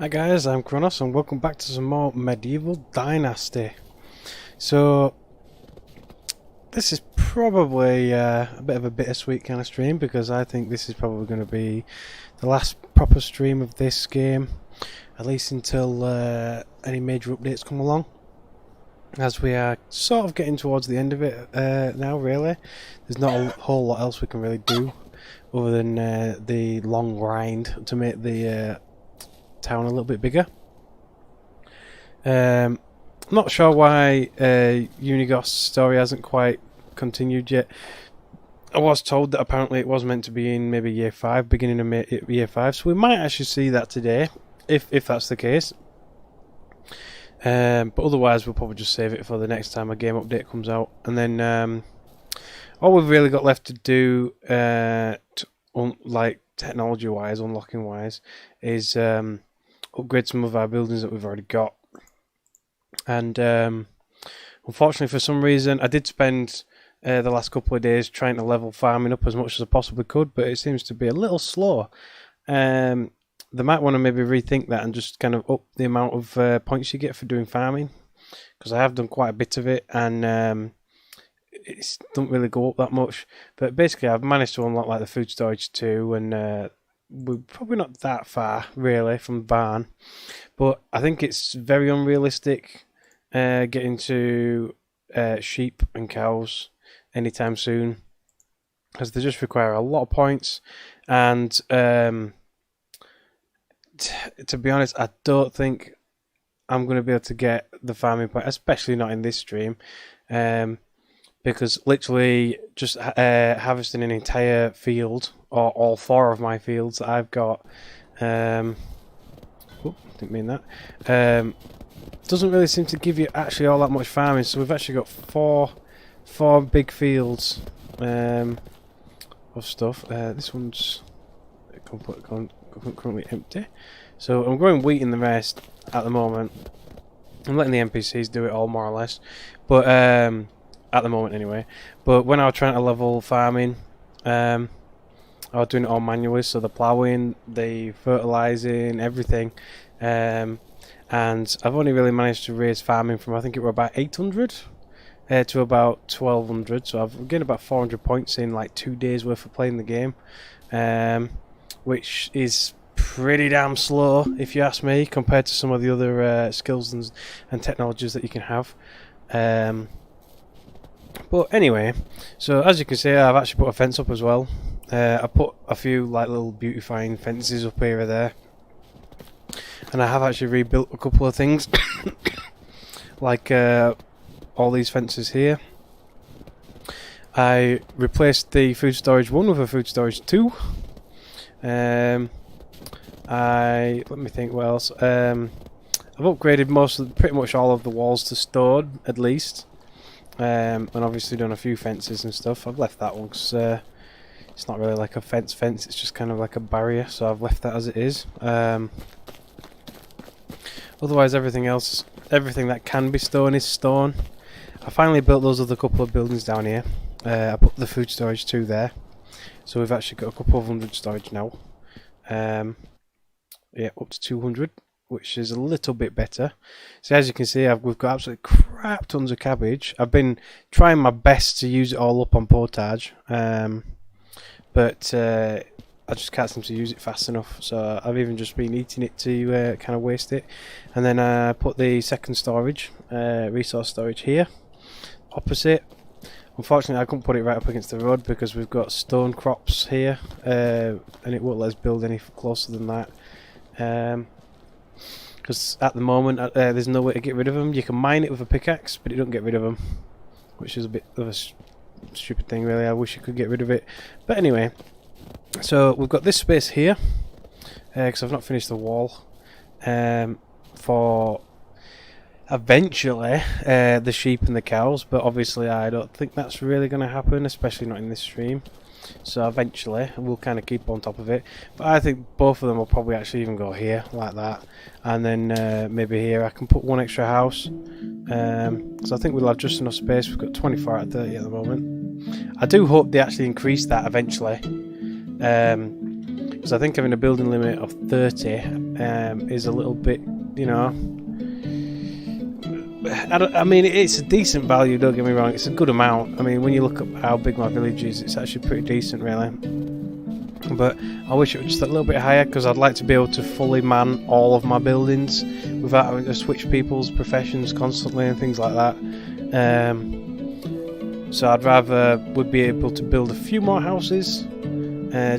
Hi guys, I'm Kronos and welcome back to some more Medieval Dynasty. So, this is probably a bit of a bittersweet kind of stream because I think this is probably going to be the last proper stream of this game, at least until any major updates come along, as we are sort of getting towards the end of it now really. There's not a whole lot else we can really do other than the long grind to make the town a little bit bigger. Not sure why Unigos' story hasn't quite continued yet. I was told that apparently it was meant to be in maybe year 5, beginning of year 5, so we might actually see that today, if that's the case. But otherwise we'll probably just save it for the next time a game update comes out, and then all we've really got left to do, like technology wise, unlocking wise, is upgrade some of our buildings that we've already got. And unfortunately, for some reason, I did spend the last couple of days trying to level farming up as much as I possibly could, but it seems to be a little slow. They might want to maybe rethink that and just kind of up the amount of points you get for doing farming, because I have done quite a bit of it, and it doesn't really go up that much. But basically, I've managed to unlock like the food storage too, and we're probably not that far really from the barn, but I think it's very unrealistic getting to sheep and cows anytime soon, because they just require a lot of points, and to be honest, I don't think I'm going to be able to get the farming point, especially not in this stream, because literally just harvesting an entire field, or all 4 of my fields that I've got, didn't mean that, doesn't really seem to give you actually all that much farming. So we've actually got four big fields of stuff. This one's currently empty, so I'm growing wheat in the rest at the moment. I'm letting the NPCs do it all more or less, but at the moment anyway. But when I was trying to level farming, I was doing it all manually, so the ploughing, the fertilising, everything, and I've only really managed to raise farming from, I think it were about 800 to about 1200, so I've gained about 400 points in like 2 days worth of playing the game, which is pretty damn slow if you ask me, compared to some of the other skills and technologies that you can have. But anyway, so as you can see, I've actually put a fence up as well. I put a few like little beautifying fences up here or there, and I have actually rebuilt a couple of things like all these fences here. I replaced the food storage 1 with a food storage 2. Let me think what else. I've upgraded pretty much all of the walls to stone at least, and obviously done a few fences and stuff. I've left that one because it's not really like a fence, it's just kind of like a barrier, so I've left that as it is. Otherwise, everything that can be stone is stone. I finally built those other couple of buildings down here. I put the food storage 2 there, so we've actually got a couple of 100 storage now. Yeah, up to 200, which is a little bit better. So as you can see, we've got absolutely crap tons of cabbage. I've been trying my best to use it all up on portage, but I just can't seem to use it fast enough, so I've even just been eating it to kind of waste it. And then I put the second storage, resource storage here, opposite. Unfortunately, I couldn't put it right up against the road because we've got stone crops here, and it won't let us build any closer than that. Because at the moment there's no way to get rid of them. You can mine it with a pickaxe, but it don't get rid of them, which is a bit of a stupid thing really. I wish you could get rid of it, but anyway. So we've got this space here, because I've not finished the wall, for eventually the sheep and the cows, but obviously I don't think that's really going to happen, especially not in this stream. So eventually we'll kind of keep on top of it, but I think both of them will probably actually even go here like that, and then maybe here I can put one extra house, because I think we'll have just enough space. We've got 24 out of 30 at the moment. I do hope they actually increase that eventually, because I think having a building limit of 30 is a little bit, you know. I mean, it's a decent value. Don't get me wrong; it's a good amount. I mean, when you look up how big my village is, it's actually pretty decent, really. But I wish it was just a little bit higher because I'd like to be able to fully man all of my buildings without having to switch people's professions constantly and things like that. So I'd rather would be able to build a few more houses,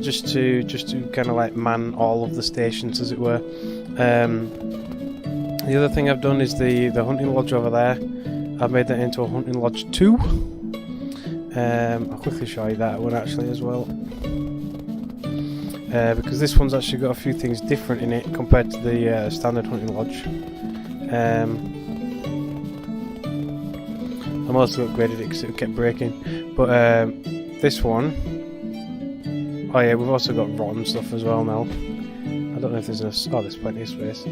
just to kind of like man all of the stations, as it were. The other thing I've done is the hunting lodge over there. I've made that into a hunting lodge 2. I'll quickly show you that one actually as well. Because this one's actually got a few things different in it compared to the standard hunting lodge. I also upgraded it because it kept breaking. But this one, oh yeah, we've also got rotten stuff as well now. I don't know if there's enough. Oh, there's plenty of space.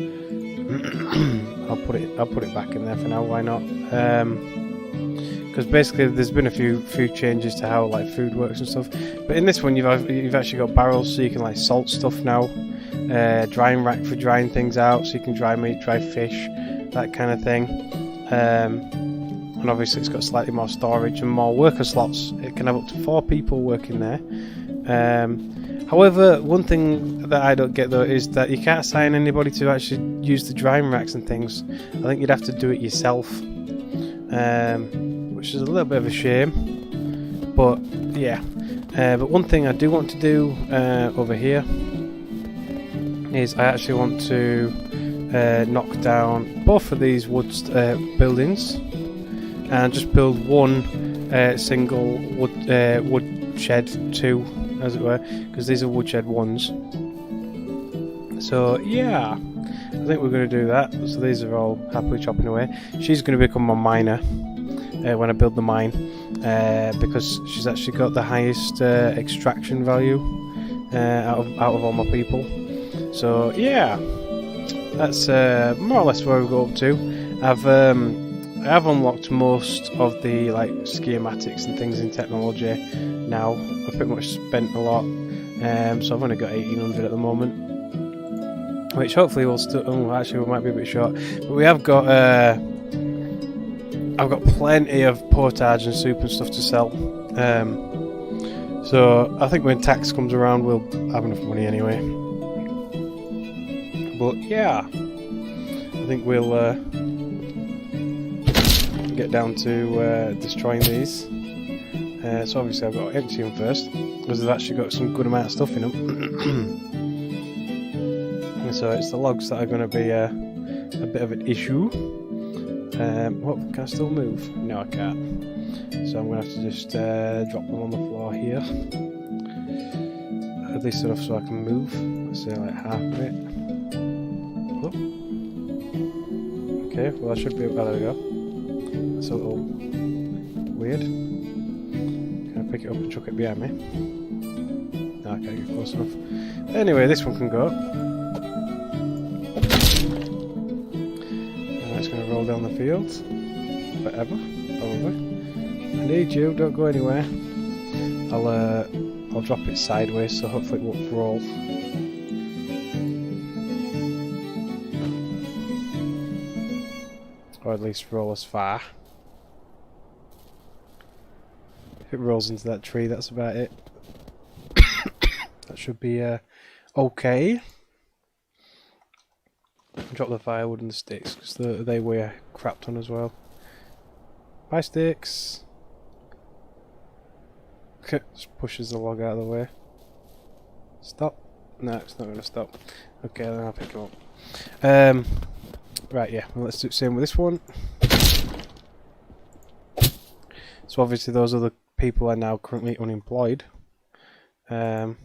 I'll put it back in there for now. Why not? Because basically there's been a few changes to how like food works and stuff. But in this one you've actually got barrels so you can like salt stuff now. Drying rack for drying things out so you can dry meat, dry fish, that kind of thing. And obviously it's got slightly more storage and more worker slots. It can have up to 4 people working there. However, one thing that I don't get though is that you can't assign anybody to actually use the drying racks and things. I think you'd have to do it yourself, which is a little bit of a shame. But yeah, but one thing I do want to do over here is I actually want to knock down both of these wood buildings and just build one single wood shed 2, as it were, because these are woodshed 1s. So yeah, I think we're going to do that. So these are all happily chopping away. She's going to become my miner when I build the mine, because she's actually got the highest extraction value out of all my people. So yeah, that's more or less where we go up to. I have unlocked most of the like schematics and things in technology now. I've pretty much spent a lot, so I've only got 1800 at the moment, which hopefully will still. Oh, actually, we might be a bit short, but we have got. I've got plenty of portage and soup and stuff to sell. So I think when tax comes around, we'll have enough money anyway. But yeah, I think we'll get down to destroying these. So obviously I've got to empty them first because they've actually got some good amount of stuff in them. And so it's the logs that are going to be a bit of an issue. What, can I still move? No, I can't. So I'm going to have to just drop them on the floor here. At least enough so I can move. Let's say like half of it. Oh. Okay, well I should be. Oh, there we go. That's a little weird. Can I pick it up and chuck it behind me? No, I can't get close enough. Anyway, this one can go. And it's going to roll down the field. Forever, probably. I need you, don't go anywhere. I'll drop it sideways so hopefully it won't roll. Or at least roll as far. If it rolls into that tree, that's about it. That should be okay. Drop the firewood and the sticks because they weigh a crap ton as well. Bye, sticks. Okay, just pushes the log out of the way. Stop. No, it's not going to stop. Okay, then I'll pick him up. Right, yeah, well, let's do the same with this one. So obviously those other people are now currently unemployed. I'll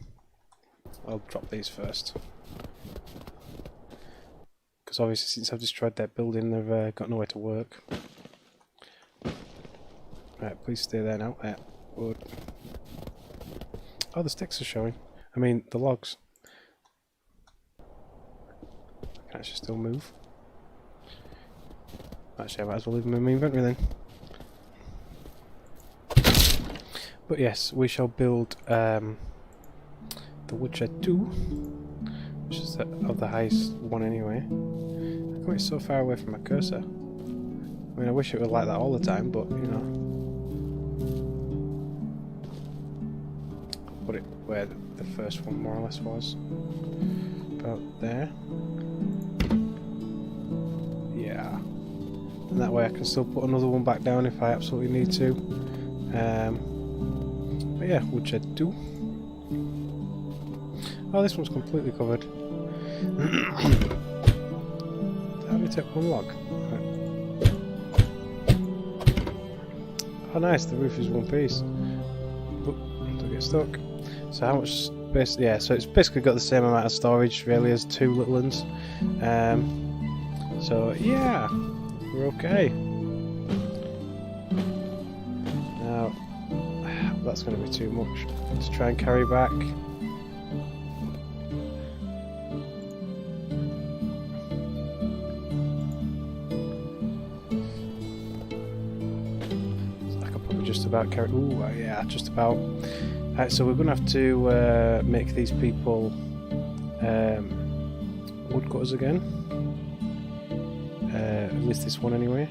drop these first. Because obviously since I've destroyed that building, they've got nowhere to work. Right, please stay there now. Yeah, wood. Oh, the sticks are showing. I mean, the logs. I can actually still move. Actually, I might as well leave them in my inventory then. But yes, we shall build the woodshed 2, which is of the highest one anyway. How come it's so far away from my cursor? I mean, I wish it was like that all the time, but you know. I'll put it where the first one more or less was. About there. Yeah. And that way I can still put another one back down if I absolutely need to. But yeah, woodshed 2. Oh, this one's completely covered. How do you take one log? Right. Oh nice, the roof is one piece. Oop, don't get stuck. So how much space? Yeah, so it's basically got the same amount of storage really as 2 little ones. So yeah, we're okay. Now, that's going to be too much to try and carry back. Just about carry. Ooh, yeah, just about. Right, so we're going to have to make these people woodcutters again. At least this one anyway.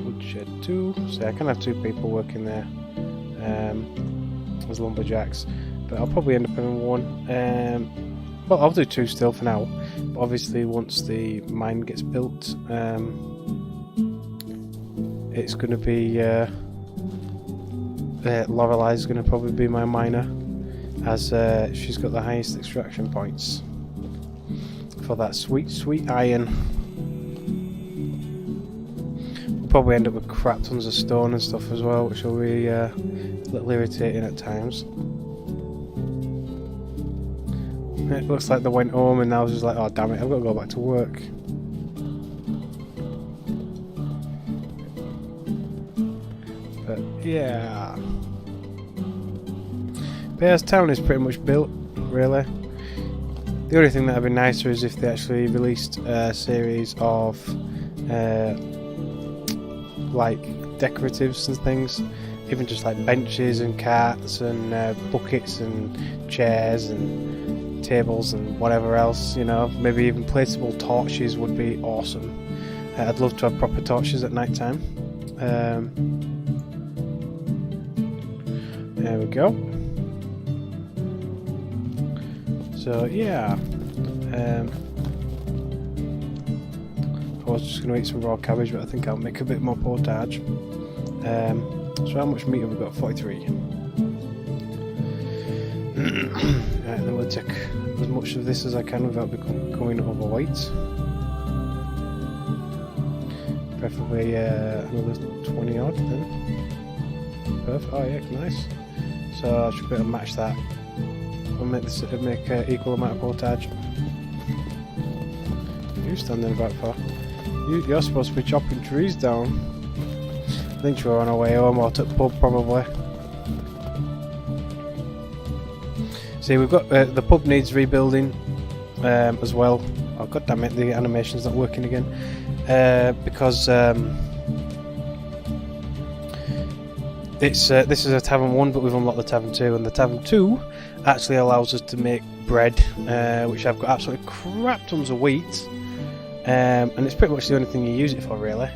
Woodshed 2. So I can have 2 people working there as lumberjacks, but I'll probably end up having 1. Well, I'll do 2 still for now. But obviously, once the mine gets built. It's going to be Lorelei is going to probably be my miner, as she's got the highest extraction points for that sweet iron. We'll probably end up with crap tons of stone and stuff as well, which will be a little irritating at times. It looks like they went home and now it's just like, oh damn it, I've got to go back to work. Yeah. Bear's Town is pretty much built, really. The only thing that would be nicer is if they actually released a series of like decoratives and things, even just like benches and carts and buckets and chairs and tables and whatever else, you know. Maybe even placeable torches would be awesome. I'd love to have proper torches at night time. There we go. So yeah, I was just going to eat some raw cabbage, but I think I'll make a bit more portage. So how much meat have we got? 43. Right, then we'll take as much of this as I can without becoming overweight. Preferably another 20 odd then. Perfect. Oh yeah, nice. So I should be able to match that. I'll make this make equal amount of portage. You're standing about for? You're supposed to be chopping trees down. I think you're on our way home or to the pub probably. See, we've got the pub needs rebuilding as well. Oh god damn it, the animation's not working again because. This is a Tavern 1, but we've unlocked the Tavern 2, and the Tavern 2 actually allows us to make bread, which I've got absolutely crap tons of wheat, and it's pretty much the only thing you use it for, really.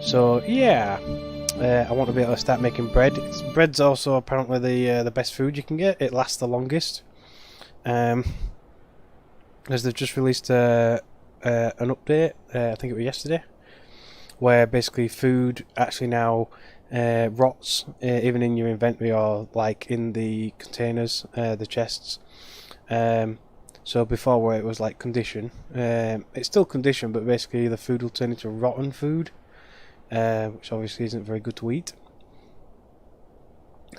So yeah, I want to be able to start making bread. Bread's also apparently the best food you can get. It lasts the longest, as they've just released an update. I think it was yesterday, where basically food actually now rots even in your inventory or like in the containers, the chests. So before, where it was like condition, it's still condition, but basically the food will turn into rotten food, which obviously isn't very good to eat.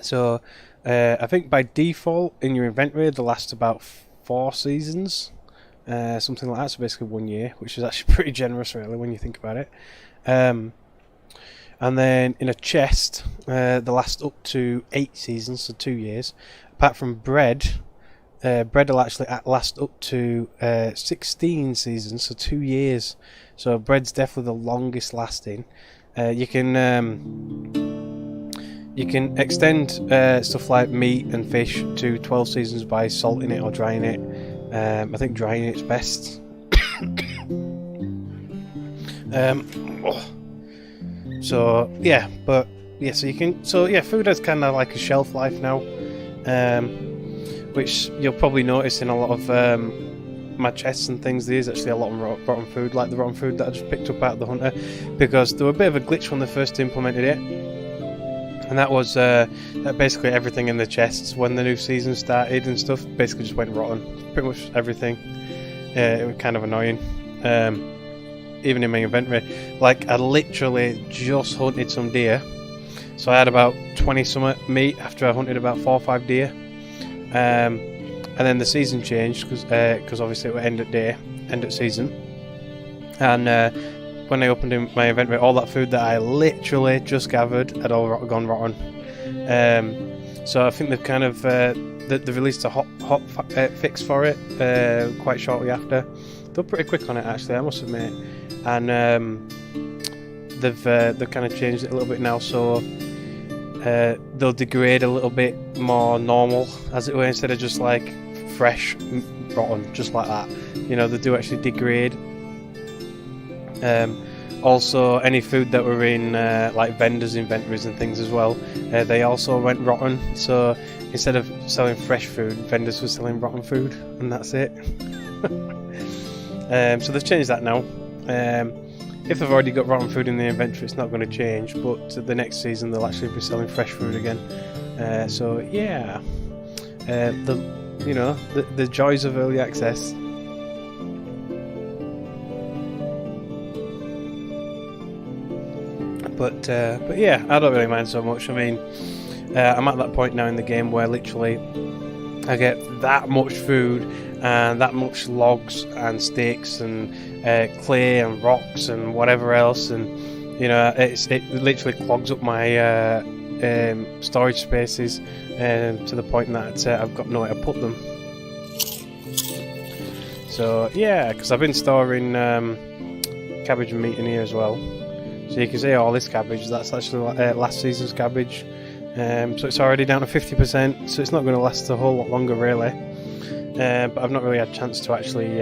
So I think by default in your inventory they last about 4 seasons, something like that, so basically 1 year, which is actually pretty generous really when you think about it. And then in a chest, they last up to 8 seasons, so 2 years. Apart from bread, bread will actually last up to 16 seasons, so 2 years. So bread's definitely the longest lasting. You can You can extend stuff like meat and fish to 12 seasons by salting it or drying it. I think drying it's best. So yeah, but yeah, so you can. So yeah, food has kind of like a shelf life now, which you'll probably notice in a lot of my chests and things. There's actually a lot of rotten food, like the rotten food that I just picked up out of the hunter, because there was a bit of a glitch when they first implemented it. And that was that basically everything in the chests when the new season started and stuff basically just went rotten. Pretty much everything. It was kind of annoying. Even in my inventory, like I literally just hunted some deer, so I had about 20 some meat after I hunted about 4 or 5 deer. And then the season changed because obviously it would end at season. And when I opened in my inventory, all that food that I literally just gathered had all gone rotten. So I think they've kind of they've released a hot fix for it quite shortly after. They're pretty quick on it actually, I must admit. And they've kind of changed it a little bit now, so they'll degrade a little bit more normal, as it were, instead of just like fresh rotten, just like that. You know, they do actually degrade. Also, any food that were in like vendors' inventories and things as well, they also went rotten. So instead of selling fresh food, vendors were selling rotten food, and that's it. So they've changed that now. If they've already got rotten food in the inventory, it's not going to change, but the next season they'll actually be selling fresh food again. So yeah, the joys of early access. But yeah, I don't really mind so much. I mean, I'm at that point now in the game where literally I get that much food and that much logs and sticks and clay and rocks and whatever else, and you know, it literally clogs up my storage spaces to the point that I've got nowhere to put them. So yeah, because I've been storing cabbage and meat in here as well. So you can see all this cabbage, that's actually last season's cabbage. So it's already down to 50%, so it's not going to last a whole lot longer really. But I've not really had a chance to actually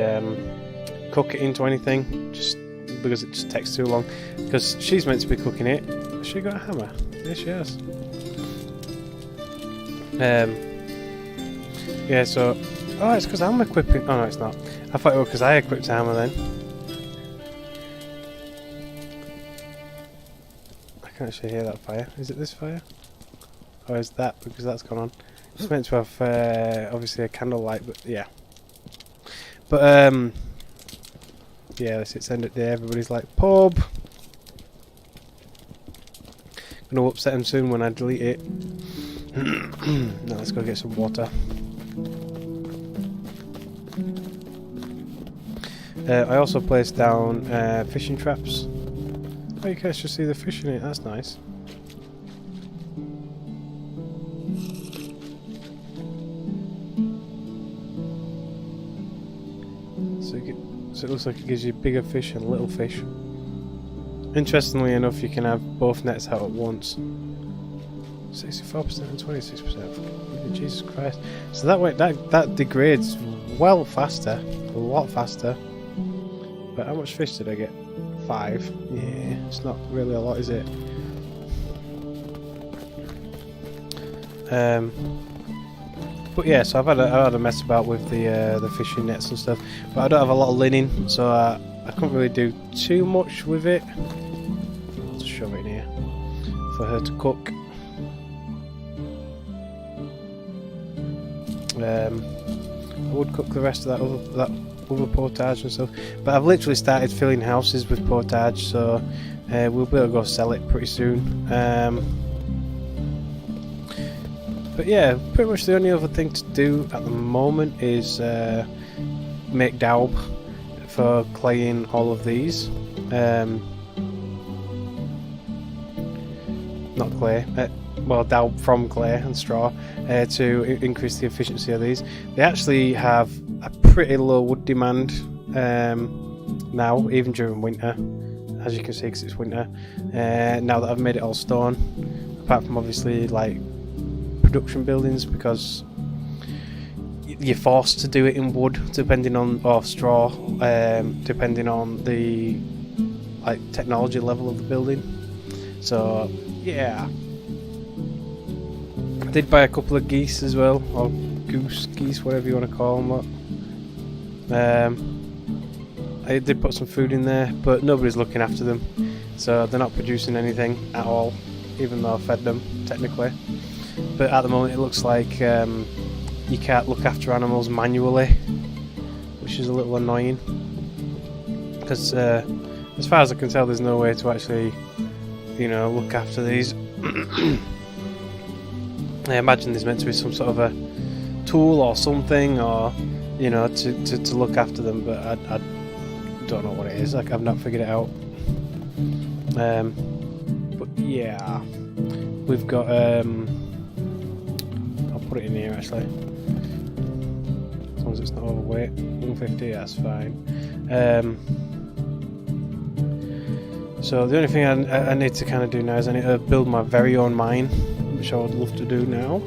cook it into anything, just because it just takes too long. Because she's meant to be cooking it. Has she got a hammer? Yes, she has. Yeah, so... Oh, it's because I'm equipping... Oh, no, it's not. I thought it was because I equipped a hammer then. I can actually hear that fire. Is it this fire? Or is that because that's gone on? It's meant to have obviously a candlelight, but yeah. But yeah, it's end of day. Everybody's like, pub. Gonna upset him soon when I delete it. Now let's go get some water. I also placed down fishing traps. Oh, you can actually see the fish in it. That's nice. So it looks like it gives you bigger fish and little fish. Interestingly enough, you can have both nets out at once. 64% and 26%. Jesus Christ! So that degrades well faster, a lot faster. But how much fish did I get? 5. Yeah, it's not really a lot, is it? But yeah, so I've had a mess about with the fishing nets and stuff, but I don't have a lot of linen, so I couldn't really do too much with it. I'll just shove it in here for her to cook. I would cook the rest of that other portage and stuff, but I've literally started filling houses with portage, so we'll be able to go sell it pretty soon. But yeah, pretty much the only other thing to do at the moment is make daub for claying all of these. Not clay, well, daub from clay and straw to increase the efficiency of these. They actually have a pretty low wood demand now, even during winter, as you can see, because it's winter. Now that I've made it all stone. apart from obviously like production buildings, because you're forced to do it in wood, depending on, or straw, depending on the like technology level of the building. So yeah, I did buy a couple of geese as well, or geese, whatever you want to call them. I did put some food in there, but nobody's looking after them, so they're not producing anything at all, even though I fed them technically. But at the moment it looks like you can't look after animals manually, which is a little annoying, because as far as I can tell there's no way to actually, you know, look after these. I imagine there's meant to be some sort of a tool or something, or you know, to look after them, but I don't know what it is. Like, I've not figured it out. But yeah, we've got I'll put it in here actually, as long as it's not overweight. 150, that's fine. So the only thing I need to kind of do now is I need to build my very own mine, which I would love to do now.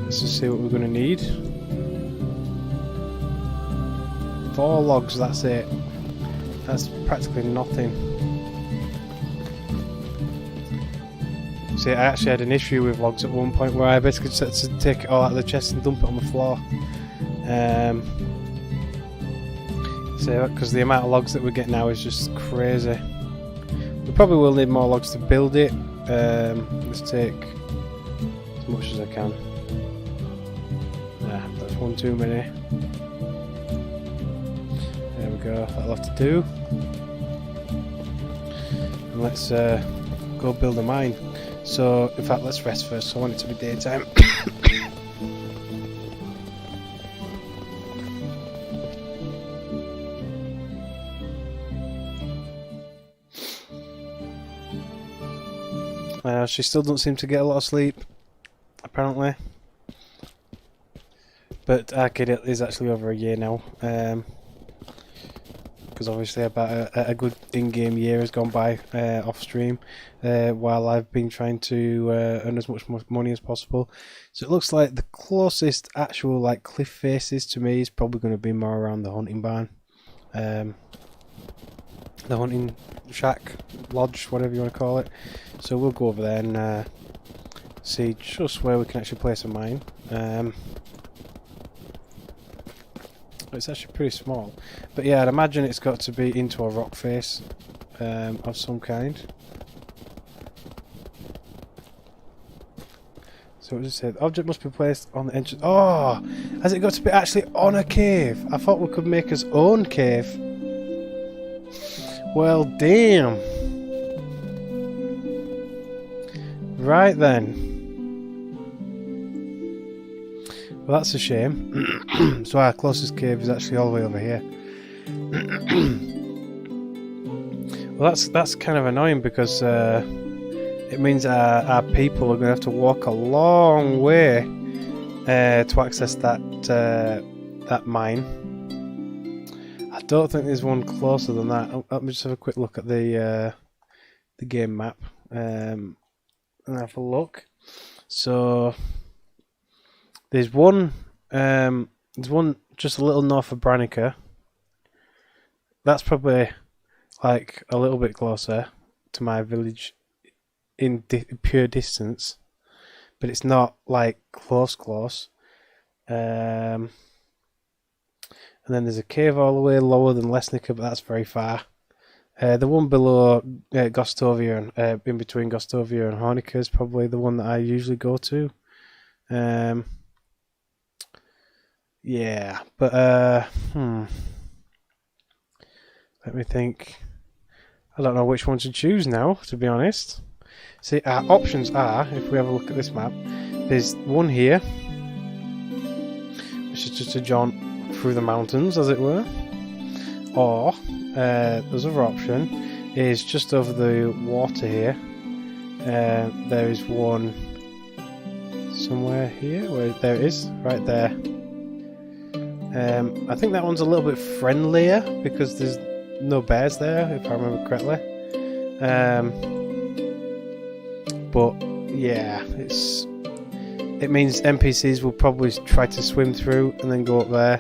Let's just see what we're going to need. 4 logs, that's it. That's practically nothing. See, I actually had an issue with logs at one point where I basically just had to take it all out of the chest and dump it on the floor. So, because the amount of logs that we get now is just crazy. We probably will need more logs to build it. Let's take as much as I can. That's one too many. There we go, that'll have to do. And let's go build a mine. So, in fact, let's rest first, so I want it to be daytime. She still doesn't seem to get a lot of sleep, apparently. But our kid is actually over a year now. Because obviously about a good in-game year has gone by off stream, while I've been trying to earn as much money as possible. So it looks like the closest actual like cliff faces to me is probably going to be more around the hunting barn, the hunting shack, lodge, whatever you want to call it. So we'll go over there and see just where we can actually place a mine. It's actually pretty small, but yeah, I'd imagine it's got to be into a rock face of some kind. So what does it say? The object must be placed on the entrance. Oh, has it got to be actually on a cave? I thought we could make his own cave. Well, damn. Right then. Well, that's a shame. So our closest cave is actually all the way over here. Well, that's kind of annoying, because it means our people are going to have to walk a long way to access that that mine. I don't think there's one closer than that. Let me just have a quick look at the game map and have a look. So there's one just a little north of Branniker. That's probably like a little bit closer to my village in pure distance, but it's not like close. And then there's a cave all the way lower than Lesnica, but that's very far. The one below Gostovia, and in between Gostovia and Hornica, is probably the one that I usually go to. Yeah, but let me think. I don't know which one to choose now, to be honest. See, our options are, if we have a look at this map, there's one here, which is just a jaunt through the mountains, as it were. Or, there's another option, is just over the water here. There is one somewhere here, there it is, right there. I think that one's a little bit friendlier, because there's no bears there, if I remember correctly. But yeah, it means NPCs will probably try to swim through and then go up there.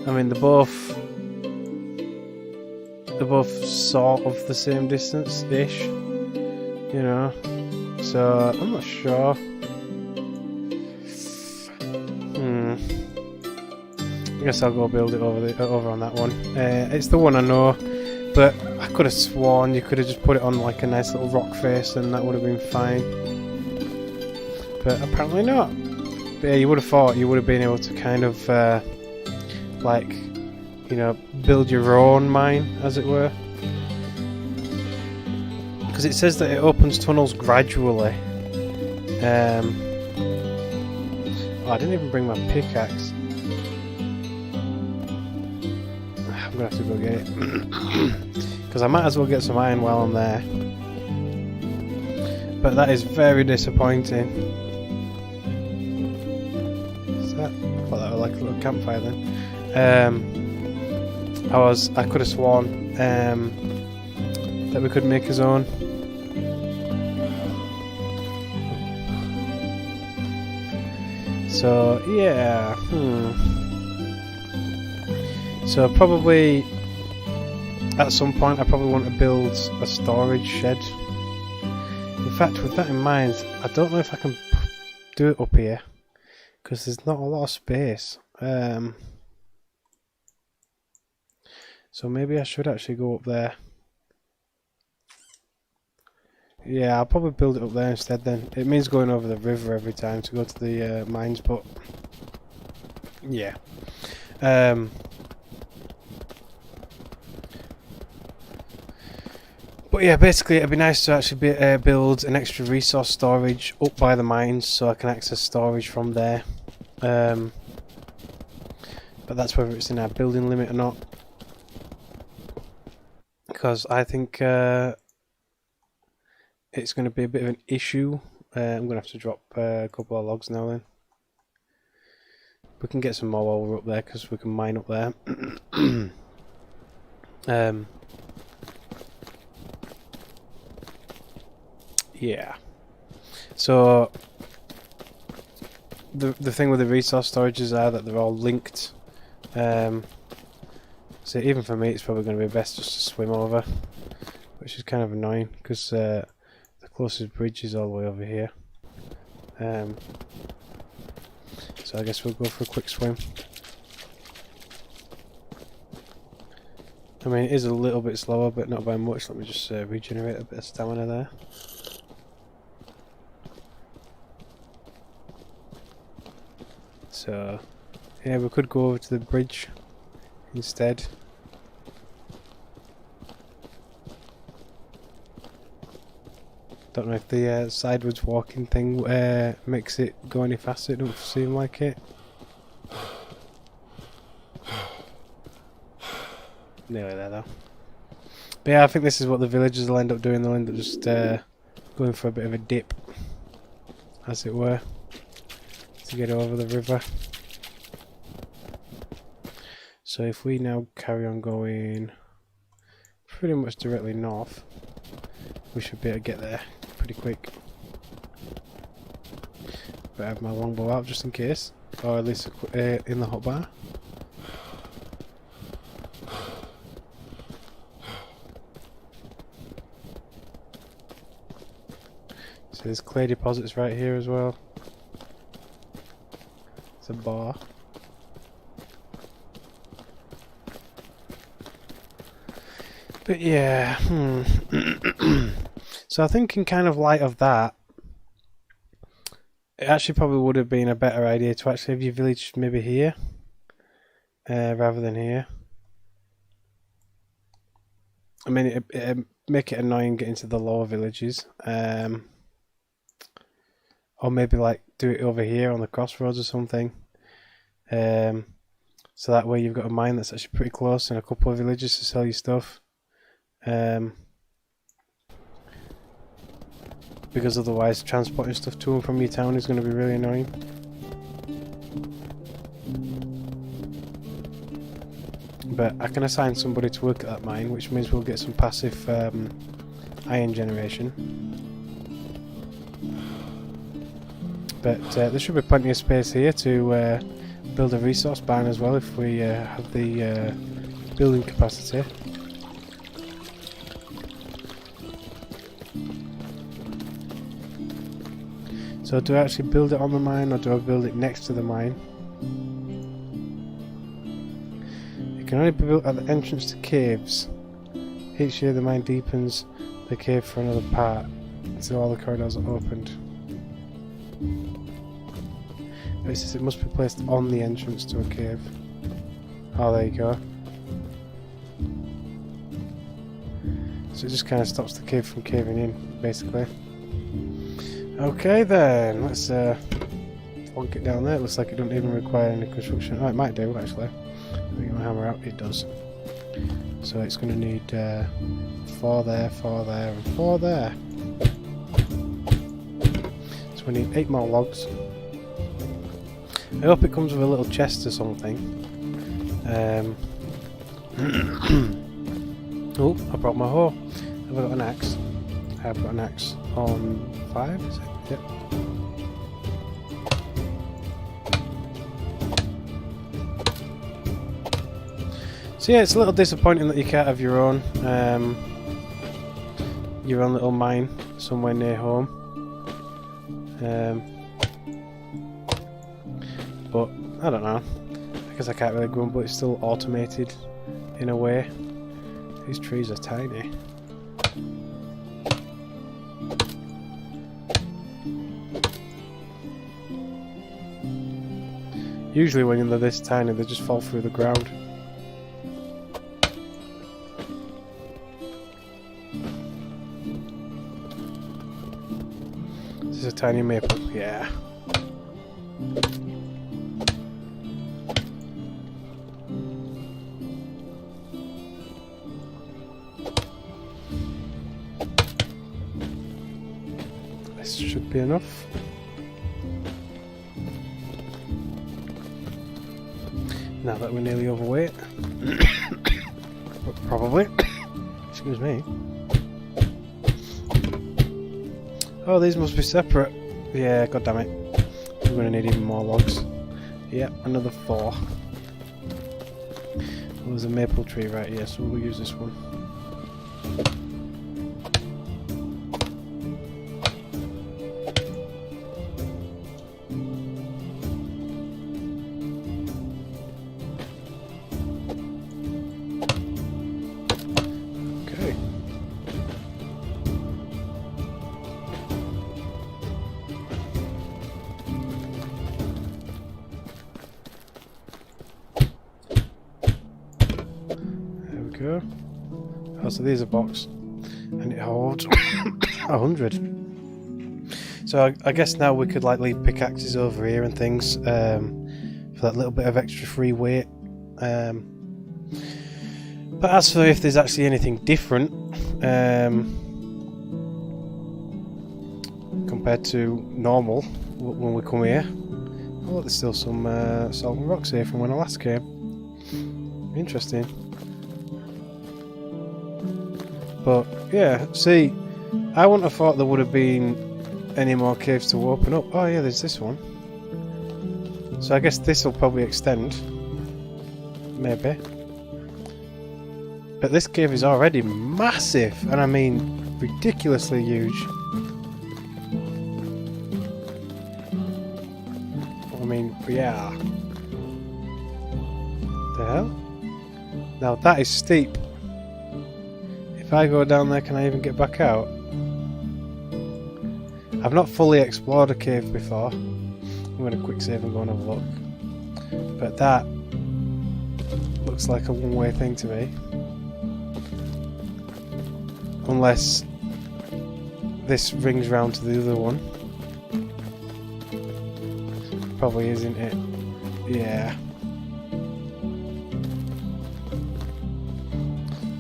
I mean, they're both sort of the same distance-ish, you know. So I'm not sure. I guess I'll go build it over on that one. It's the one I know, but I could have sworn you could have just put it on like a nice little rock face and that would have been fine. But apparently not. But yeah, you would have thought you would have been able to kind of like, you know, build your own mine, as it were. Because it says that it opens tunnels gradually. Oh, I didn't even bring my pickaxe. I'm gonna have to go get it. Because I might as well get some iron while I'm there. But that is very disappointing. Is that? I thought that was like a little campfire then. I could have sworn that we could make his own. So yeah, So probably at some point I probably want to build a storage shed. In fact, with that in mind, I don't know if I can do it up here because there's not a lot of space. So maybe I should actually go up there. Yeah, I'll probably build it up there instead then. It means going over the river every time to go to the mines, but yeah. But yeah, basically it'd be nice to actually build an extra resource storage up by the mines so I can access storage from there. But that's whether it's in our building limit or not. Because I think it's going to be a bit of an issue. I'm going to have to drop a couple of logs now then. We can get some more while we're up there because we can mine up there. Yeah. So the thing with the resource storages are that they're all linked. So even for me, it's probably going to be best just to swim over, which is kind of annoying because the closest bridge is all the way over here. So I guess we'll go for a quick swim. I mean, it is a little bit slower, but not by much. Let me just regenerate a bit of stamina there. So, yeah, we could go over to the bridge instead. Don't know if the sideways walking thing makes it go any faster. It don't seem like it. Nearly there though. But yeah, I think this is what the villagers will end up doing. They'll end up just going for a bit of a dip, as it were, to get over the river. So if we now carry on going pretty much directly north, we should be able to get there pretty quick. But I have my longbow out just in case, or at least in the hotbar. So there's clay deposits right here as well. It's a bar. But yeah, So I think in kind of light of that, it actually probably would have been a better idea to actually have your village maybe here, rather than here. I mean, it make it annoying getting to the lower villages, or maybe like do it over here on the crossroads or something. So that way you've got a mine that's actually pretty close and a couple of villages to sell your stuff. Because otherwise transporting stuff to and from your town is going to be really annoying. But I can assign somebody to work at that mine, which means we'll get some passive iron generation. But there should be plenty of space here to build a resource barn as well if we have the building capacity. So do I actually build it on the mine, or do I build it next to the mine? It can only be built at the entrance to caves. Each year the mine deepens the cave for another part until all the corridors are opened. It says it must be placed on the entrance to a cave. Oh, there you go. So it just kind of stops the cave from caving in, basically. Okay then, let's plonk it down there. It looks like it doesn't even require any construction. Oh, it might do actually. Let me get my hammer out. It does. So it's going to need 4 there, 4 there, and 4 there. So we need 8 more logs. I hope it comes with a little chest or something. Oh, I brought my hoe. Have I got an axe? I've got an axe on 5, is it? Yep. So yeah, it's a little disappointing that you can't have your own little mine somewhere near home. But I don't know. I guess I can't really grumble. It's still automated in a way. These trees are tiny. Usually when they're this tiny, they just fall through the ground. This is a tiny maple, yeah. This should be enough. Now that we're nearly overweight. Probably. Excuse me. Oh, these must be separate. Yeah, god damn it. We're going to need even more logs. Yep, another 4. Well, there's a maple tree right here, so we'll use this one. Go. Oh, so there's a box, and it holds 100. So I guess now we could like leave pickaxes over here and things for that little bit of extra free weight. But as for if there's actually anything different compared to normal when we come here, oh, there's still some salt and rocks here from when I last came. Interesting. But yeah, see, I wouldn't have thought there would have been any more caves to open up. Oh yeah, there's this one. So I guess this will probably extend. Maybe. But this cave is already massive, and I mean ridiculously huge. I mean, yeah. The hell? Now that is steep. If I go down there, can I even get back out? I've not fully explored a cave before. I'm going to quick save and go and have a look. But that looks like a one-way thing to me. Unless this rings round to the other one. Probably isn't it? Yeah.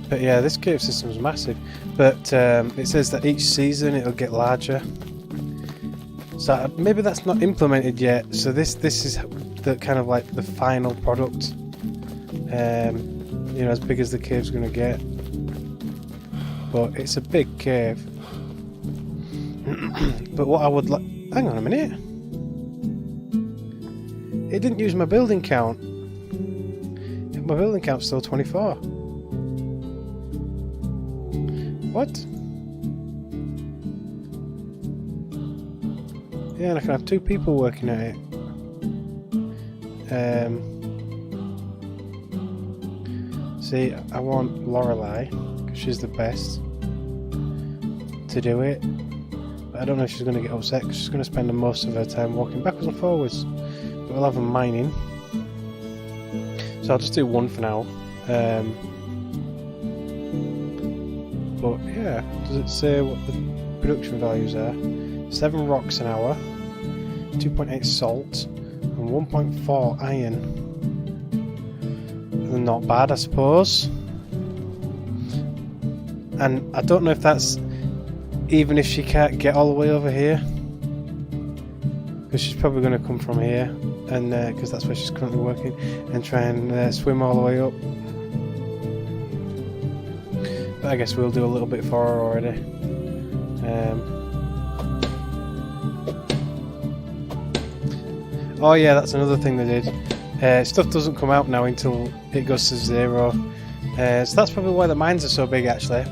But yeah, this cave system is massive. But it says that each season it'll get larger. So maybe that's not implemented yet. So this is the kind of like the final product. You know, as big as the cave's going to get. but it's a big cave. But what I would like... Hang on a minute. It didn't use my building count. My building count's still 24. What? Yeah, and I can have 2 people working at it. See, I want Lorelei, because she's the best, to do it. But I don't know if she's going to get upset, because she's going to spend most of her time walking backwards and forwards. But we'll have her mining. So I'll just do 1 for now. But yeah, does it say what the production values are? 7 rocks an hour, 2.8 salt, and 1.4 iron. Not bad, I suppose. And I don't know if that's even if she can't get all the way over here, because she's probably going to come from here, and because that's where she's currently working, and try and swim all the way up. But I guess we'll do a little bit for her already. Oh yeah, that's another thing they did. Stuff doesn't come out now until it goes to 0. So that's probably why the mines are so big, actually.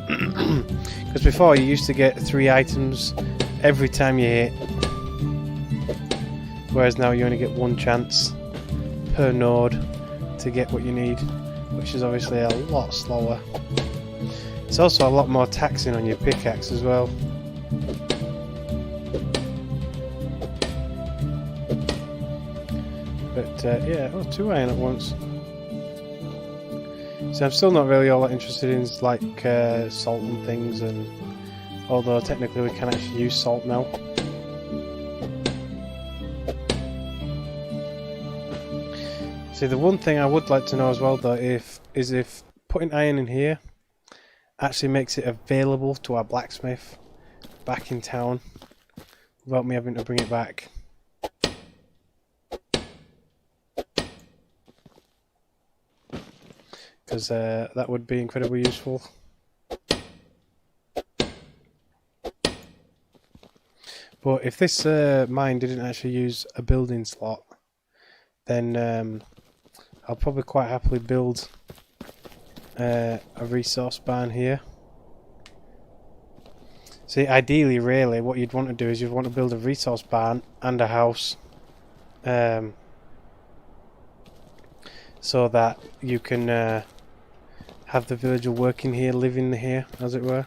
Because before you used to get 3 items every time you hit, whereas now you only get 1 chance per node to get what you need, which is obviously a lot slower. It's also a lot more taxing on your pickaxe as well. But yeah, 2 iron at once. So I'm still not really all that interested in like salt and things, and although technically we can actually use salt now. See, the one thing I would like to know as well though is if putting iron in here actually makes it available to our blacksmith back in town without me having to bring it back. Because that would be incredibly useful. But if this mine didn't actually use a building slot, then I'll probably quite happily build a resource barn here. See, ideally, really, what you'd want to do is you'd want to build a resource barn and a house, so that you can have the villager working here, living here, as it were,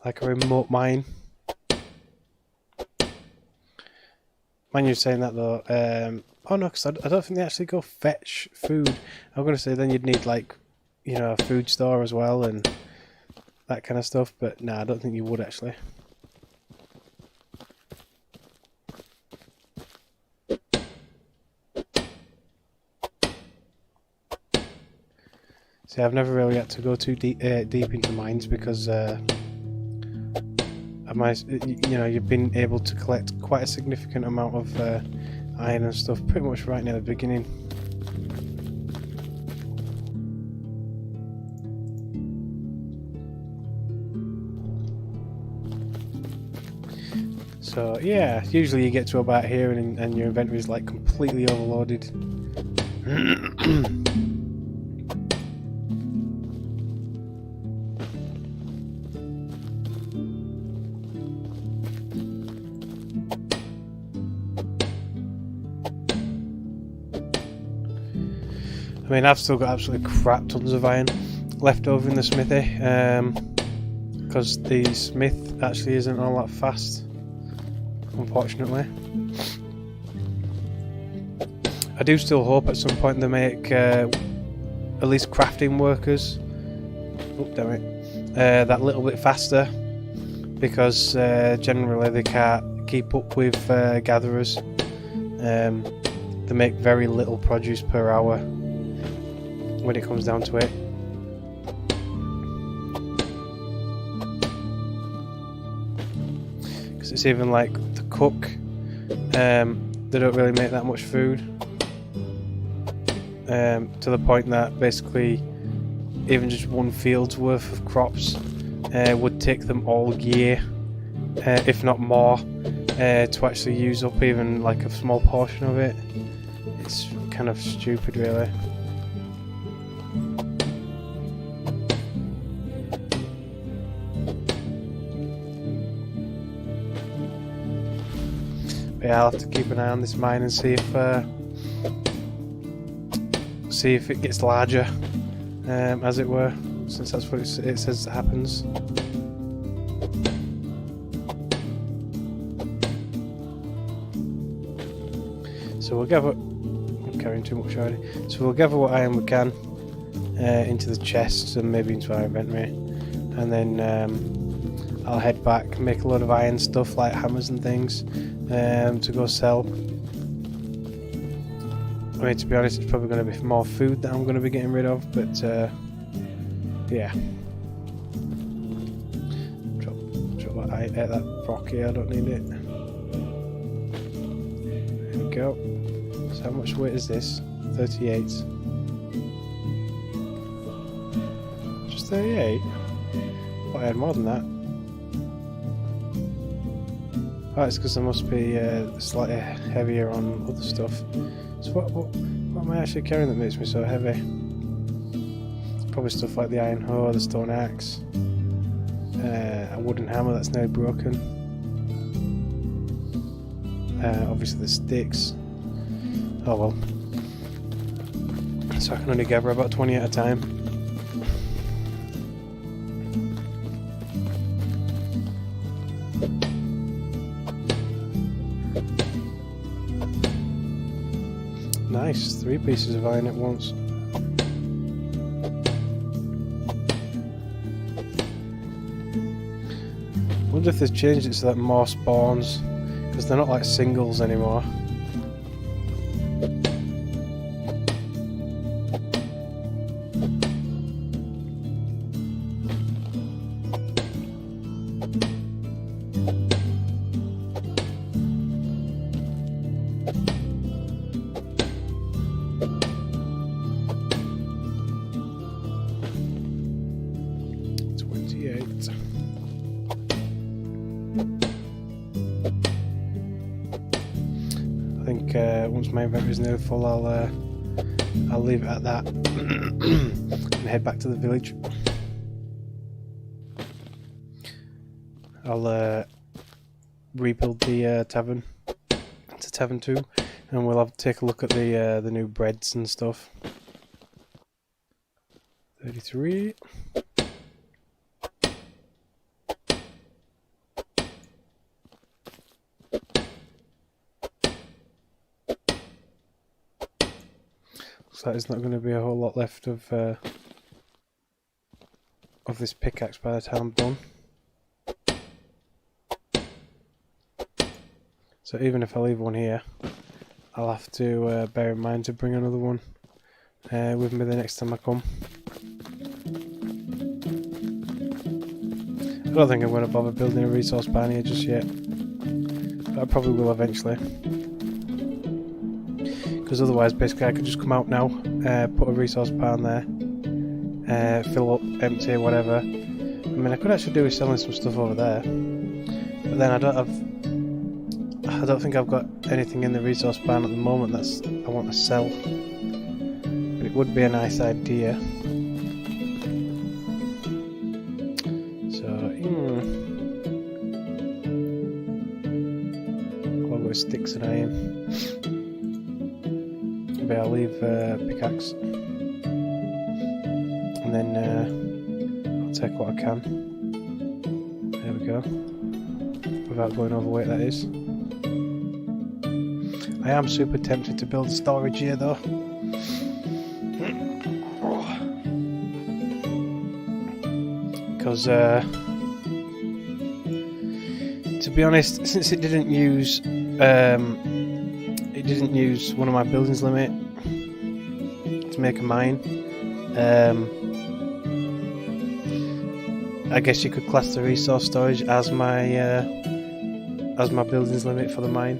like a remote mine. Mind you saying that though. Oh no, because I don't think they actually go fetch food. I'm going to say then you'd need, like, you know, a food store as well and that kind of stuff. But no, I don't think you would actually. See, I've never really had to go too deep into mines because you've been able to collect quite a significant amount of iron and stuff pretty much right near the beginning. So yeah, usually you get to about here and your inventory is like completely overloaded. I mean, I've still got absolutely crap tons of iron left over in the smithy, because the smith actually isn't all that fast, unfortunately. I do still hope at some point they make at least crafting workers, oh damn it, that little bit faster, because generally they can't keep up with gatherers. They make very little produce per hour when it comes down to it. Because it's even like the cook, they don't really make that much food, to the point that basically even just one field's worth of crops would take them all year, if not more, to actually use up even like a small portion of it. It's kind of stupid, really. But yeah, I'll have to keep an eye on this mine and see if it gets larger, as it were, since that's what it says happens. So we'll gather. I'm carrying too much already. So we'll gather what iron we can into the chests and maybe into our inventory, and then I'll head back, make a load of iron stuff like hammers and things to go sell. I mean, to be honest, it's probably going to be more food that I'm going to be getting rid of, but yeah. Drop that rock here, I don't need it. There we go. So how much weight is this? 38. Just 38? Thought I had more than that. Oh, it's because I must be slightly heavier on other stuff. So what am I actually carrying that makes me so heavy? Probably stuff like the iron hoe, the stone axe, a wooden hammer that's now broken. Obviously the sticks. Oh well. So I can only gather about 20 at a time. Nice, 3 pieces of iron at once. I wonder if they've changed it so that more spawns, because they're not like singles anymore. Once my inventory is nearly full, I'll leave it at that and head back to the village. I'll rebuild the tavern to Tavern 2, and we'll take a look at the new breads and stuff. 33. So there's not going to be a whole lot left of this pickaxe by the time I'm done. So even if I leave one here, I'll have to bear in mind to bring another one with me the next time I come. I don't think I'm going to bother building a resource barn here just yet, but I probably will eventually. Because otherwise, basically, I could just come out now, put a resource barn there, fill up, empty, whatever. I mean, I could actually do with selling some stuff over there, but then I don't think I've got anything in the resource barn at the moment that's I want to sell. But it would be a nice idea. So, I'll go with sticks and iron. Maybe I'll leave pickaxe, and then I'll take what I can. There we go. Without going overweight, that is. I am super tempted to build storage here, though. Because, to be honest, since it didn't use one of my buildings limit to make a mine. I guess you could class the resource storage as my buildings limit for the mine.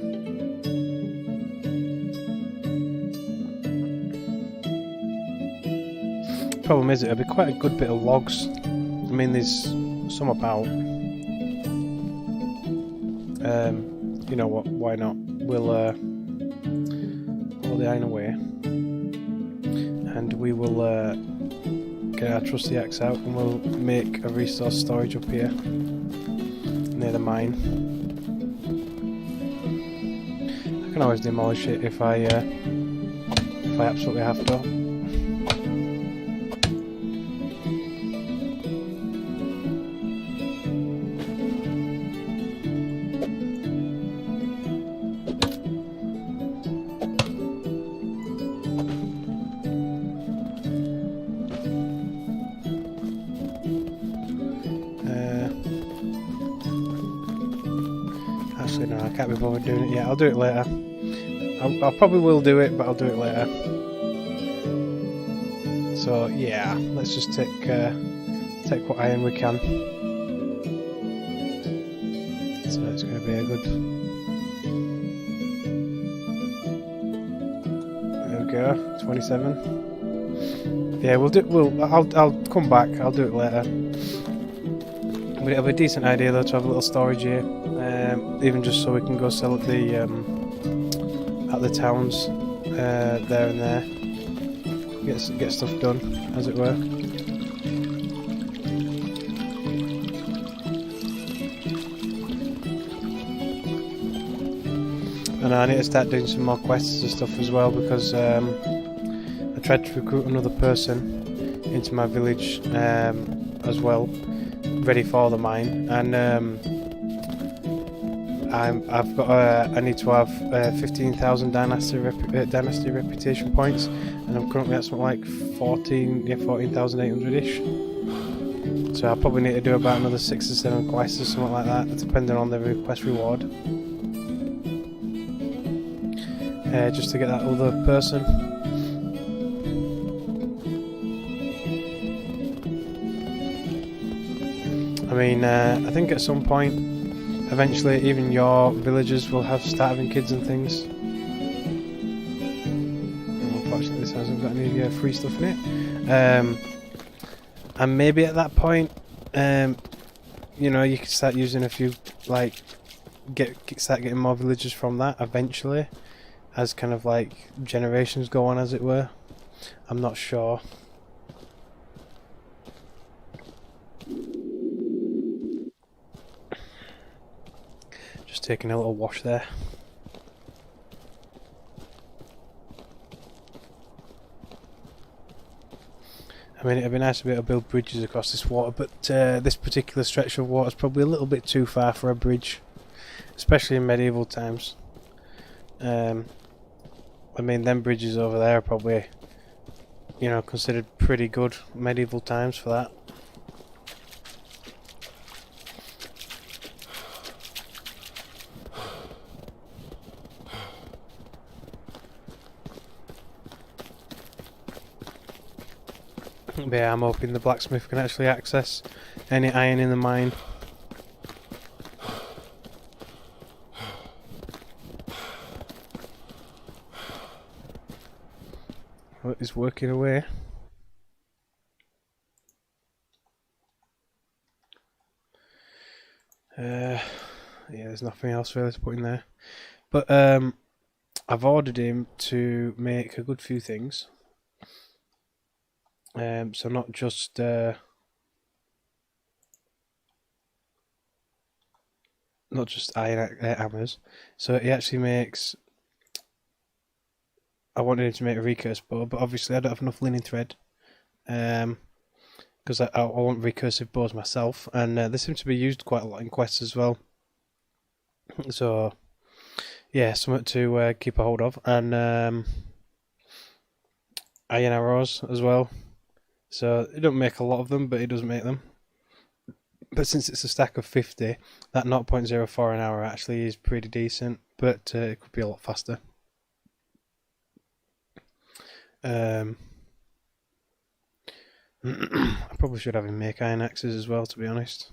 problem is it'll be quite a good bit of logs. I mean, there's some about. You know what? Why not? We'll the iron away, and we will get our trusty axe out, and we'll make a resource storage up here near the mine. I can always demolish it if I absolutely have to. Actually, no, I can't be bothered doing it yet. I'll do it later. I probably will do it, but I'll do it later. So yeah, let's just take what iron we can. So it's going to be a good. There we go, 27. Yeah, I'll come back. I'll do it later. But it'll be a decent idea though to have a little storage here, even just so we can go sell at the towns there and there. Get stuff done, as it were. And I need to start doing some more quests and stuff as well, because I tried to recruit another person into my village as well, ready for the mine, and I've got I need to have 15,000 dynasty reputation points, and I'm currently at something like 14,800-ish. So I probably need to do about another 6 or 7 quests or something like that, depending on the quest reward, just to get that other person. I mean, I think at some point, eventually, even your villagers will start having kids and things. Unfortunately, this hasn't got any free stuff in it. And maybe at that point, you know, you can start using a few, like, start getting more villagers from that eventually, as kind of like generations go on, as it were. I'm not sure. Just taking a little wash there. I mean, it'd be nice to be able to build bridges across this water, but this particular stretch of water is probably a little bit too far for a bridge, especially in medieval times. I mean, them bridges over there are probably, you know, considered pretty good medieval times for that. But yeah, I'm hoping the blacksmith can actually access any iron in the mine. Oh, it's working away. Yeah, there's nothing else really to put in there. But I've ordered him to make a good few things. So not just iron hammers. So he actually makes. I wanted him to make a recursive bow, but obviously I don't have enough linen thread, because I want recursive bows myself, and they seem to be used quite a lot in quests as well. So yeah, something to keep a hold of, and iron arrows as well. So it don't make a lot of them, but it does make them. But since it's a stack of 50, that 0.04 an hour actually is pretty decent, but it could be a lot faster. I probably should have him make iron axes as well, to be honest.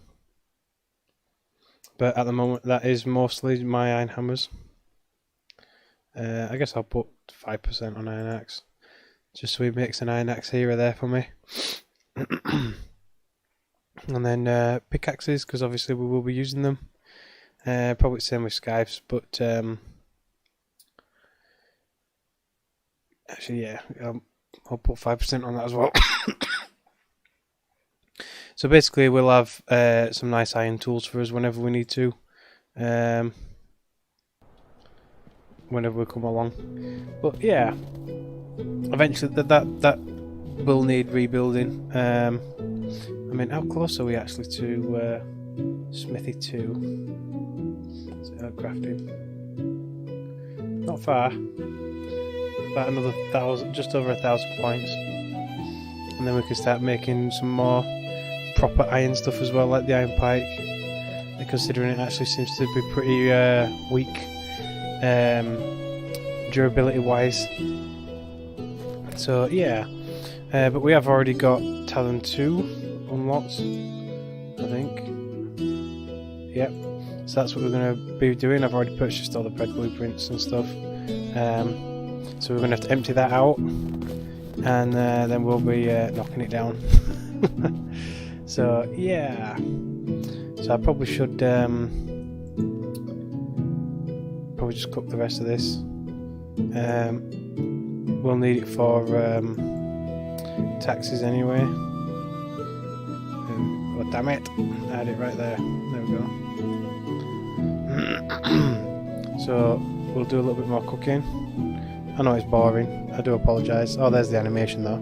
But at the moment, that is mostly my iron hammers. I guess I'll put 5% on iron axe. just so he makes an iron axe here or there for me. And then pickaxes, because obviously we will be using them. Probably the same with scythes, but actually, yeah, I'll put 5% on that as well. So basically, we'll have some nice iron tools for us whenever we need to, whenever we come along. But yeah, eventually that will need rebuilding. I mean, how close are we actually to Smithy 2? So, crafting. Not far. About another 1,000, just over 1,000 points. And then we can start making some more proper iron stuff as well, like the iron pike. And considering it actually seems to be pretty weak durability wise. So yeah, but we have already got Talon 2 unlocked, I think. Yep, so that's what we're going to be doing. I've already purchased all the bread blueprints and stuff. So we're going to have to empty that out, and then we'll be knocking it down. So yeah, so I probably should probably just cook the rest of this. We'll need it for taxes anyway. Oh damn it, I had it right there. There we go. So we'll do a little bit more cooking. I know it's boring, I do apologise. Oh, there's the animation though.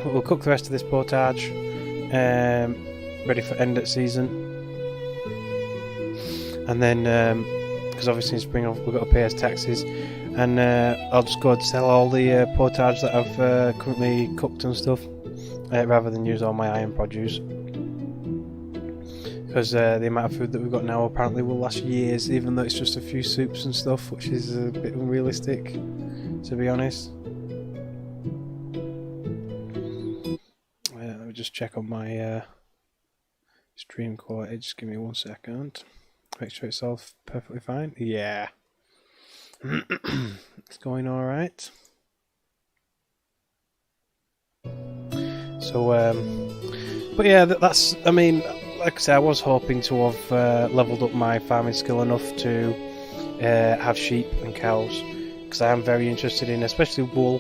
We'll cook the rest of this portage, ready for end at season. And then, because obviously in spring we've got to pay as taxes, and I'll just go and sell all the portage that I've currently cooked and stuff, rather than use all my iron produce. Because the amount of food that we've got now apparently will last years, even though it's just a few soups and stuff, which is a bit unrealistic, to be honest. Let me just check on my stream quality, just give me 1 second. Make sure it's all perfectly fine. Yeah. It's going alright. So, but yeah, that's, I mean, like I said, I was hoping to have leveled up my farming skill enough to have sheep and cows, because I am very interested in, especially wool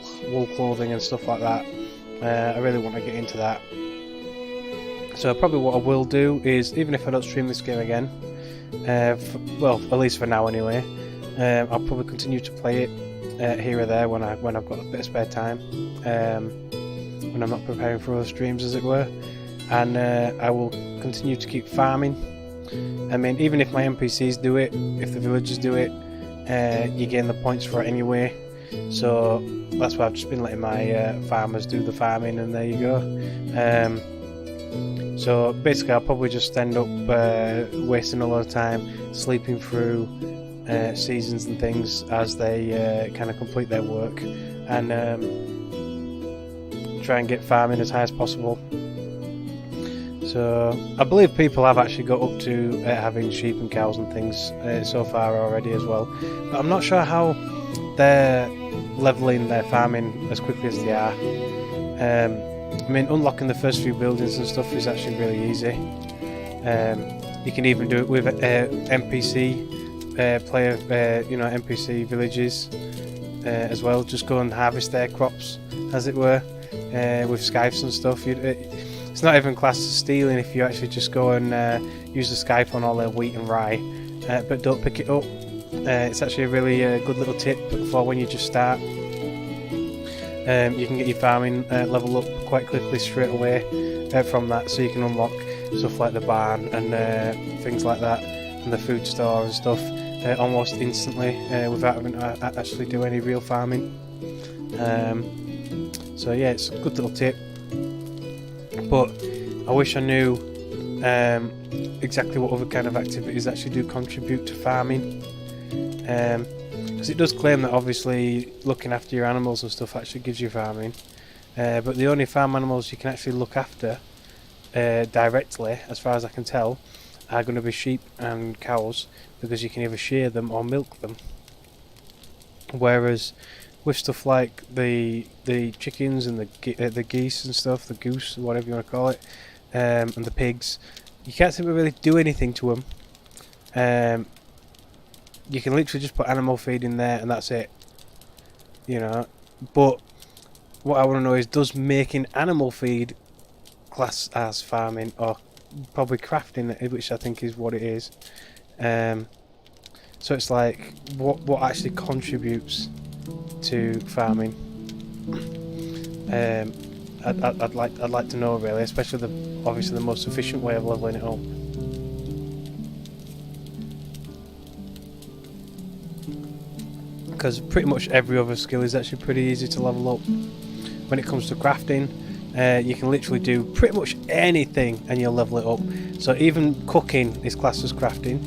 clothing and stuff like that. I really want to get into that. So probably what I will do is, even if I don't stream this game again, well, at least for now anyway, I'll probably continue to play it here or there when I've got a bit of spare time, when I'm not preparing for other streams, as it were. And I will continue to keep farming. I mean, even if my NPCs do it, if the villagers do it, you gain the points for it anyway. So that's why I've just been letting my farmers do the farming, and there you go. So basically I'll probably just end up wasting a lot of time sleeping through seasons and things as they kind of complete their work, and try and get farming as high as possible. So I believe people have actually got up to having sheep and cows and things so far already as well, but I'm not sure how they're leveling their farming as quickly as they are. I mean, unlocking the first few buildings and stuff is actually really easy. You can even do it with NPC player, NPC villages as well. Just go and harvest their crops, as it were, with scythes and stuff. It's not even classed as stealing if you actually just go and use the scythe on all their wheat and rye, but don't pick it up. It's actually a really good little tip for when you just start. You can get your farming level up quite quickly straight away from that, so you can unlock stuff like the barn and things like that, and the food store and stuff almost instantly without having to actually do any real farming. So yeah, it's a good little tip. But I wish I knew exactly what other kind of activities actually do contribute to farming. Because it does claim that obviously looking after your animals and stuff actually gives you farming. But the only farm animals you can actually look after directly, as far as I can tell, are going to be sheep and cows, because you can either shear them or milk them. Whereas with stuff like the chickens and the geese and stuff, the goose, whatever you want to call it, and the pigs. You can't seem to really do anything to them. You can literally just put animal feed in there and that's it. You know, but what I want to know is, does making animal feed class as farming, or probably crafting it, which I think is what it is. So it's like what actually contributes to farming. I'd like to know, really, especially obviously the most efficient way of leveling it up. Because pretty much every other skill is actually pretty easy to level up. When it comes to crafting, you can literally do pretty much anything and you'll level it up. So even cooking is classed as crafting.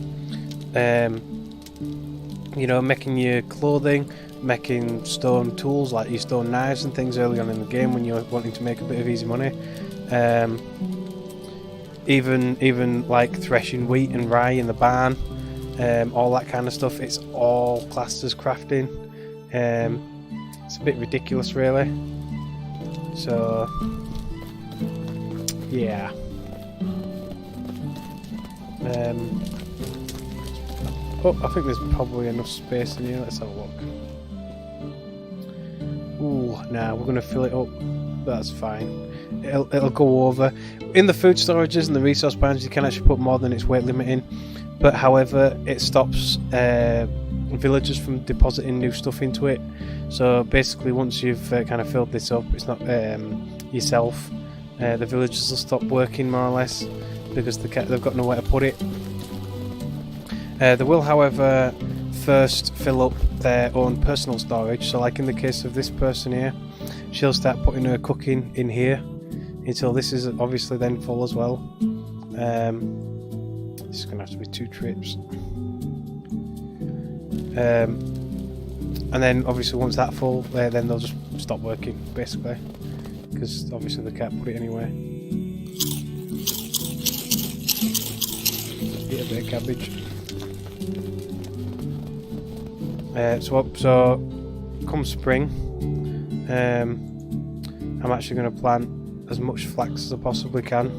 You know, making your clothing, making stone tools like your stone knives and things early on in the game when you're wanting to make a bit of easy money. Even like threshing wheat and rye in the barn, all that kind of stuff, it's all classed as crafting. It's a bit ridiculous, really. So yeah. Oh, I think there's probably enough space in here. Let's have a look. Ooh, nah, we're gonna fill it up. That's fine. It'll go over. In the food storages and the resource barns, you can actually put more than its weight limiting. But however, it stops villagers from depositing new stuff into it. So basically, once you've kind of filled this up, it's not yourself. The villagers will stop working more or less because they've got nowhere to put it. They will, however, first fill up their own personal storage. So, like in the case of this person here, she'll start putting her cooking in here until this is obviously then full as well. This is going to have to be 2 trips. And then obviously once that's full, then they'll just stop working, basically, because obviously they can't put it anywhere. Eat a bit of cabbage. So come spring, I'm actually going to plant as much flax as I possibly can,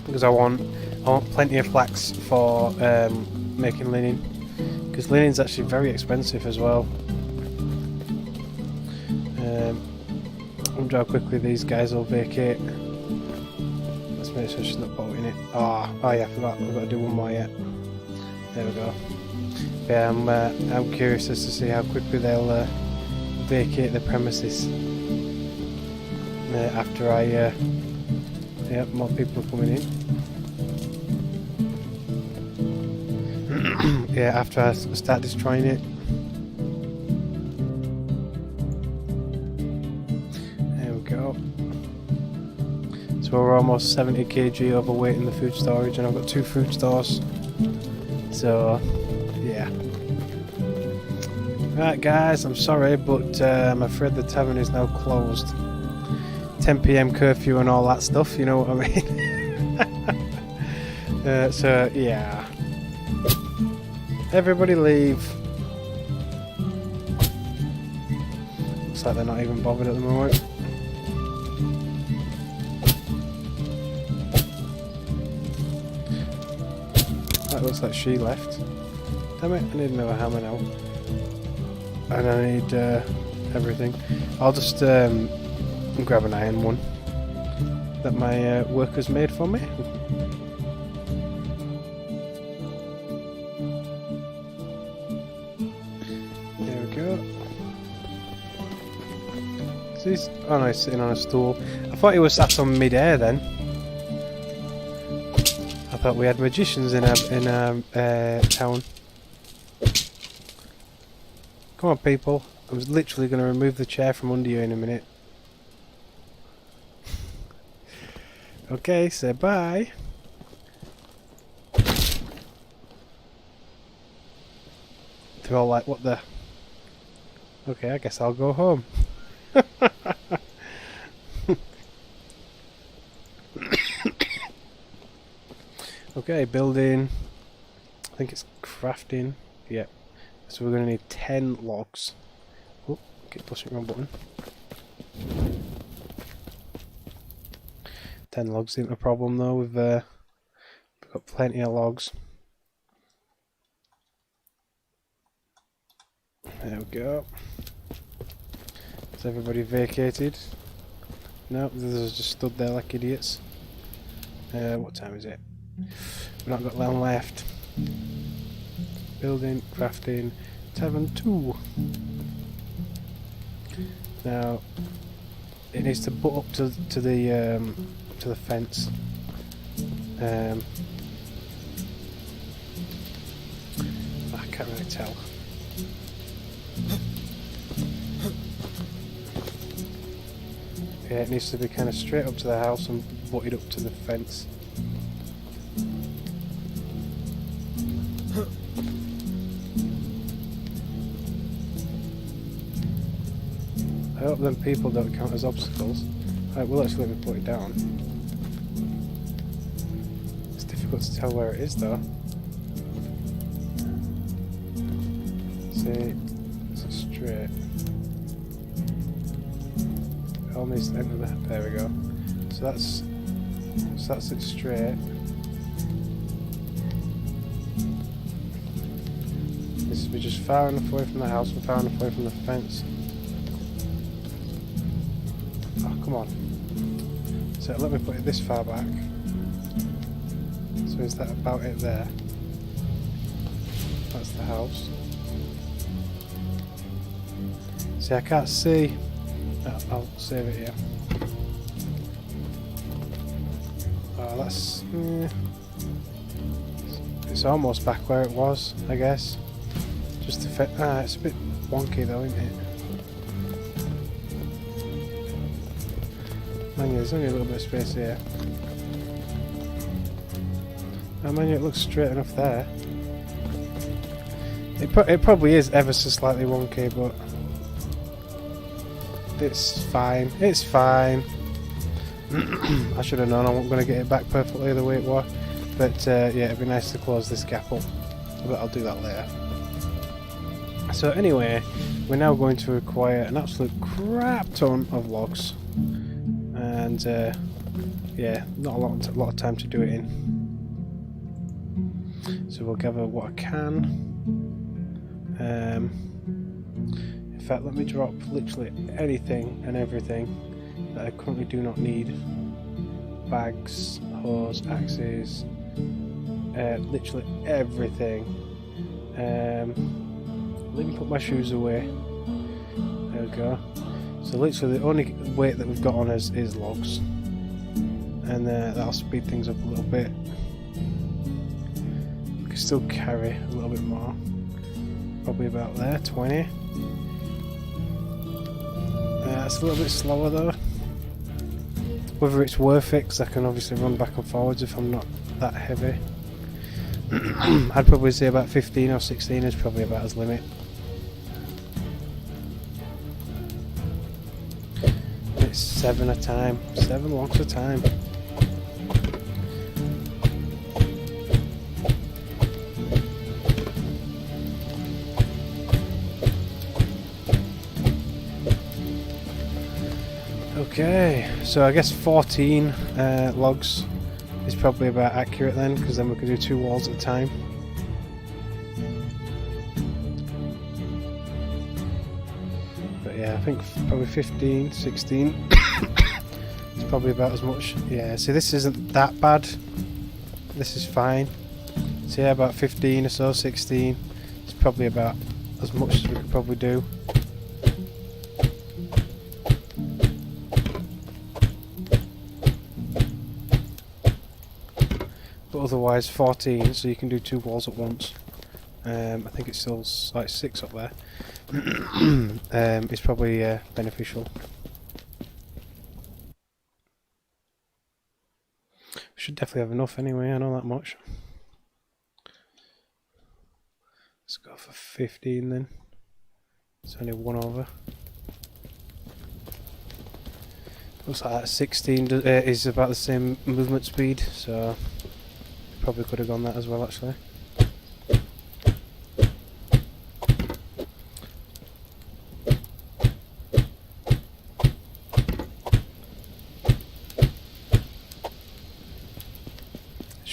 because I want plenty of flax for making linen, because linen's actually very expensive as well. I wonder how quickly these guys will vacate. Let's make sure she's not bolting it. Oh yeah, I forgot. We've got to do one more yet. There we go. Yeah, I'm curious as to see how quickly they'll vacate the premises after yep, more people are coming in. Yeah, after I start destroying it. There we go. So we're almost 70 kg overweight in the food storage, and I've got 2 food stores. So, yeah. Right, guys, I'm sorry, but I'm afraid the tavern is now closed. 10 PM curfew and all that stuff, you know what I mean? So, yeah. Everybody leave. Looks like they're not even bothered at the moment. That looks like she left. Damn it, I need another hammer now. And I need everything. I'll just grab an iron one that my workers made for me. There we go. Oh no, he's sitting on a stool. I thought he was sat on mid-air then. I thought we had magicians in our town. Come on, people. I was literally going to remove the chair from under you in a minute. Okay, say bye. They're all like, what the... Okay, I guess I'll go home. Okay, building. I think it's crafting. Yep. So we're going to need 10 logs. Oh, keep pushing the wrong button. 10 logs isn't a problem though. We've got plenty of logs. There we go. Has everybody vacated? No, they're just stood there like idiots. What time is it? We've not got long left. Building, crafting, tavern 2. Now it needs to butt up to the fence. I can't really tell. Yeah, it needs to be kind of straight up to the house and butted up to the fence. I hope them people don't count as obstacles. Right, well, actually, let me put it down. It's difficult to tell where it is, though. See, it's straight. It all needs to enter the. There we go. So that's it straight. This will be just far enough away from the house and far enough away from the fence. Oh, come on. So let me put it this far back. So is that about it there? That's the house. See, I can't see. Oh, I'll save it here. Oh, that's... It's almost back where it was, I guess. Just to fit... it's a bit wonky though, isn't it? Man, yeah, there's only a little bit of space here. Oh man, yeah, it looks straight enough there. It probably is ever so slightly wonky, but... It's fine. It's fine. I should have known I wasn't going to get it back perfectly the way it was. But yeah, it'd be nice to close this gap up. But I'll do that later. So anyway, we're now going to require an absolute crap ton of logs. And yeah, not a lot of time to do it in. So we'll gather what I can. In fact, let me drop literally anything and everything that I currently do not need. Bags, hose, axes, literally everything. Let me put my shoes away. There we go. So literally the only weight that we've got on us is logs. And that'll speed things up a little bit. We can still carry a little bit more. Probably about there, 20. It's a little bit slower though. Whether it's worth it, because I can obviously run back and forwards if I'm not that heavy. I'd probably say about 15 or 16 is probably about his limit. It's 7 a time. 7 logs a time. Okay, so I guess 14 logs is probably about accurate then, because then we can do 2 walls at a time. But yeah, I think probably 15, 16 is probably about as much. Yeah, see, this isn't that bad. This is fine. So yeah, about 15 or so, 16 is probably about as much as we could probably do. Otherwise 14, so you can do 2 walls at once. I think it's still like 6 up there. It's probably beneficial. We should definitely have enough anyway, I know that much. Let's go for 15 then. It's only 1 over. Looks like that 16 is about the same movement speed, so probably could have gone that as well actually.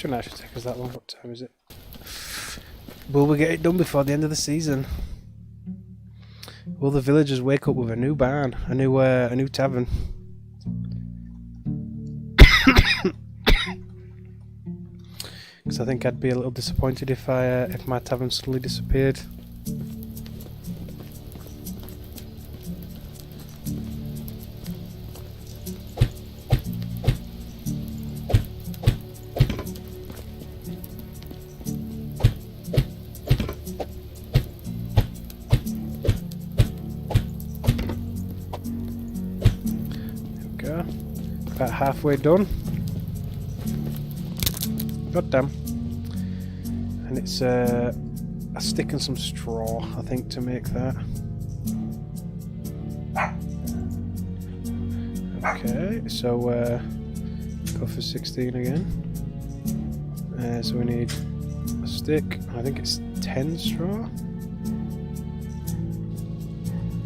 Shouldn't actually take us that long. What time is it? Will we get it done before the end of the season? Will the villagers wake up with a new barn, a new tavern? Because I think I'd be a little disappointed if my tavern suddenly disappeared. About halfway done. God damn. And it's a stick and some straw, I think, to make that. Okay, so go for 16 again. So we need a stick. I think it's 10 straw.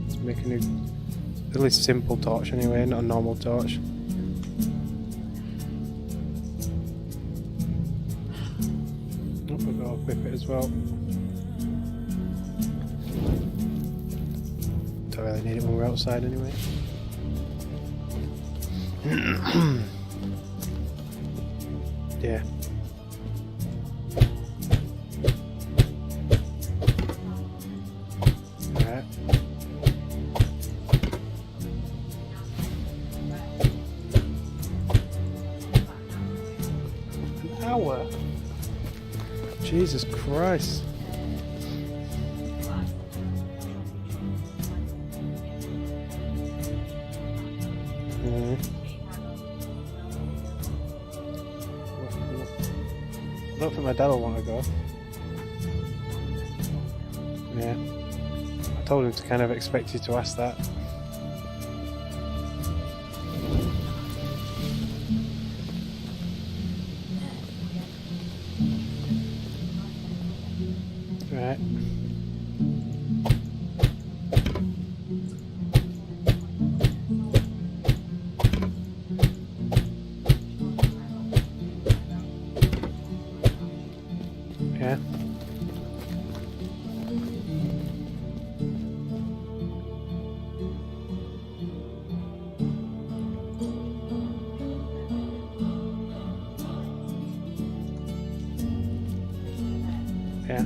Let's make a new, really simple torch anyway, not a normal torch. I'll equip it as well. Don't really need it when we're outside anyway. Yeah. Alright. An hour? Jesus Christ. I don't think my dad will want to go. Yeah. I told him to kind of expect you to ask that. Right. Yeah. Yeah.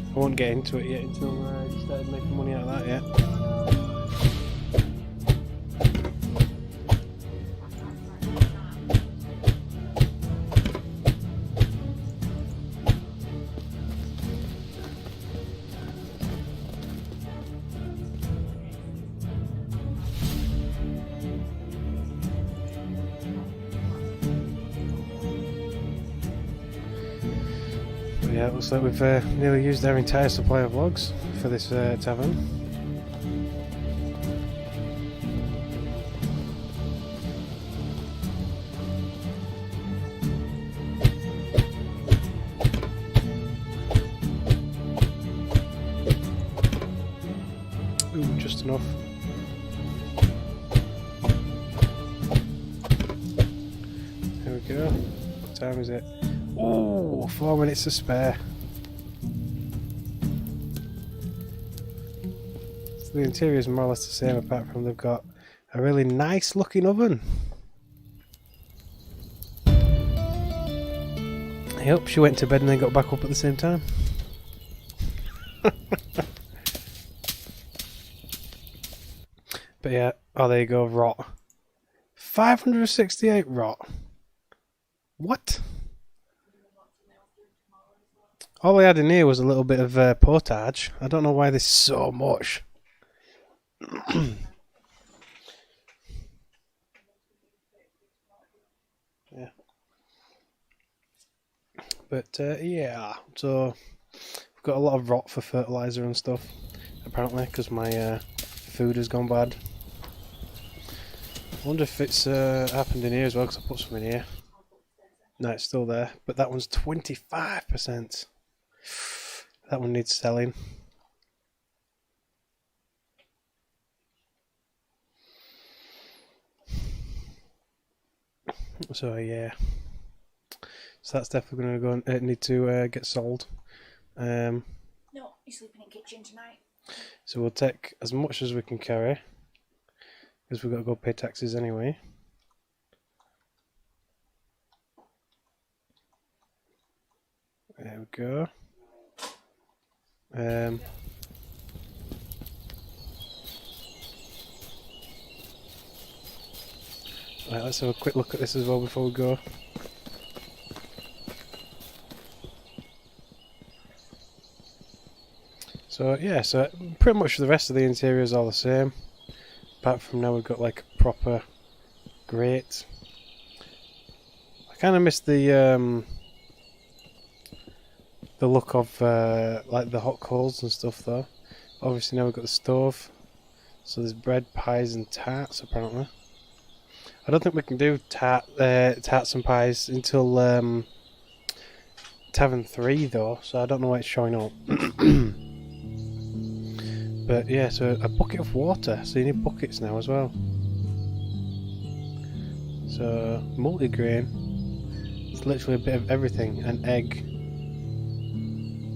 I won't get into it yet until I started making money out of that yet. Yeah, it looks like we've nearly used our entire supply of logs for this tavern. Ooh, just enough. There we go. What time is it? Oh, 4 minutes to spare. So the interior is more or less the same, apart from they've got a really nice looking oven. Yep, she went to bed and then got back up at the same time. But yeah, oh there you go, rot. 568 rot. What? All I had in here was a little bit of potage. I don't know why there's so much. Yeah. But yeah, so we've got a lot of rot for fertilizer and stuff, apparently, because my food has gone bad. I wonder if it's happened in here as well, because I put some in here. No, it's still there, but that one's 25%. That one needs selling. So yeah, so that's definitely going to go need to get sold. No, you're sleeping in kitchen tonight. So we'll take as much as we can carry, because we've got to go pay taxes anyway. There we go. Right, let's have a quick look at this as well before we go. So yeah, so pretty much the rest of the interior is all the same. Apart from now we've got like a proper grate. I kind of miss the look of like the hot coals and stuff though. Obviously now we've got the stove. So there's bread, pies and tarts apparently. I don't think we can do tarts and pies until Tavern 3 though, so I don't know why it's showing up. But yeah, so a bucket of water, so you need buckets now as well. So, multigrain, it's literally a bit of everything. An egg,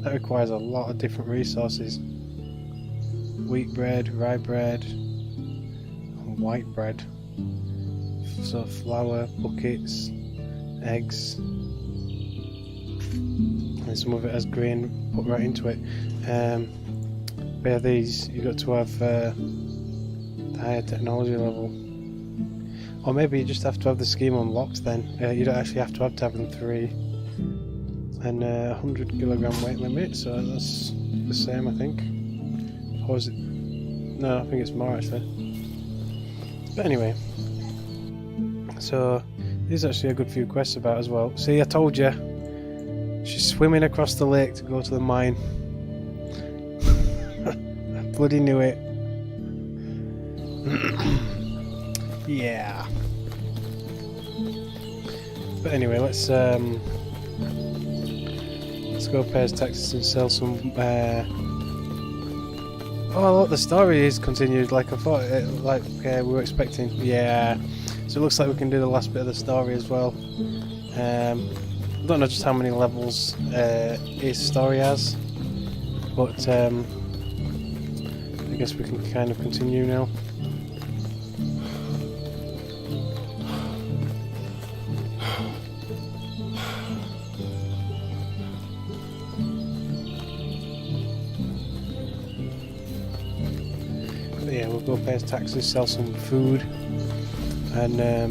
that requires a lot of different resources. Wheat bread, rye bread, and white bread. So flour, buckets, eggs, and some of it has grain put right into it. But yeah, these you've got to have the higher technology level, or maybe you just have to have the scheme unlocked. Then you don't actually have to have Tavern 3, and 100 kilogram weight limit. So that's the same, I think. Or is it? No, I think it's more actually. But anyway. So, there's actually a good few quests about as well. See, I told you. She's swimming across the lake to go to the mine. I bloody knew it. Yeah. But anyway, let's go pay his taxes and sell some. Oh, look, the story is continued like I thought. We were expecting. Yeah. So it looks like we can do the last bit of the story as well. I don't know just how many levels his story has, but I guess we can kind of continue now. But yeah, we'll go pay his taxes, sell some food. And I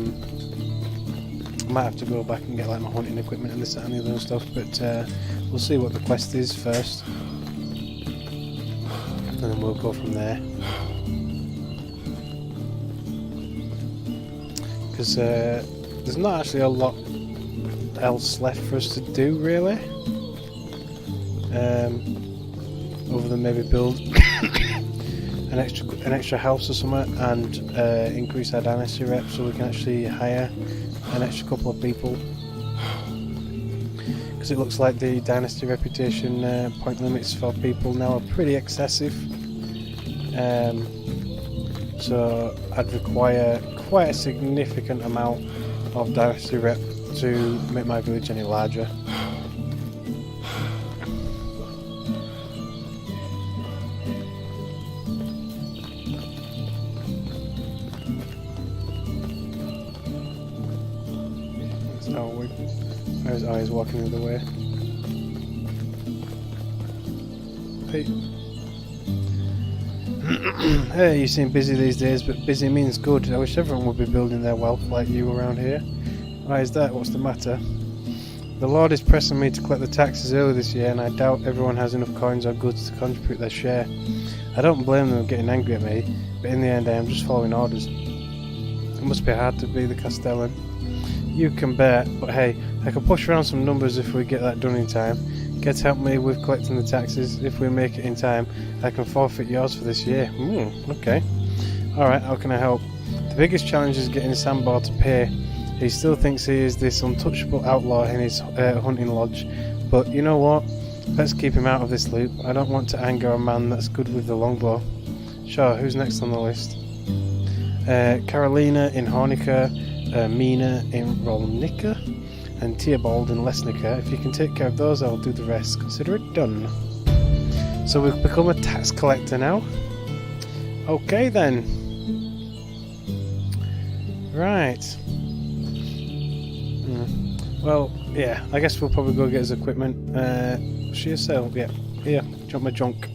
might have to go back and get like my hunting equipment and this, that and the other stuff, but we'll see what the quest is first, and then we'll go from there. Because there's not actually a lot else left for us to do really, other than maybe build an extra house or something, and increase our dynasty rep so we can actually hire an extra couple of people, because it looks like the dynasty reputation point limits for people now are pretty excessive. So I'd require quite a significant amount of dynasty rep to make my village any larger. His eyes walking the other way. Hey. Hey, you seem busy these days, but busy means good. I wish everyone would be building their wealth like you around here. Why is that? What's the matter? The Lord is pressing me to collect the taxes early this year, and I doubt everyone has enough coins or goods to contribute their share. I don't blame them for getting angry at me, but in the end I am just following orders. It must be hard to be the Castellan. You can bet, but hey, I can push around some numbers if we get that done in time. Get to help me with collecting the taxes. If we make it in time, I can forfeit yours for this year. Okay. Alright, how can I help? The biggest challenge is getting Sambor to pay. He still thinks he is this untouchable outlaw in his hunting lodge, but you know what? Let's keep him out of this loop. I don't want to anger a man that's good with the longbow. Sure, who's next on the list? Carolina in Hornica, Mina in Rolnica, and Theobald in Lesnica. If you can take care of those, I'll do the rest. Consider it done. So we've become a tax collector now. Okay then. Right. Well, yeah, I guess we'll probably go get his equipment. Sheer sale, yeah. Here, jump my junk.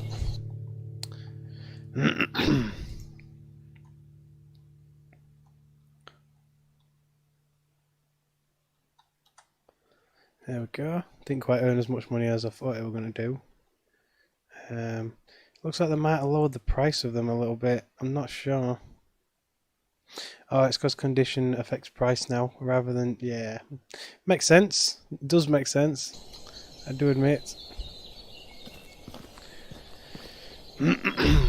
There we go. Didn't quite earn as much money as I thought I were going to do. Looks like they might have lowered the price of them a little bit. I'm not sure. Oh, it's because condition affects price now rather than... Yeah. Makes sense. It does make sense. I do admit.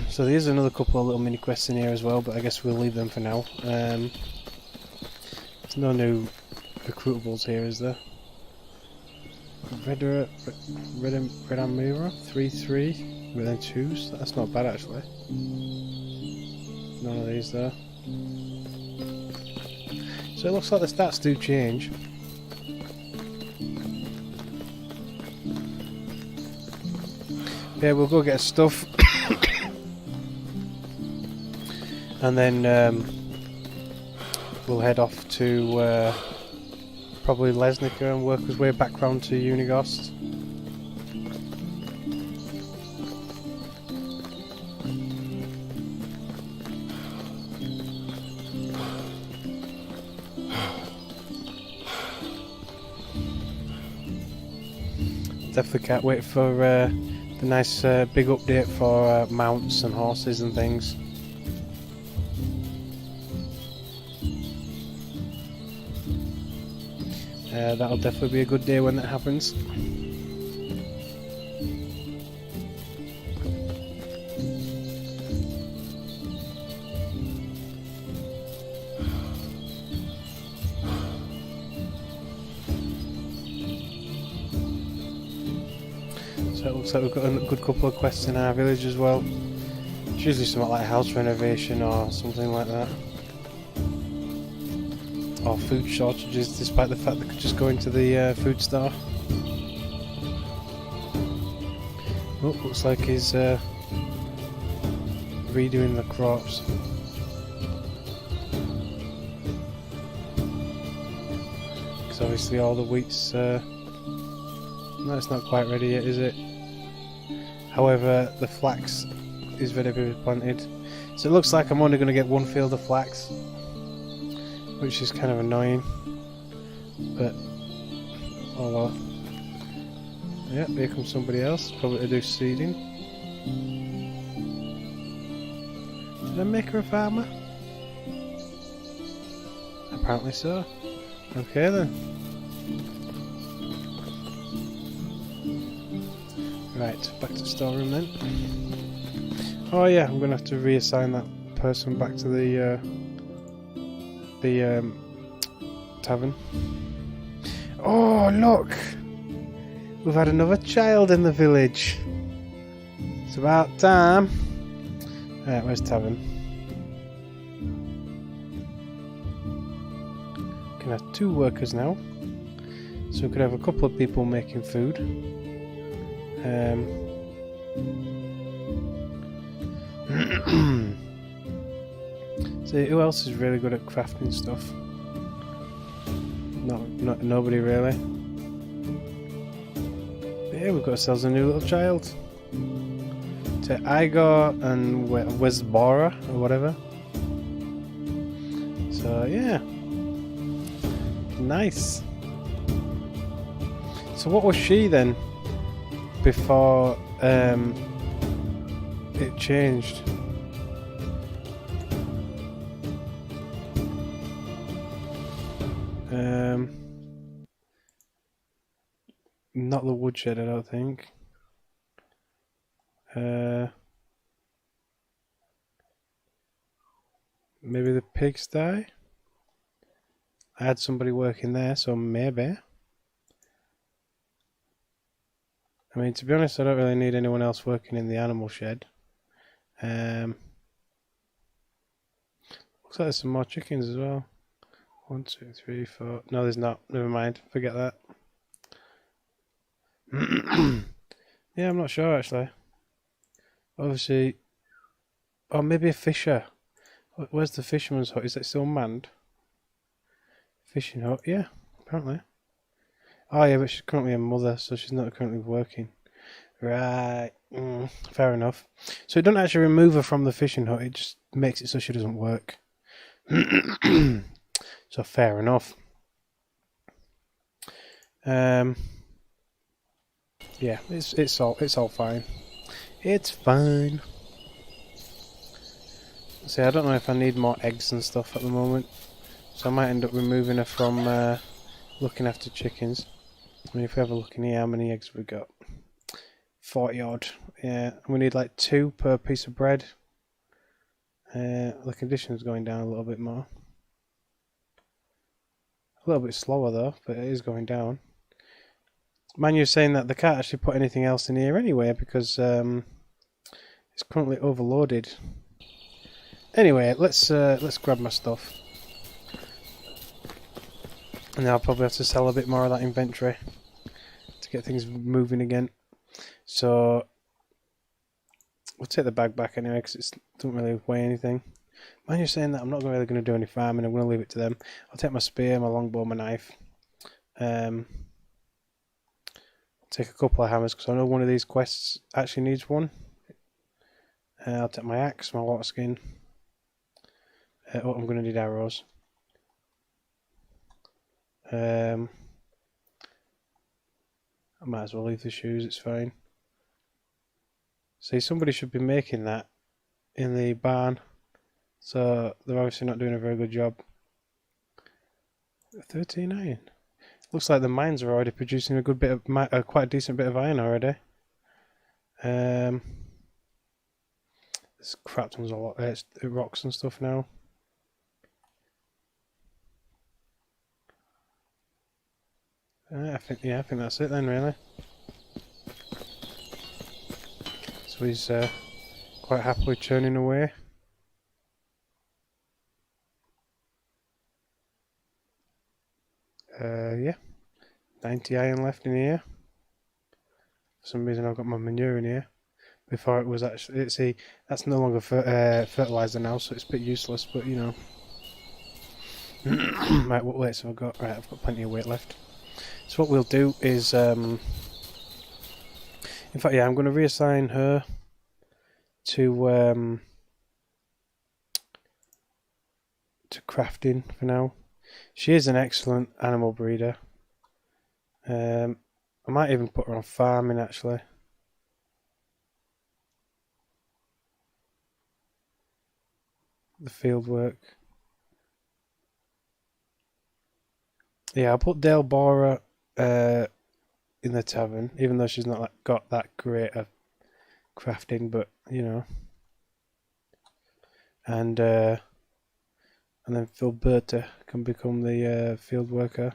So there's another couple of little mini quests in here as well, but I guess we'll leave them for now. There's no new recruitables here, is there? Red Amira 3-3 within 2s. That's not bad actually. None of these there. So it looks like the stats do change. Yeah, we'll go get stuff. And then we'll head off to probably Lesnica and work his way back round to Unigost. Definitely can't wait for the nice big update for mounts and horses and things. That'll definitely be a good day when that happens. So it looks like we've got a good couple of quests in our village as well. It's usually something like house renovation or something like that. Or food shortages, despite the fact they could just go into the food store. Oh, looks like he's redoing the crops. Because obviously all the wheat's... no, it's not quite ready yet, is it? However, the flax is ready to be planted. So it looks like I'm only going to get one field of flax, which is kind of annoying, but oh well. Yep, here comes somebody else, probably to do seeding. Did I make her a farmer? Apparently so. Okay then. Right, back to storeroom then. Oh yeah, I'm going to have to reassign that person back to the tavern. Oh look! We've had another child in the village. It's about time. Right, where's tavern? Can have 2 workers now. So we could have a couple of people making food. So who else is really good at crafting stuff? Nobody really. But yeah, we've got ourselves a new little child. To Igor and Wesbora or whatever. So yeah, nice. So what was she then? Before it changed. Not the woodshed, I don't think. Maybe the pigsty? I had somebody working there, so maybe. I mean, to be honest, I don't really need anyone else working in the animal shed. Looks like there's some more chickens as well. 1, 2, 3, 4. No, there's not. Never mind. Forget that. Yeah, I'm not sure actually. Obviously, or maybe a fisher. Where's the fisherman's hut? Is it still manned? Fishing hut, yeah, apparently. Oh yeah, but she's currently a mother, so she's not currently working. Right, fair enough. So it doesn't actually remove her from the fishing hut, it just makes it so she doesn't work. So fair enough. Yeah, it's all fine. It's fine. See, I don't know if I need more eggs and stuff at the moment, so I might end up removing her from looking after chickens. I mean, if we have a look in here, how many eggs have we got? 40 odd. Yeah, and we need like 2 per piece of bread. The condition's going down a little bit more. A little bit slower though, but it is going down. Man, you're saying that they can't actually put anything else in here anyway because it's currently overloaded. Anyway, let's grab my stuff. And then I'll probably have to sell a bit more of that inventory to get things moving again. So we'll take the bag back anyway because it doesn't really weigh anything. Man, you're saying that I'm not really going to do any farming. I'm going to leave it to them. I'll take my spear, my longbow, my knife. Take a couple of hammers because I know one of these quests actually needs one. I'll take my axe, my water skin. Oh, I'm going to need arrows. I might as well leave the shoes, it's fine. See, somebody should be making that in the barn. So they're obviously not doing a very good job. 13 iron. Looks like the mines are already producing a good bit of quite a decent bit of iron already. This crap tons a lot. It's rocks and stuff now. I think that's it then, really. So he's quite happily churning away. Yeah, 90 iron left in here. For some reason I've got my manure in here. Before it was actually, see, that's no longer fertilizer now, so it's a bit useless, but you know. Right, what weights have I got? Right, I've got plenty of weight left. So what we'll do is, in fact, yeah, I'm going to reassign her to crafting for now. She is an excellent animal breeder. I might even put her on farming actually. The field work. Yeah, I'll put Dale Bora in the tavern, even though she's not got that great of crafting, but you know. And then Philberta can become the field worker.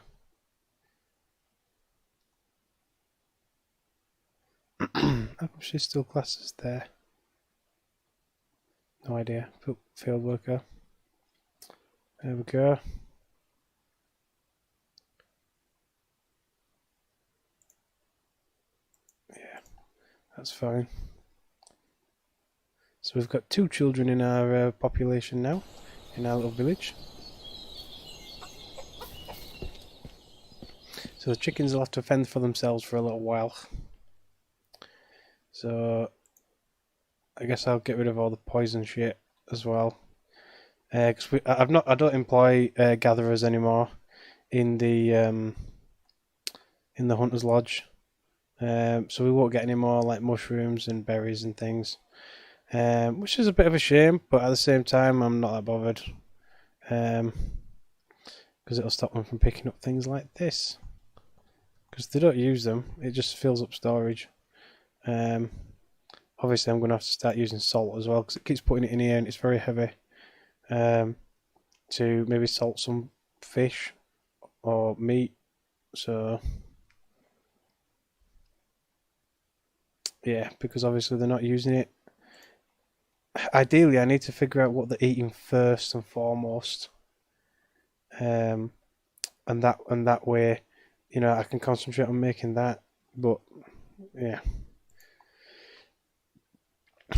How come she's still classed as there? No idea. Field worker. There we go. Yeah, that's fine. So we've got 2 children in our population now, in our little village. So the chickens will have to fend for themselves for a little while. So I guess I'll get rid of all the poison shit as well. Because I don't employ gatherers anymore in the hunter's lodge. So we won't get any more like mushrooms and berries and things. Which is a bit of a shame, but at the same time I'm not that bothered. Because it'll stop them from picking up things like this. Because they don't use them, it just fills up storage. Obviously I'm going to have to start using salt as well, because it keeps putting it in here and it's very heavy. To maybe salt some fish or meat. So yeah, because obviously they're not using it. Ideally I need to figure out what they're eating first and foremost. and that way, you know, I can concentrate on making that. But yeah.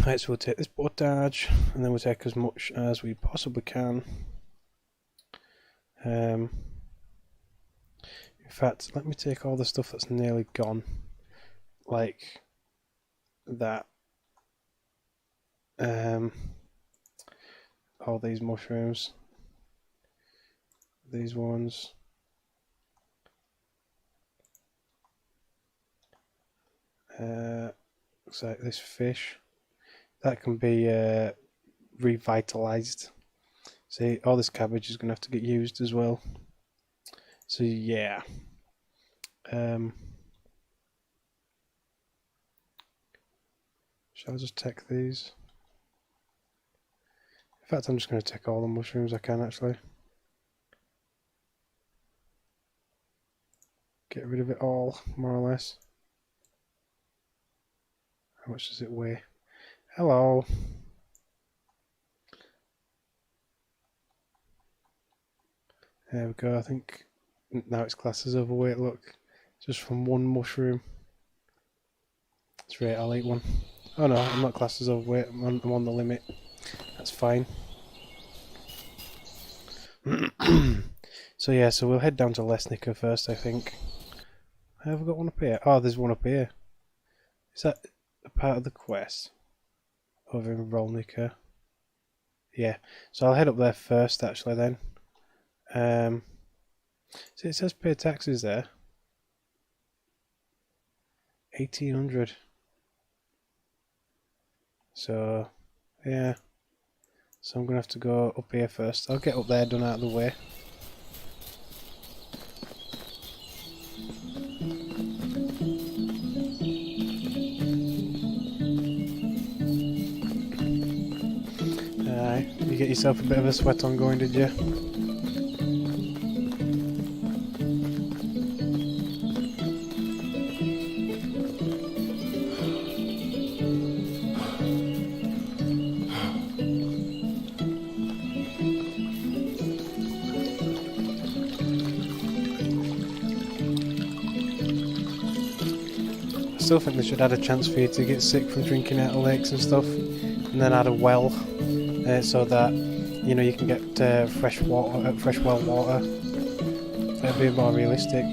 Right, so we'll take this portage, and then we'll take as much as we possibly can. In fact, let me take all the stuff that's nearly gone, like that. All these mushrooms, these ones. Looks like this fish. That can be revitalized. See, all this cabbage is going to have to get used as well. So yeah. Shall I just take these? In fact, I'm just going to take all the mushrooms I can actually. Get rid of it all, more or less. How much does it weigh? Hello. There we go. I think now it's classed as overweight. Look, just from one mushroom. That's right, I'll eat one. Oh no, I'm not classed as overweight. I'm on the limit. That's fine. So yeah, so we'll head down to Lesnica first, I think. Have I got one up here? Oh, there's one up here. Is that a part of the quest? Over in Rolnica. Yeah, so I'll head up there first actually then. See, it says pay taxes there. 1800. So yeah, so I'm gonna have to go up here first. I'll get up there, done out of the way. You get yourself a bit of a sweat on going, did you? I still think they should add a chance for you to get sick from drinking out of lakes and stuff, and then add a well, so that you know you can get fresh water, fresh well water. That'd be more realistic.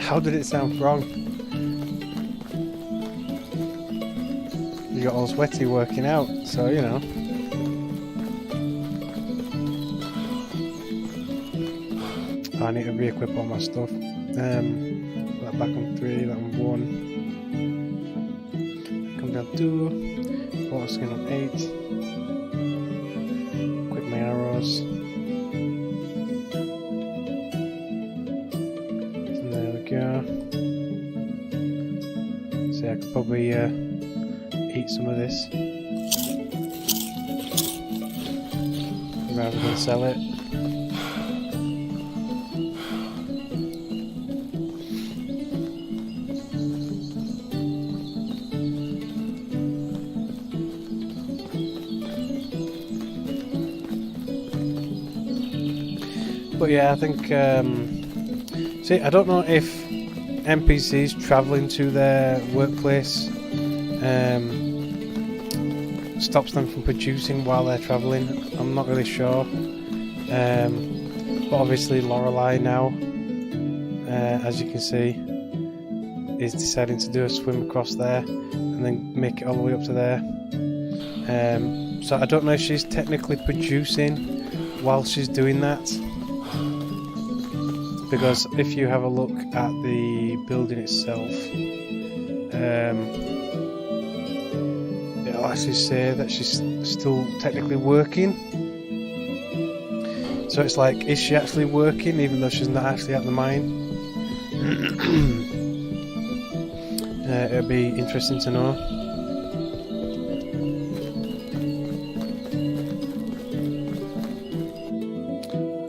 How did it sound wrong? You got all sweaty working out, so you know. I need to re-equip all my stuff. That back on 3, that on 1. Come down 2. Water skin on 8. Equip my arrows. And there we go. See, I could probably eat some of this rather than sell it. But yeah, I think, see, I don't know if NPCs travelling to their workplace stops them from producing while they're travelling. I'm not really sure. But obviously Lorelei now, as you can see, is deciding to do a swim across there and then make it all the way up to there. So I don't know if she's technically producing while she's doing that. Because if you have a look at the building itself, it'll actually say that she's still technically working. So it's like, is she actually working even though she's not actually at the mine? It'll be interesting to know.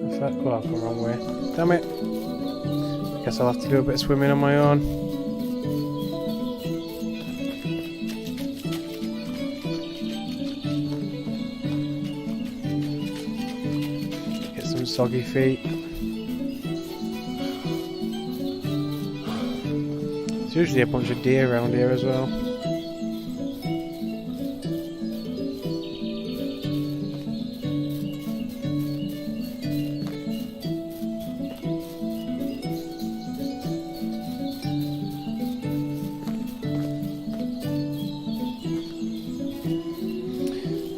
In fact, oh, I've gone the wrong way. Damn it. Guess I'll have to do a bit of swimming on my own. soggy feet. There's usually a bunch of deer around here as well.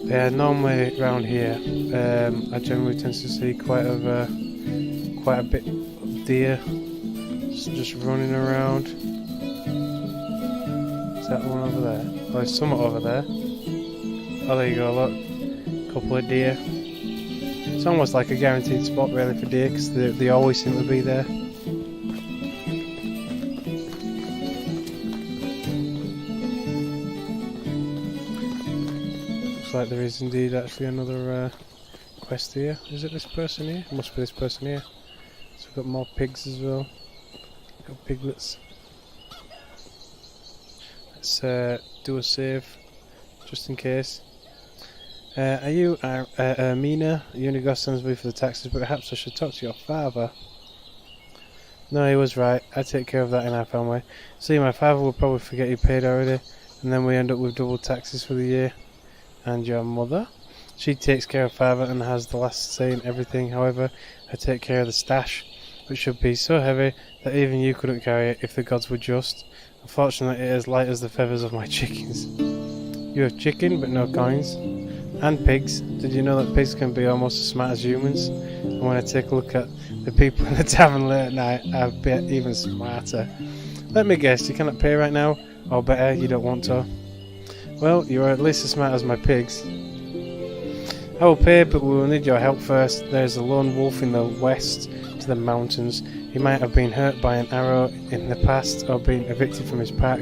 Yeah, normally around here, I generally tend to see quite a bit of deer just running around. Is that one over there? Oh, there's some over there. Oh, there you go, look. Couple of deer. It's almost like a guaranteed spot really for deer because they always seem to be there. Looks like there is indeed actually another quest here. Is it this person here? It must be this person here. So we've got more pigs as well. Got piglets. Let's do a save just in case. Are you Mina? Unigo sends me for the taxes, but perhaps I should talk to your father. No, he was right. I take care of that in our family. See, my father will probably forget he paid already, and then we end up with double taxes for the year. And your mother? She takes care of father and has the last say in everything. However, I take care of the stash, which should be so heavy that even you couldn't carry it if the gods were just. Unfortunately, it is light as the feathers of my chickens. You have chicken, but no coins. And pigs. Did you know that pigs can be almost as smart as humans? And when I take a look at the people in the tavern late at night, I bet even smarter. Let me guess, you cannot pay right now? Or better, you don't want to? Well, you are at least as smart as my pigs. I will pay, but we will need your help first. There is a lone wolf in the west to the mountains. He might have been hurt by an arrow in the past or been evicted from his pack,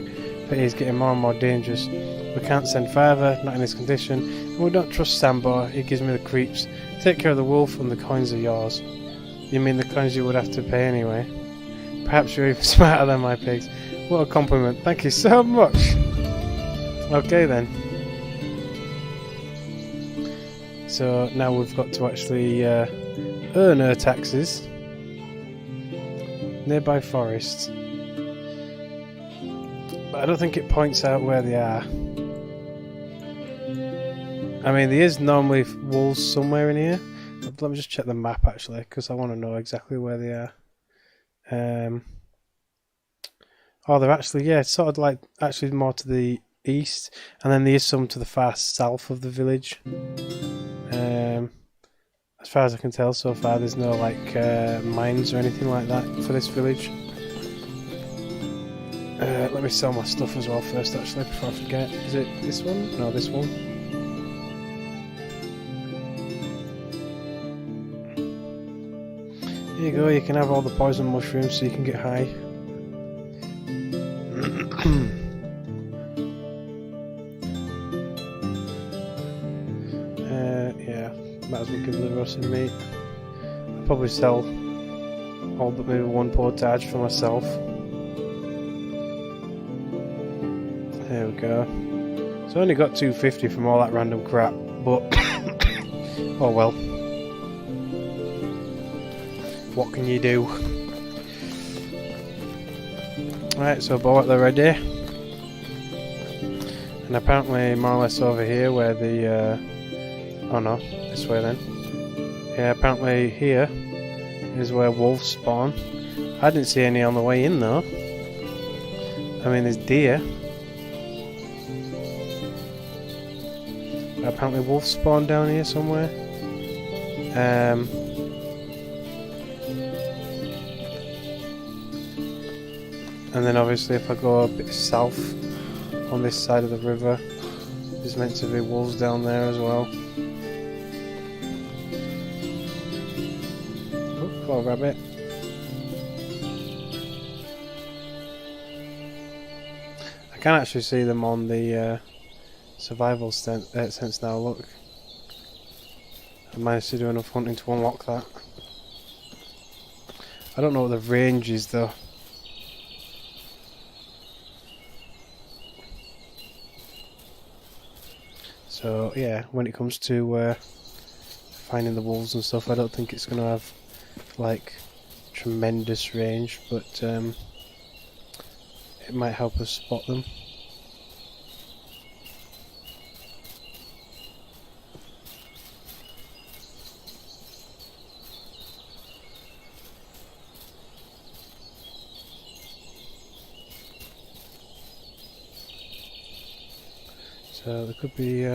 but he is getting more and more dangerous. We can't send father, not in this condition, and we don't trust Sambo, he gives me the creeps. Take care of the wolf and the coins are yours. You mean the coins you would have to pay anyway? Perhaps you're even smarter than my pigs. What a compliment, thank you so much! Okay then. So now we've got to actually earn our taxes. Nearby forest. But I don't think it points out where they are. I mean, there is normally wolves somewhere in here. But let me just check the map actually, because I want to know exactly where they are. Oh, they're actually, yeah, it's sort of like actually more to the east, and then there is some to the far south of the village. As far as I can tell so far, there's no like mines or anything like that for this village. Let me sell my stuff as well first actually before I forget. Is it this one? No, this one. Here you go, you can have all the poison mushrooms so you can get high. Yeah, might as well give the roasted meat. I'll probably sell all but maybe one portage for myself. There we go. So I only got 250 from all that random crap, but oh well. What can you do? Right, so boat they're ready. And apparently more or less over here where the oh no, this way then. Yeah, apparently here is where wolves spawn. I didn't see any on the way in though. I mean there's deer. But apparently wolves spawn down here somewhere. And then obviously if I go a bit south on this side of the river, there's meant to be wolves down there as well. Oh, poor rabbit. I can actually see them on the survival sense now, look. I managed to do enough hunting to unlock that. I don't know what the range is though. So yeah, when it comes to finding the wolves and stuff. I don't think it's going to have like tremendous range, but it might help us spot them. So there could be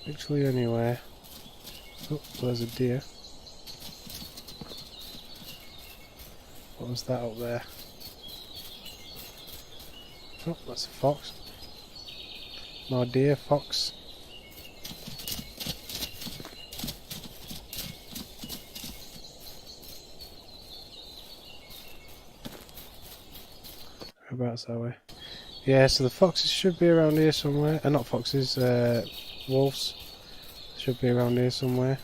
actually anywhere. Oh, there's a deer. What was that up there? Oh, that's a fox. More deer, fox. Whereabouts that way? Yeah, so the foxes should be around here somewhere. Not foxes, wolves. Should be around here somewhere.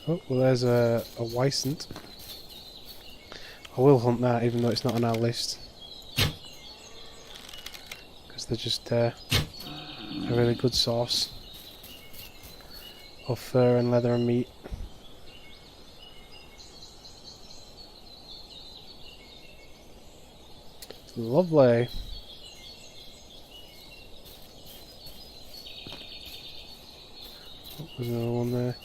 Oh, well there's a wisent. I will hunt that even though it's not on our list. Because they're just a really good source of fur and leather and meat. Lovely. Oh, there's another one there.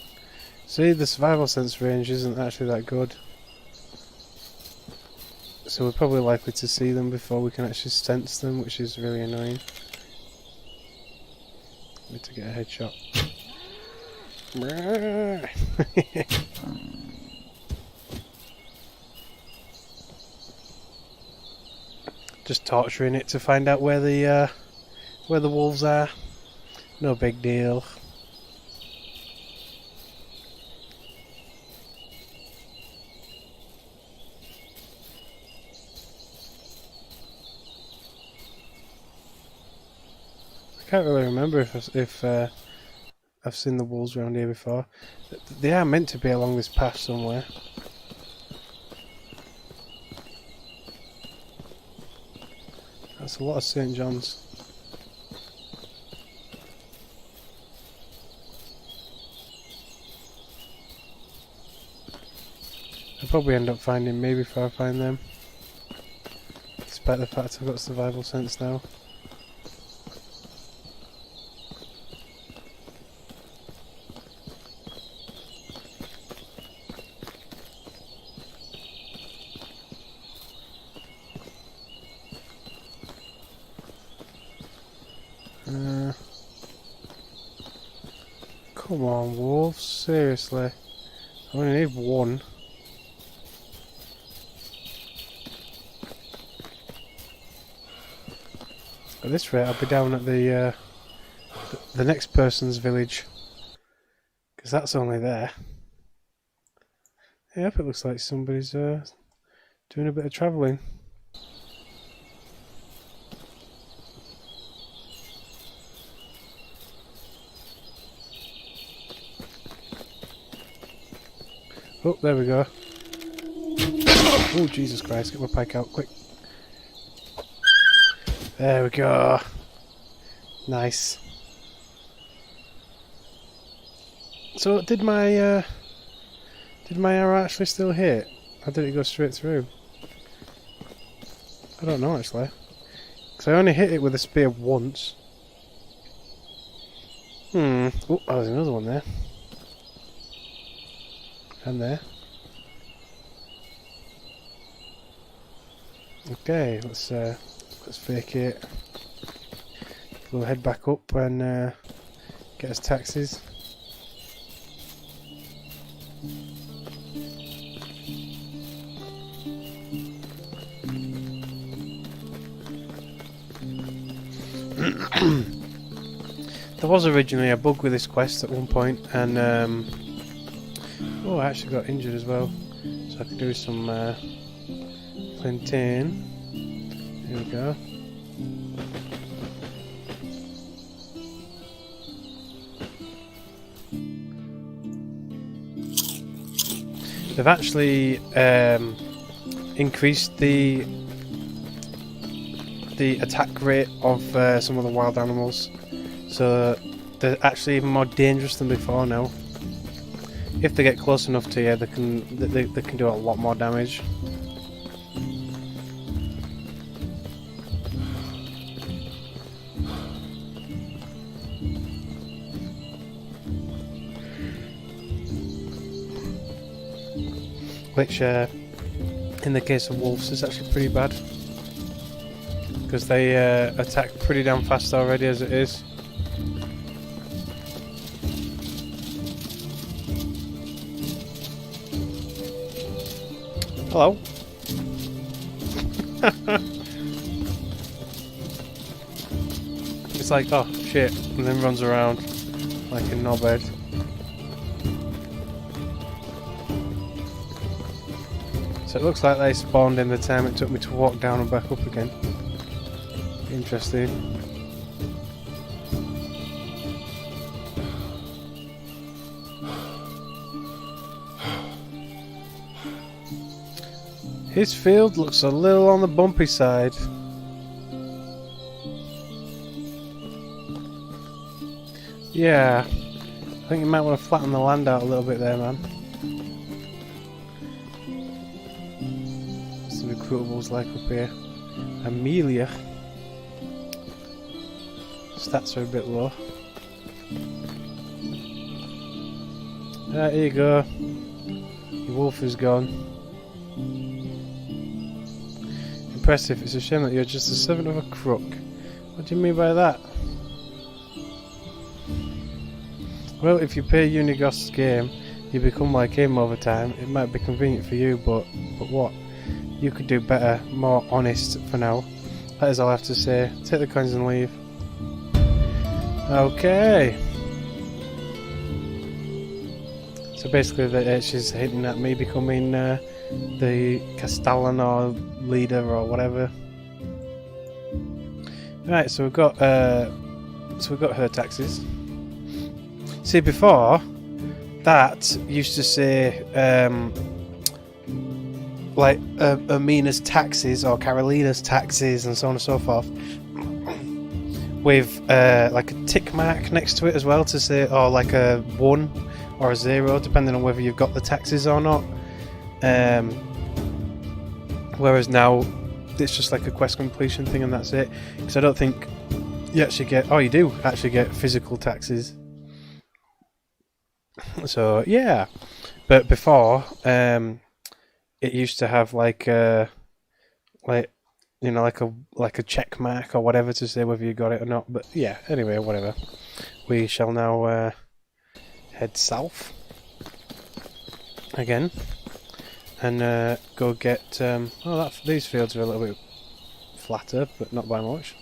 See, the survival sense range isn't actually that good. So we're probably likely to see them before we can actually sense them, which is really annoying. Need to get a headshot. Just torturing it to find out where the wolves are. No big deal. I can't really remember if I've seen the wolves around here before. They are meant to be along this path somewhere. That's a lot of St. John's. I'll probably end up finding me before I find them. Despite the fact I've got survival sense now. Come on, wolves, seriously. I only need one. At this rate, I'll be down at the next person's village, because that's only there. Yep, it looks like somebody's doing a bit of travelling. Oh, there we go. Oh, Jesus Christ, get my pike out, quick. There we go. Nice. So, did my arrow actually still hit? Or did it go straight through? I don't know, actually. Because I only hit it with a spear once. Oh, there's another one there. And there. Okay, let's fake it. We'll head back up and get us taxis. There was originally a bug with this quest at one point, and oh, I actually got injured as well, so I could do some plantain. Here we go. They've actually increased the attack rate of some of the wild animals. So they're actually even more dangerous than before now. If they get close enough to you, they can do a lot more damage. Which, in the case of wolves, is actually pretty bad. Because they attack pretty damn fast already as it is. Hello. It's like, oh shit, and then runs around like a knobhead. So it looks like they spawned in the time it took me to walk down and back up again. Interesting. His field looks a little on the bumpy side. Yeah, I think you might want to flatten the land out a little bit there, man. What's the recruitables like up here? Amelia. Stats are a bit low. There you go. Your wolf is gone. Impressive. It's a shame that you're just the servant of a crook. What do you mean by that? Well, if you pay Unigost's game, you become like him over time. It might be convenient for you, but what? You could do better, more honest for now. That is all I have to say. Take the coins and leave. Okay. So basically, she's hinting at me becoming the Castellan or leader or whatever. Right, so we've got her taxes. See, before that used to say like Amina's taxes or Carolina's taxes and so on and so forth, with like a tick mark next to it as well to say, or like a 1 or a 0 depending on whether you've got the taxes or not. Whereas now it's just like a quest completion thing and that's it. Because I don't think you actually get, oh, you do actually get physical taxes. So yeah, but before it used to have like you know, like a check mark or whatever to say whether you got it or not. But yeah, anyway, whatever. We shall now head south again and go get these fields are a little bit flatter, but not by much.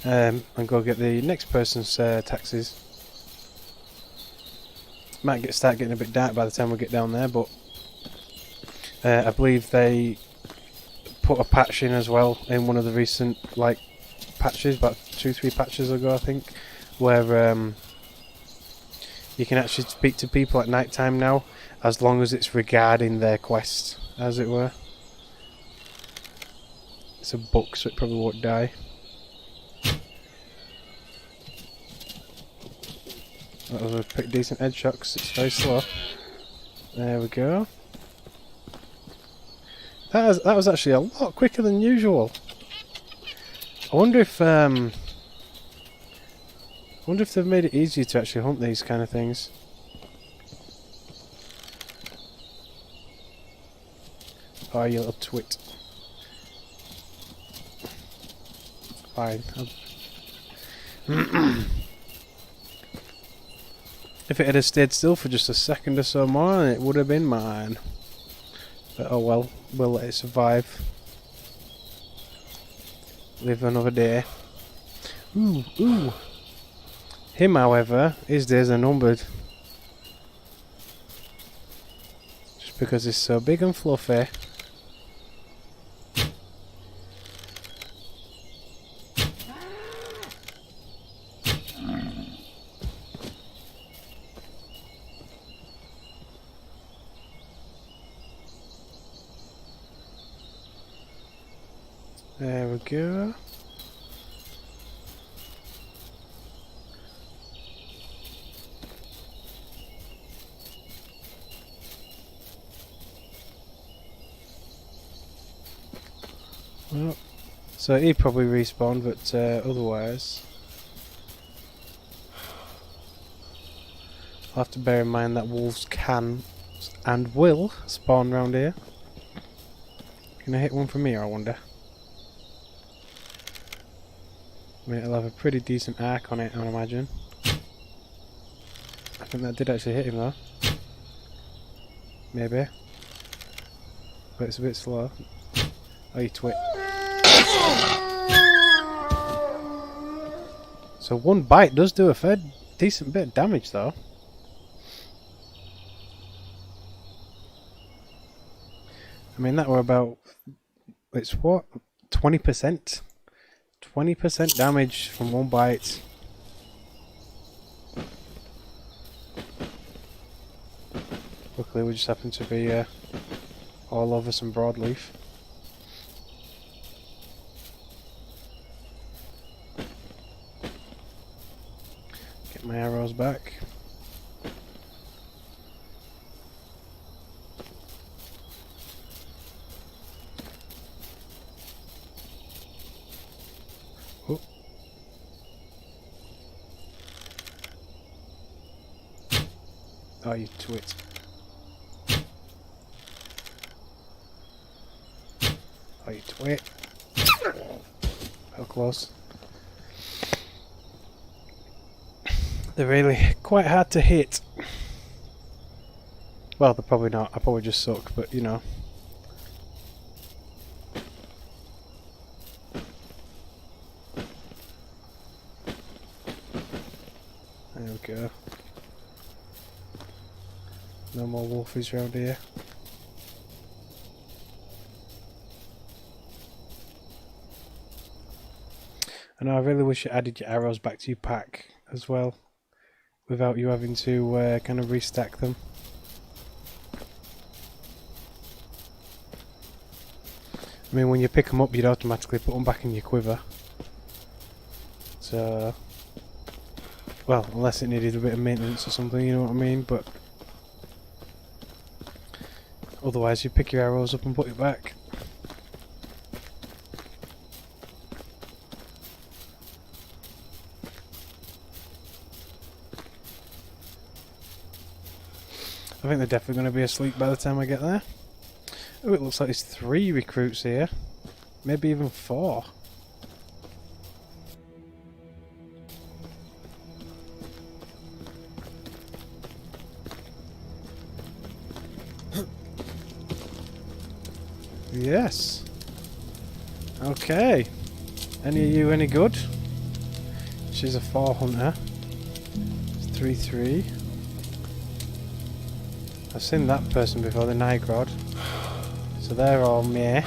And go get the next person's taxes. Might start getting a bit dark by the time we get down there, but I believe they put a patch in as well in one of the recent patches, about 2-3 patches ago I think, where you can actually speak to people at night time now, as long as it's regarding their quest, as it were. It's a book, so it probably won't die. That was a pretty decent headshot because it's very slow. There we go. That was actually a lot quicker than usual. I wonder if they've made it easier to actually hunt these kind of things. Oh, you little twit. Fine. If it had stayed still for just a second or so more, it would have been mine. But oh well, we'll let it survive. Live another day. Ooh, ooh. Him, however, his days are numbered. Just because he's so big and fluffy. There we go. Well, so he probably respawned, but otherwise, I'll have to bear in mind that wolves can and will spawn around here. Can I hit one from here, I wonder? I mean, it'll have a pretty decent arc on it, I imagine. I think that did actually hit him though. Maybe. But it's a bit slow. Oh, you twit. So one bite does do a fair decent bit of damage though. I mean, that were about, it's what? 20%? 20% damage from one bite. Luckily we just happen to be all over some broadleaf. Get my arrows back. Oh. Oh, you twit. Oh, you twit. How close. They're really quite hard to hit. Well, they're probably not. I probably just suck, but you know. There we go. No more wolfies around here. And I really wish you added your arrows back to your pack as well, without you having to kind of restack them. I mean, when you pick them up, you'd automatically put them back in your quiver. So, well, unless it needed a bit of maintenance or something, you know what I mean, but otherwise you pick your arrows up and put it back. I think they're definitely going to be asleep by the time I get there. Oh, it looks like there's 3 recruits here. Maybe even 4. Yes. Okay. Any of you any good? She's a 4 hunter. It's 3-3. I've seen that person before, the Nygrod. So they're all meh.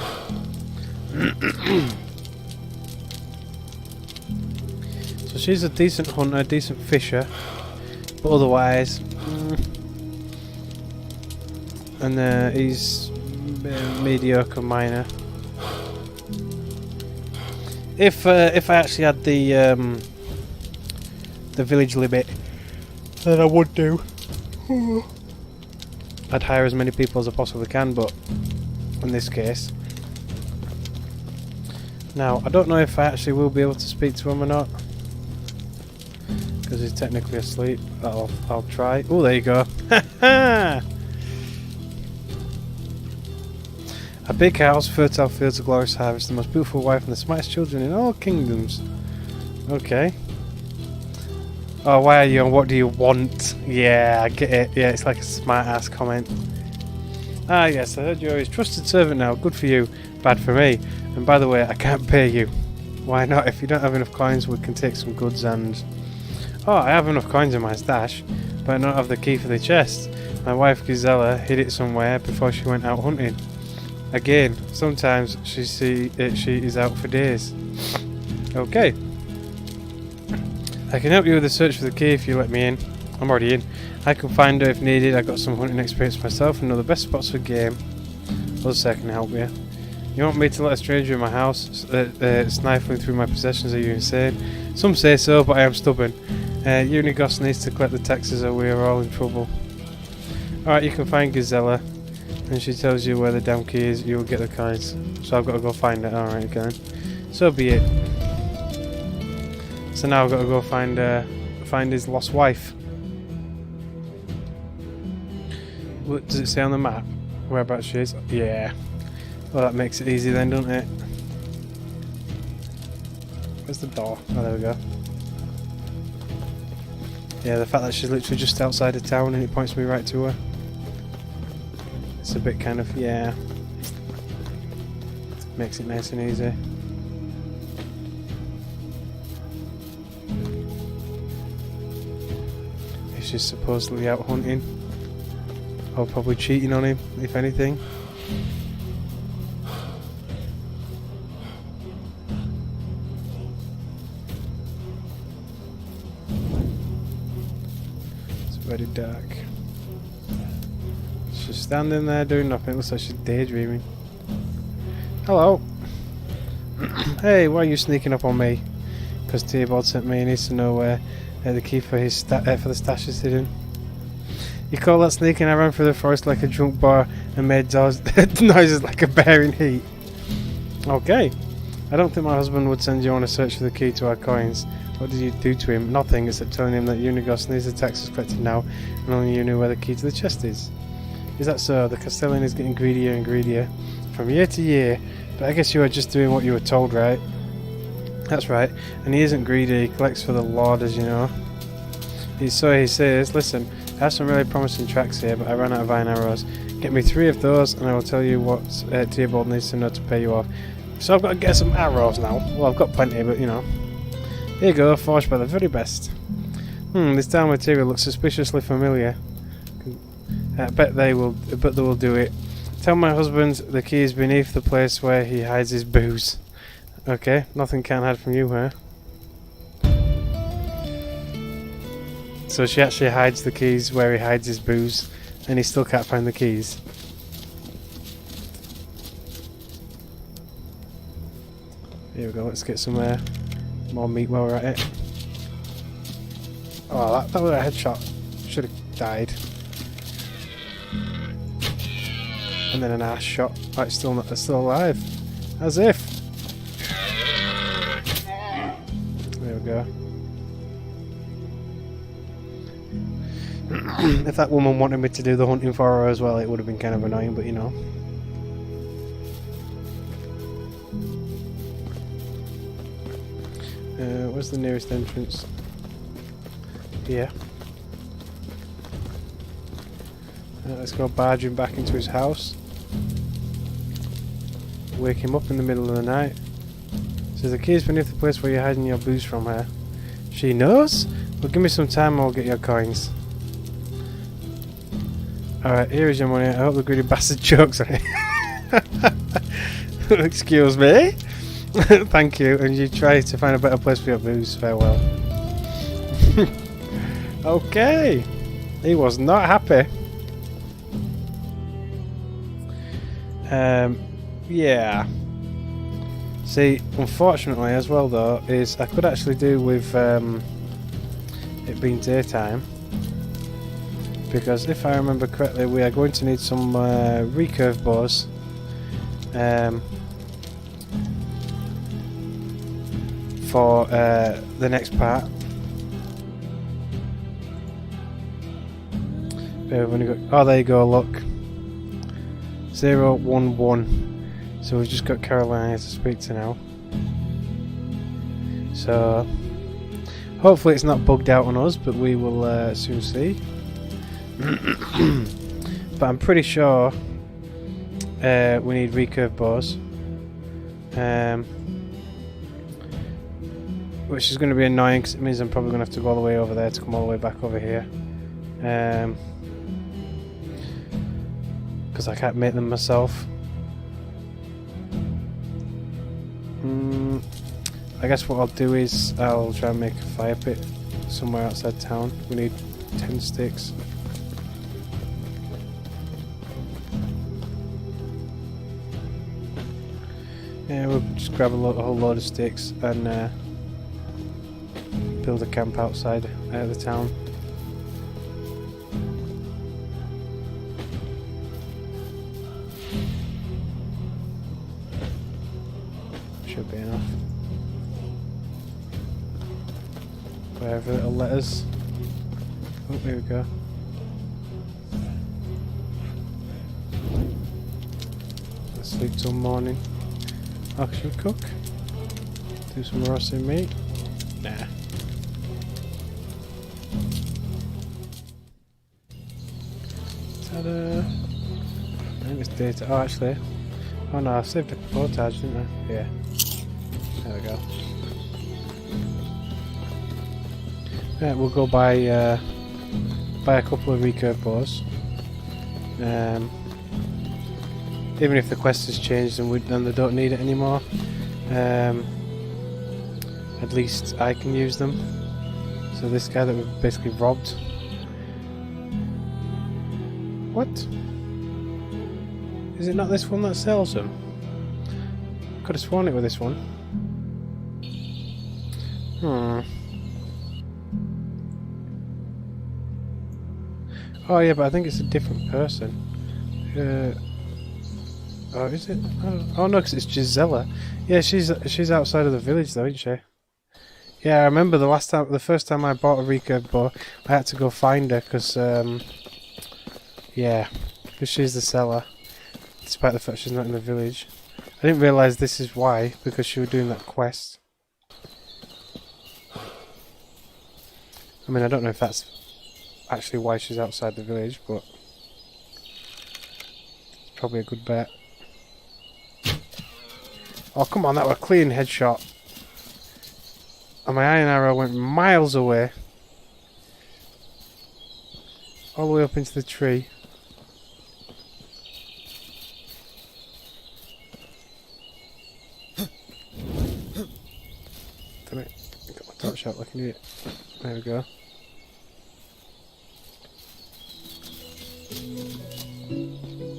So she's a decent hunter, decent fisher. But otherwise... And he's a mediocre miner. If I actually had the village limit, then I would do. I'd hire as many people as I possibly can, but in this case. Now, I don't know if I actually will be able to speak to him or not, because he's technically asleep. I'll try. Oh, there you go. A big house, fertile fields, a glorious harvest, the most beautiful wife, and the smartest children in all kingdoms. Okay. Oh, why are you and what do you want? Yeah, I get it. Yeah, it's like a smart ass comment. Ah, yes, I heard you're his trusted servant now. Good for you, bad for me. And by the way, I can't pay you. Why not? If you don't have enough coins, we can take some goods and... Oh, I have enough coins in my stash, but I don't have the key for the chest. My wife Gisela hid it somewhere before she went out hunting. Again, sometimes she is out for days. Okay. I can help you with the search for the key if you let me in. I'm already in. I can find her if needed. I've got some hunting experience myself and know the best spots for game. I'll say I can help you. You want me to let a stranger in my house sniffling through my possessions? Are you insane? Some say so, but I am stubborn. Unigos needs to collect the taxes or we are all in trouble. Alright, you can find Gisela. and she tells you where the damn key is, you'll get the coins. So I've got to go find it. Alright, okay. So be it. So now I've got to go find his lost wife. What does it say on the map? Whereabouts she is? Yeah. Well, that makes it easy then, doesn't it? Where's the door? Oh, there we go. Yeah, the fact that she's literally just outside of town and it points me right to her. It's a bit kind of, yeah. Makes it nice and easy. She's supposedly out hunting. Or probably cheating on him, if anything. It's very dark. She's standing there doing nothing. Looks like she's daydreaming. Hello. Hey, why are you sneaking up on me? Because Theobald sent me. He needs to know where the key for his for the stash is hidden. You call that sneaking? I ran through the forest like a drunk bar and made noises like a bear in heat. Okay. I don't think my husband would send you on a search for the key to our coins. What did you do to him? Nothing, except telling him that Unigos needs the taxes collected now, and only you knew where the key to the chest is. Is that so? The Castellan is getting greedier and greedier from year to year, but I guess you are just doing what you were told, right? That's right, and he isn't greedy, he collects for the Lord, as you know. So he says, listen, I have some really promising tracks here, but I ran out of iron arrows. Get me 3 of those, and I will tell you what Theobald needs to know to pay you off. So I've got to get some arrows now. Well, I've got plenty, but you know. Here you go, forged by the very best. This down material looks suspiciously familiar. I bet they will do it. Tell my husband the key is beneath the place where he hides his booze. Okay, nothing can hide from you, huh? So she actually hides the keys where he hides his booze, and he still can't find the keys. Here we go, let's get some more meat while we're at it. Oh, that was a headshot. Should have died. And then an ass shot. Oh, it's still alive. As if. There we go. If that woman wanted me to do the hunting for her as well, it would have been kind of annoying, but you know. Where's the nearest entrance? Here. Let's go barging back into his house. Wake him up in the middle of the night. Says the key is beneath the place where you're hiding your booze from her. She knows? Well, give me some time and I'll get your coins. Alright, here is your money. I hope the greedy bastard chokes on it. Excuse me? Thank you, and you try to find a better place for your booze. Farewell. Okay. He was not happy. Yeah. See, unfortunately as well though, is I could actually do with it being daytime. Because if I remember correctly, we are going to need some recurve bows. For the next part. Oh, there you go, look. 011. So we've just got Caroline to speak to now. So hopefully it's not bugged out on us, but we will soon see. But I'm pretty sure we need recurve bows. Which is going to be annoying because it means I'm probably going to have to go all the way over there to come all the way back over here. Because I can't make them myself. I guess what I'll do is I'll try and make a fire pit somewhere outside town. We need 10 sticks. Yeah, we'll just grab a whole load of sticks and build a camp outside the town. should be enough. Wherever little letters. Oh, here we go. Let's sleep till morning. Oh, should we cook? Do some roasting meat? Nah. Ta-da! I think it's data. Oh, actually. Oh no, I saved a portage, didn't I? Yeah. There we go. Right, we'll go buy a couple of recurve bows. Even if the quest has changed and they don't need it anymore, at least I can use them. So this guy that we've basically robbed. What? Is it not this one that sells them? Could have sworn it with this one. Oh yeah, but I think it's a different person. Oh, is it? Oh no, because it's Gisela. Yeah, she's outside of the village though, isn't she? Yeah, I remember the first time I bought a recurve bow, I had to go find her because, yeah, because she's the seller, despite the fact she's not in the village. I didn't realise this is why, because she was doing that quest. I mean, I don't know if that's actually why she's outside the village, but it's probably a good bet. Oh, come on, that was a clean headshot. And my iron arrow went miles away. All the way up into the tree. Damn it. I got my top shot like an idiot. There we go.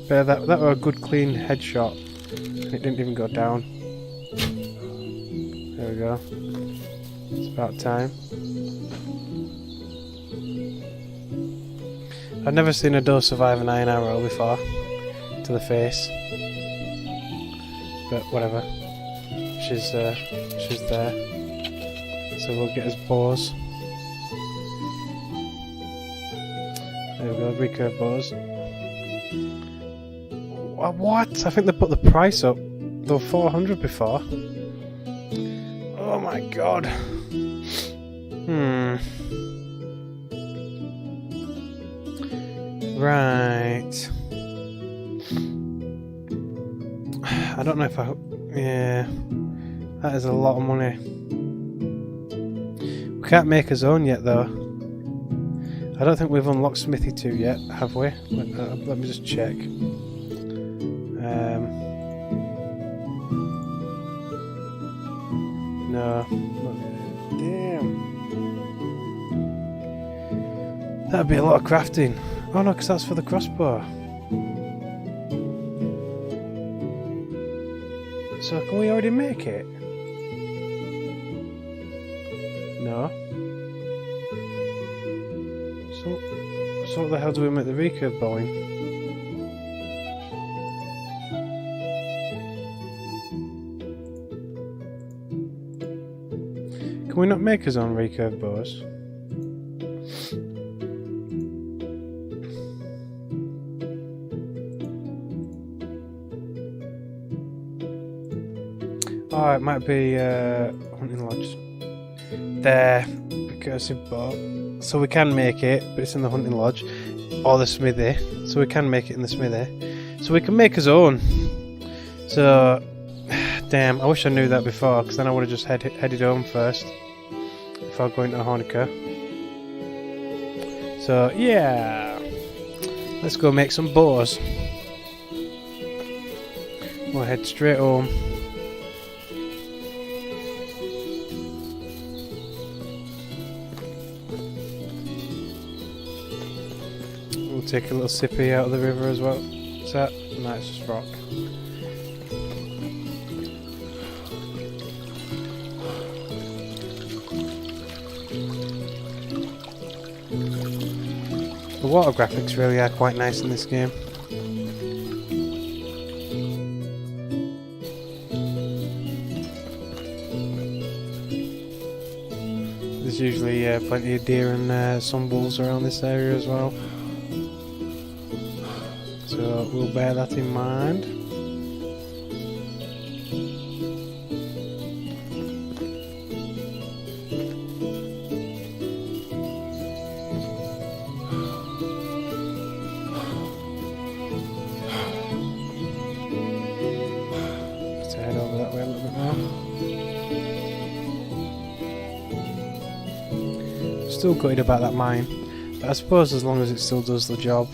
But that was a good clean headshot. And it didn't even go down. There we go. It's about time. I've never seen a doe survive an iron arrow before. To the face. But whatever. She's there. So we'll get us bows. There we go, recurve bows. What? I think they put the price up. They were 400 before. Oh my god. Right. I don't know if I... Yeah. That is a lot of money. We can't make his own yet though. I don't think we've unlocked Smithy 2 yet, have we? Let me just check. No. Damn. That'd be a lot of crafting. Oh no, because that's for the crossbow. So can we already make it? No. So what the hell do we make the recurve bow in? Can we not make his own recurve bows? Oh, it might be hunting lodge. There, recursive bow. So we can make it, but it's in the hunting lodge or the smithy. So we can make it in the smithy. So we can make his own. So, damn, I wish I knew that before, because then I would have just headed home first before going to Honica. So yeah, let's go make some bows. We'll head straight home. We'll take a little sippy out of the river as well. What's that? No, it's just rock. The water graphics really are quite nice in this game. There's usually plenty of deer and some wolves around this area as well. So we'll bear that in mind. Let's head over that way a little bit more. Still gutted about that mine, but I suppose as long as it still does the job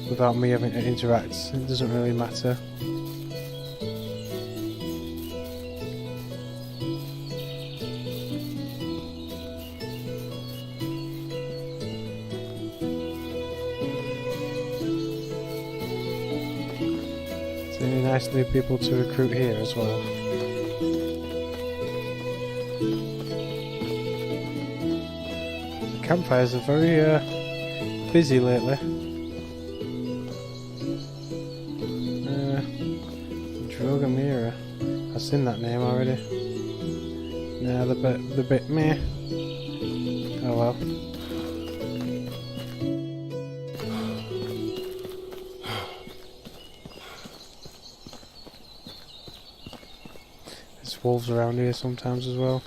without me having to interact, it doesn't really matter. So any nice new people to recruit here as well. The campfires are very busy lately. Drogamira. I've seen that name already. Nah, the bit meh. Oh well. There's wolves around here sometimes as well.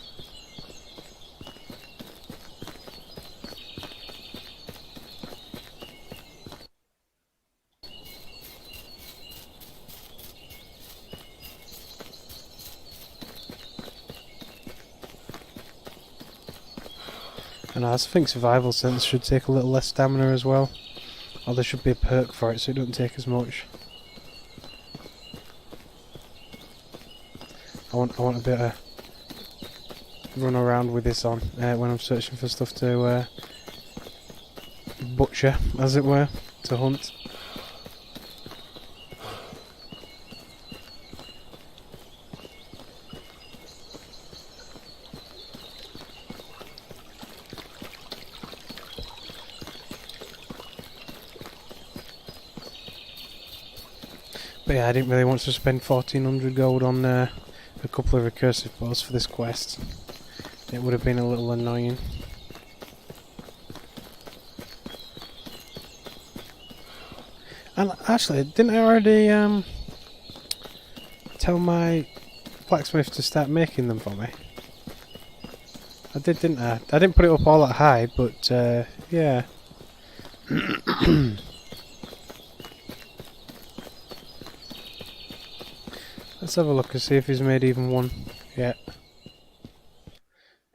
And I think survival sense should take a little less stamina as well. Or there should be a perk for it so it doesn't take as much. I want to be able to run around with this on when I'm searching for stuff to butcher, as it were, to hunt. But yeah, I didn't really want to spend 1400 gold on a couple of recursive bows for this quest. It would have been a little annoying. And actually, didn't I already tell my blacksmith to start making them for me? I did, didn't I? I didn't put it up all that high, but yeah. Let's have a look and see if he's made even one yet.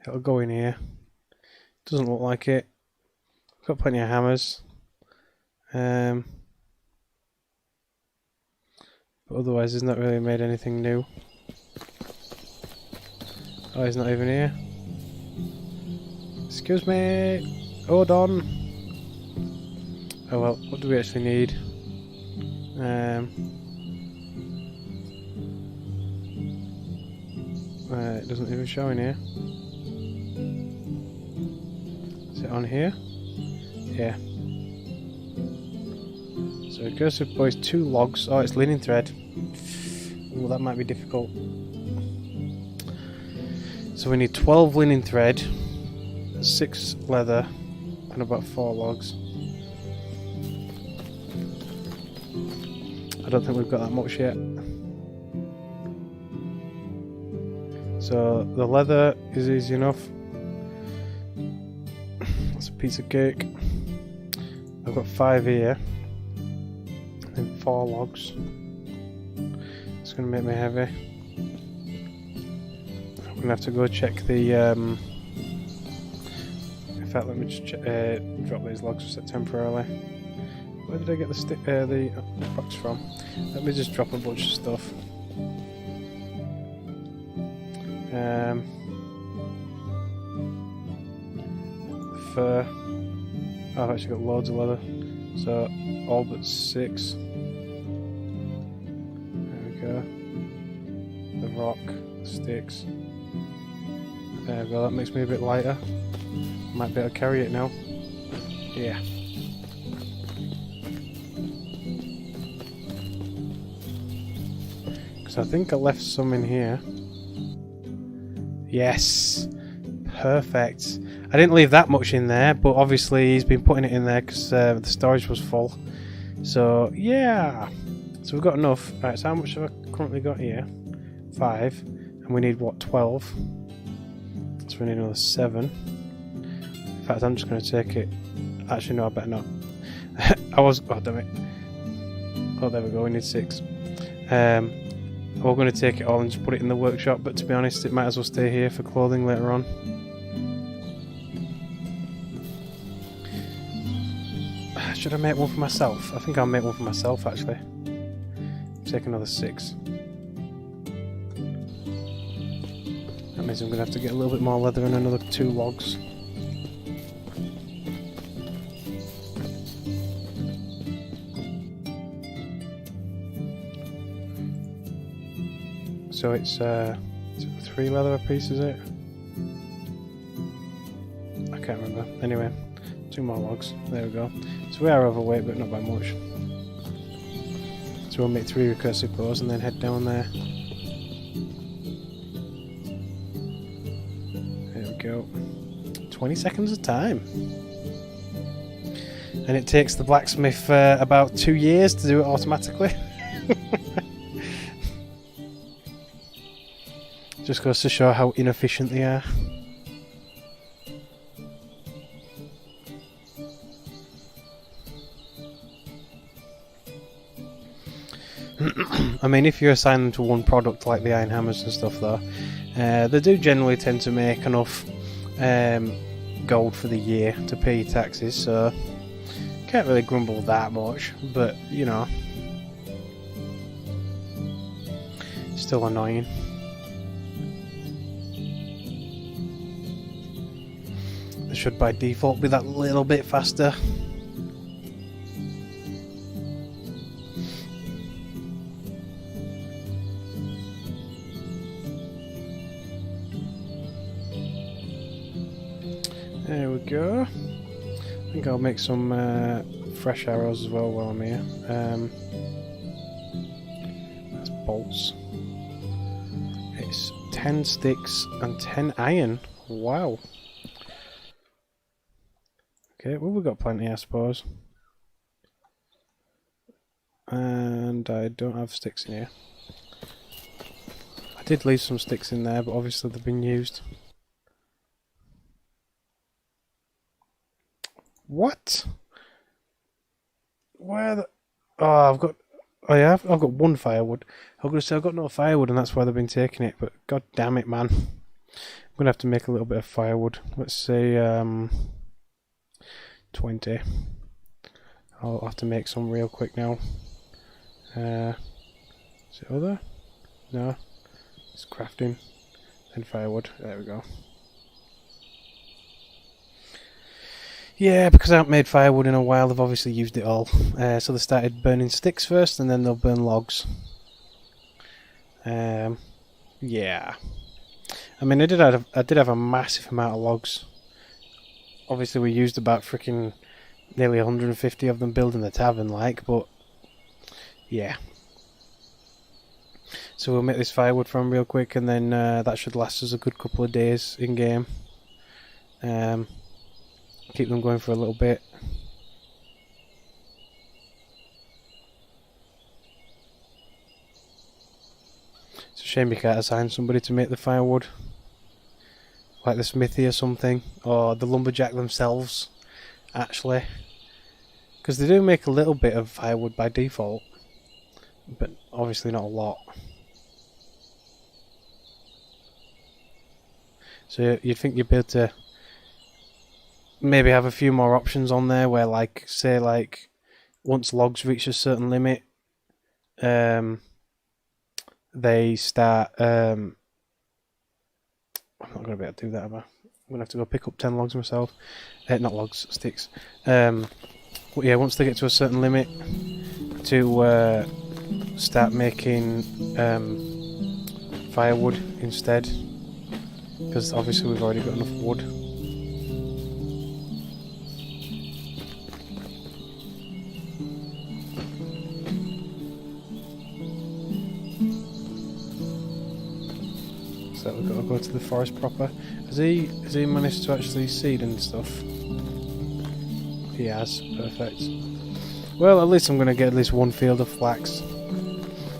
It'll go in here. Doesn't look like it. Got plenty of hammers. But otherwise he's not really made anything new. Oh, he's not even here. Excuse me! Hold on! Oh well, what do we actually need? It doesn't even show in here. Is it on here? Yeah. So recursive bow is 2 logs. Oh, it's linen thread. Well, that might be difficult. So we need 12 linen thread, 6 leather, and about 4 logs. I don't think we've got that much yet. So the leather is easy enough. That's a piece of cake. I've got 5 here. And 4 logs. It's going to make me heavy. I'm going to have to go check the... In fact, let me just drop these logs temporarily. Where did I get the box from? Let me just drop a bunch of stuff. Fur. Oh, I've actually got loads of leather. So, all but 6. There we go. The rock, the sticks. There we go, that makes me a bit lighter. Might be able to carry it now. Yeah. Because I think I left some in here. Yes! Perfect. I didn't leave that much in there, but obviously he's been putting it in there because the storage was full. So yeah, so we've got enough. Right, so how much have I currently got here? 5, and we need what, 12? So we need another 7. In fact, I'm just going to take it. Actually, no, I better not. Oh damn it. Oh, there we go. We need 6. We're going to take it all and just put it in the workshop, but to be honest, it might as well stay here for clothing later on. Should I make one for myself? I think I'll make one for myself, actually. Take another 6. That means I'm going to have to get a little bit more leather and another 2 logs. So it's 3 leather a piece, is it? I can't remember. Anyway, 2 more logs. There we go. So we are overweight, but not by much. So we'll make 3 recursive bows and then head down there. There we go. 20 seconds of time. And it takes the blacksmith about 2 years to do it automatically. Just goes to show how inefficient they are. I mean, if you assign them to one product like the iron hammers and stuff though, they do generally tend to make enough gold for the year to pay your taxes, so can't really grumble that much, but you know, still annoying. They should by default be that little bit faster. There we go. I think I'll make some fresh arrows as well while I'm here. That's bolts. It's 10 sticks and 10 iron. Wow. Okay, well, we've got plenty, I suppose. And I don't have sticks in here. I did leave some sticks in there, but obviously they've been used. What? Where the... Oh, I've got... Oh yeah, I've got 1 firewood. I was going to say I've got no firewood and that's why they've been taking it, but god damn it, man. I'm going to have to make a little bit of firewood. Let's say 20. I'll have to make some real quick now. Is it other? No. It's crafting. Then firewood. There we go. Yeah, because I haven't made firewood in a while, they've obviously used it all. So they started burning sticks first, and then they'll burn logs. Yeah. I mean, I did have a massive amount of logs. Obviously, we used about freaking nearly 150 of them building the tavern, like, but yeah. So we'll make this firewood from real quick, and then that should last us a good couple of days in game. Keep them going for a little bit. It's a shame you can't assign somebody to make the firewood. Like the smithy or something. Or the lumberjack themselves, actually. Because they do make a little bit of firewood by default. But obviously not a lot. So you'd think you'd be able to maybe have a few more options on there where, like, say, like, once logs reach a certain limit, they start, I'm not going to be able to do that, am I? I'm going to have to go pick up 10 logs myself. Not logs, sticks. But yeah, once they get to a certain limit, to start making firewood instead, because obviously we've already got enough wood. So we've got to go to the forest proper. Has he managed to actually seed and stuff? He has. Perfect. Well, at least I'm going to get at least one field of flax.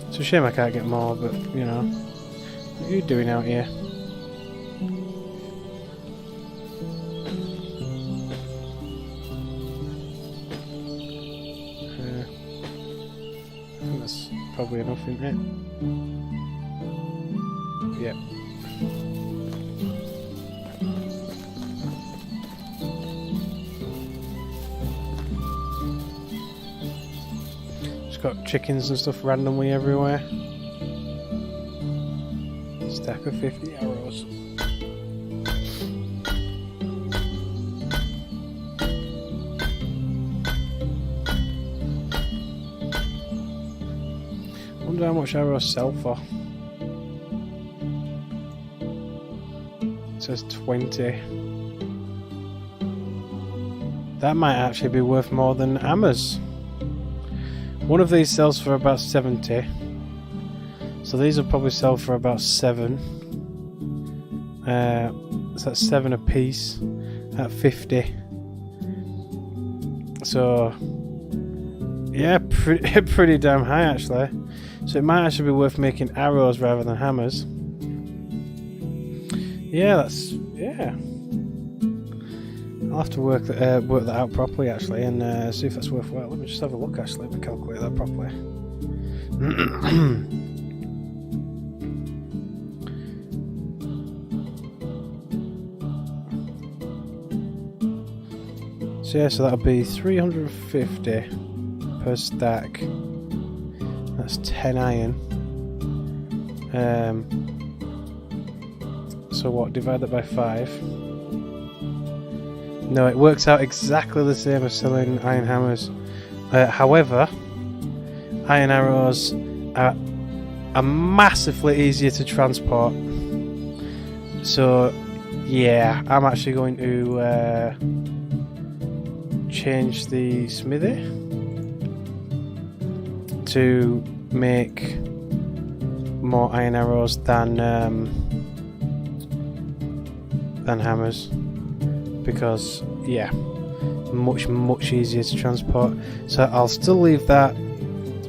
It's a shame I can't get more, but you know. What are you doing out here? I think that's probably enough, isn't it? Yep. Just got chickens and stuff randomly everywhere. Stack of 50 arrows. Wonder how much arrows sell for. It says 20. That might actually be worth more than hammers. One of these sells for about 70. So these will probably sell for about 7. So that's 7 a piece at 50. So yeah, pretty damn high actually. So it might actually be worth making arrows rather than hammers. Yeah, yeah. I'll have to work that out properly actually, and see if that's worthwhile. Let me just have a look actually. Let me calculate that properly. So yeah, so that'll be 350 per stack. That's 10 iron. So what? Divide that by 5. No, it works out exactly the same as selling iron hammers. However, iron arrows are massively easier to transport. So yeah, I'm actually going to change the smithy to make more iron arrows than hammers, because yeah, much easier to transport. So I'll still leave that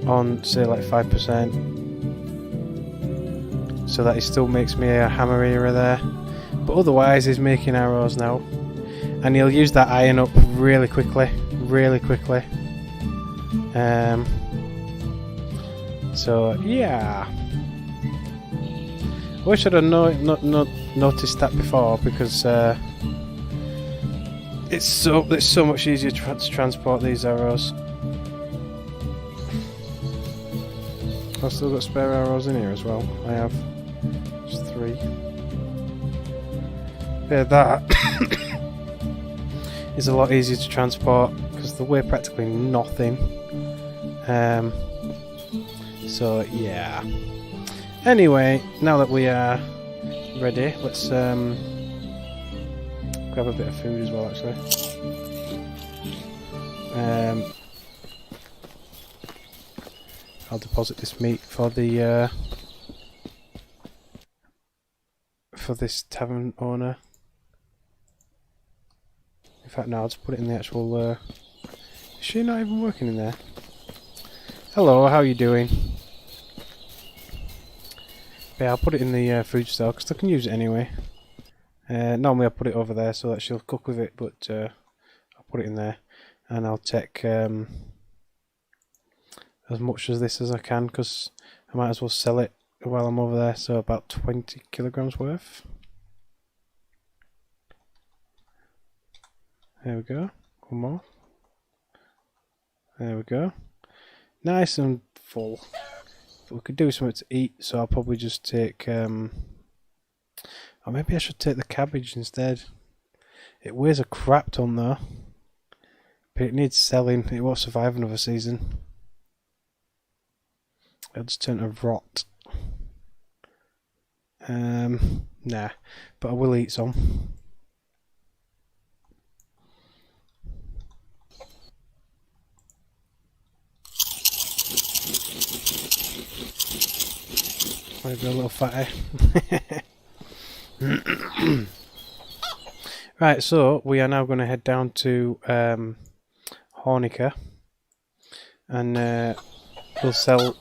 on, say, like 5%, so that it still makes me a hammer era there. But otherwise, he's making arrows now, and he'll use that iron up really quickly. So yeah, I wish I'd have noticed that before, because it's so much easier to transport these arrows. I've still got spare arrows in here as well. I have just 3. Yeah, that is a lot easier to transport because they weigh practically nothing. So yeah. Anyway, now that we are ready, let's grab a bit of food as well actually. I'll deposit this meat for the for this tavern owner. In fact, no, I'll just put it in the actual. Is she not even working in there? Hello, how are you doing? Yeah, I'll put it in the food store because I can use it anyway. Normally I put it over there so that she'll cook with it, but I'll put it in there, and I'll take as much of this as I can because I might as well sell it while I'm over there. So about 20 kilograms worth. There we go. One more. There we go. Nice and full. But we could do something to eat, so I'll probably just take or maybe I should take the cabbage instead. It weighs a crap ton though, but it needs selling. It won't survive another season. It'll just turn to rot. Nah, but I will eat some. Maybe a little fatty. Right, so we are now going to head down to Hornica, and we'll sell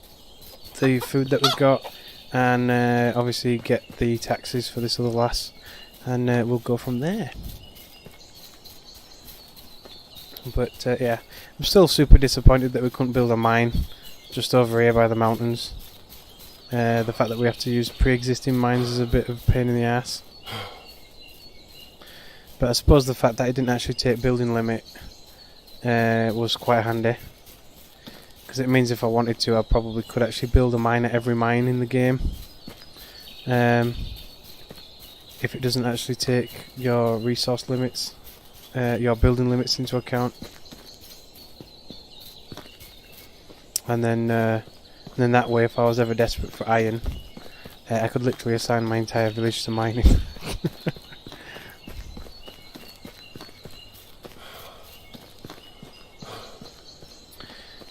the food that we've got, and obviously get the taxes for this other lass, and we'll go from there. But yeah, I'm still super disappointed that we couldn't build a mine just over here by the mountains. The fact that we have to use pre-existing mines is a bit of a pain in the ass. But I suppose the fact that it didn't actually take building limit was quite handy. Because it means if I wanted to, I probably could actually build a mine at every mine in the game. If it doesn't actually take your resource limits, your building limits into account. And then that way, if I was ever desperate for iron, I could literally assign my entire village to mining.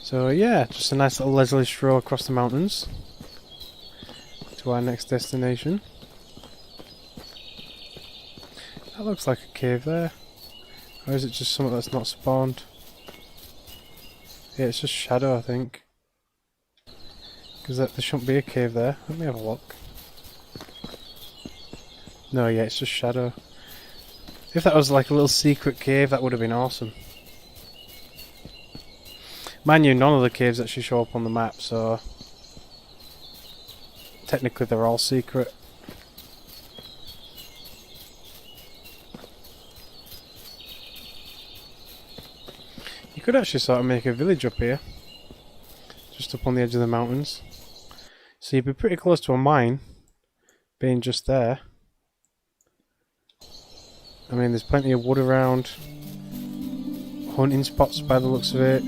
So yeah, just a nice little leisurely stroll across the mountains to our next destination. That looks like a cave there. Or is it just something that's not spawned? Yeah, it's just shadow, I think. Because there shouldn't be a cave there. Let me have a look. No, yeah, it's just shadow. If that was like a little secret cave, that would have been awesome. Mind you, none of the caves actually show up on the map, so technically they're all secret. You could actually sort of make a village up here, just up on the edge of the mountains. So you'd be pretty close to a mine, being just there. I mean, there's plenty of wood around, hunting spots by the looks of it.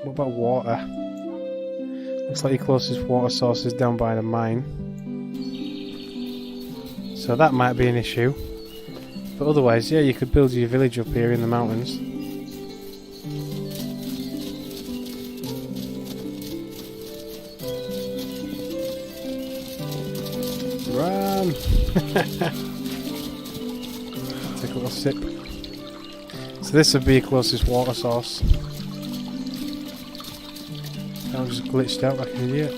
What about water? Looks like your closest water source is down by the mine. So that might be an issue. But otherwise, yeah, you could build your village up here in the mountains. Run! Take a little sip. So this would be your closest water source. I just glitched out like an idiot.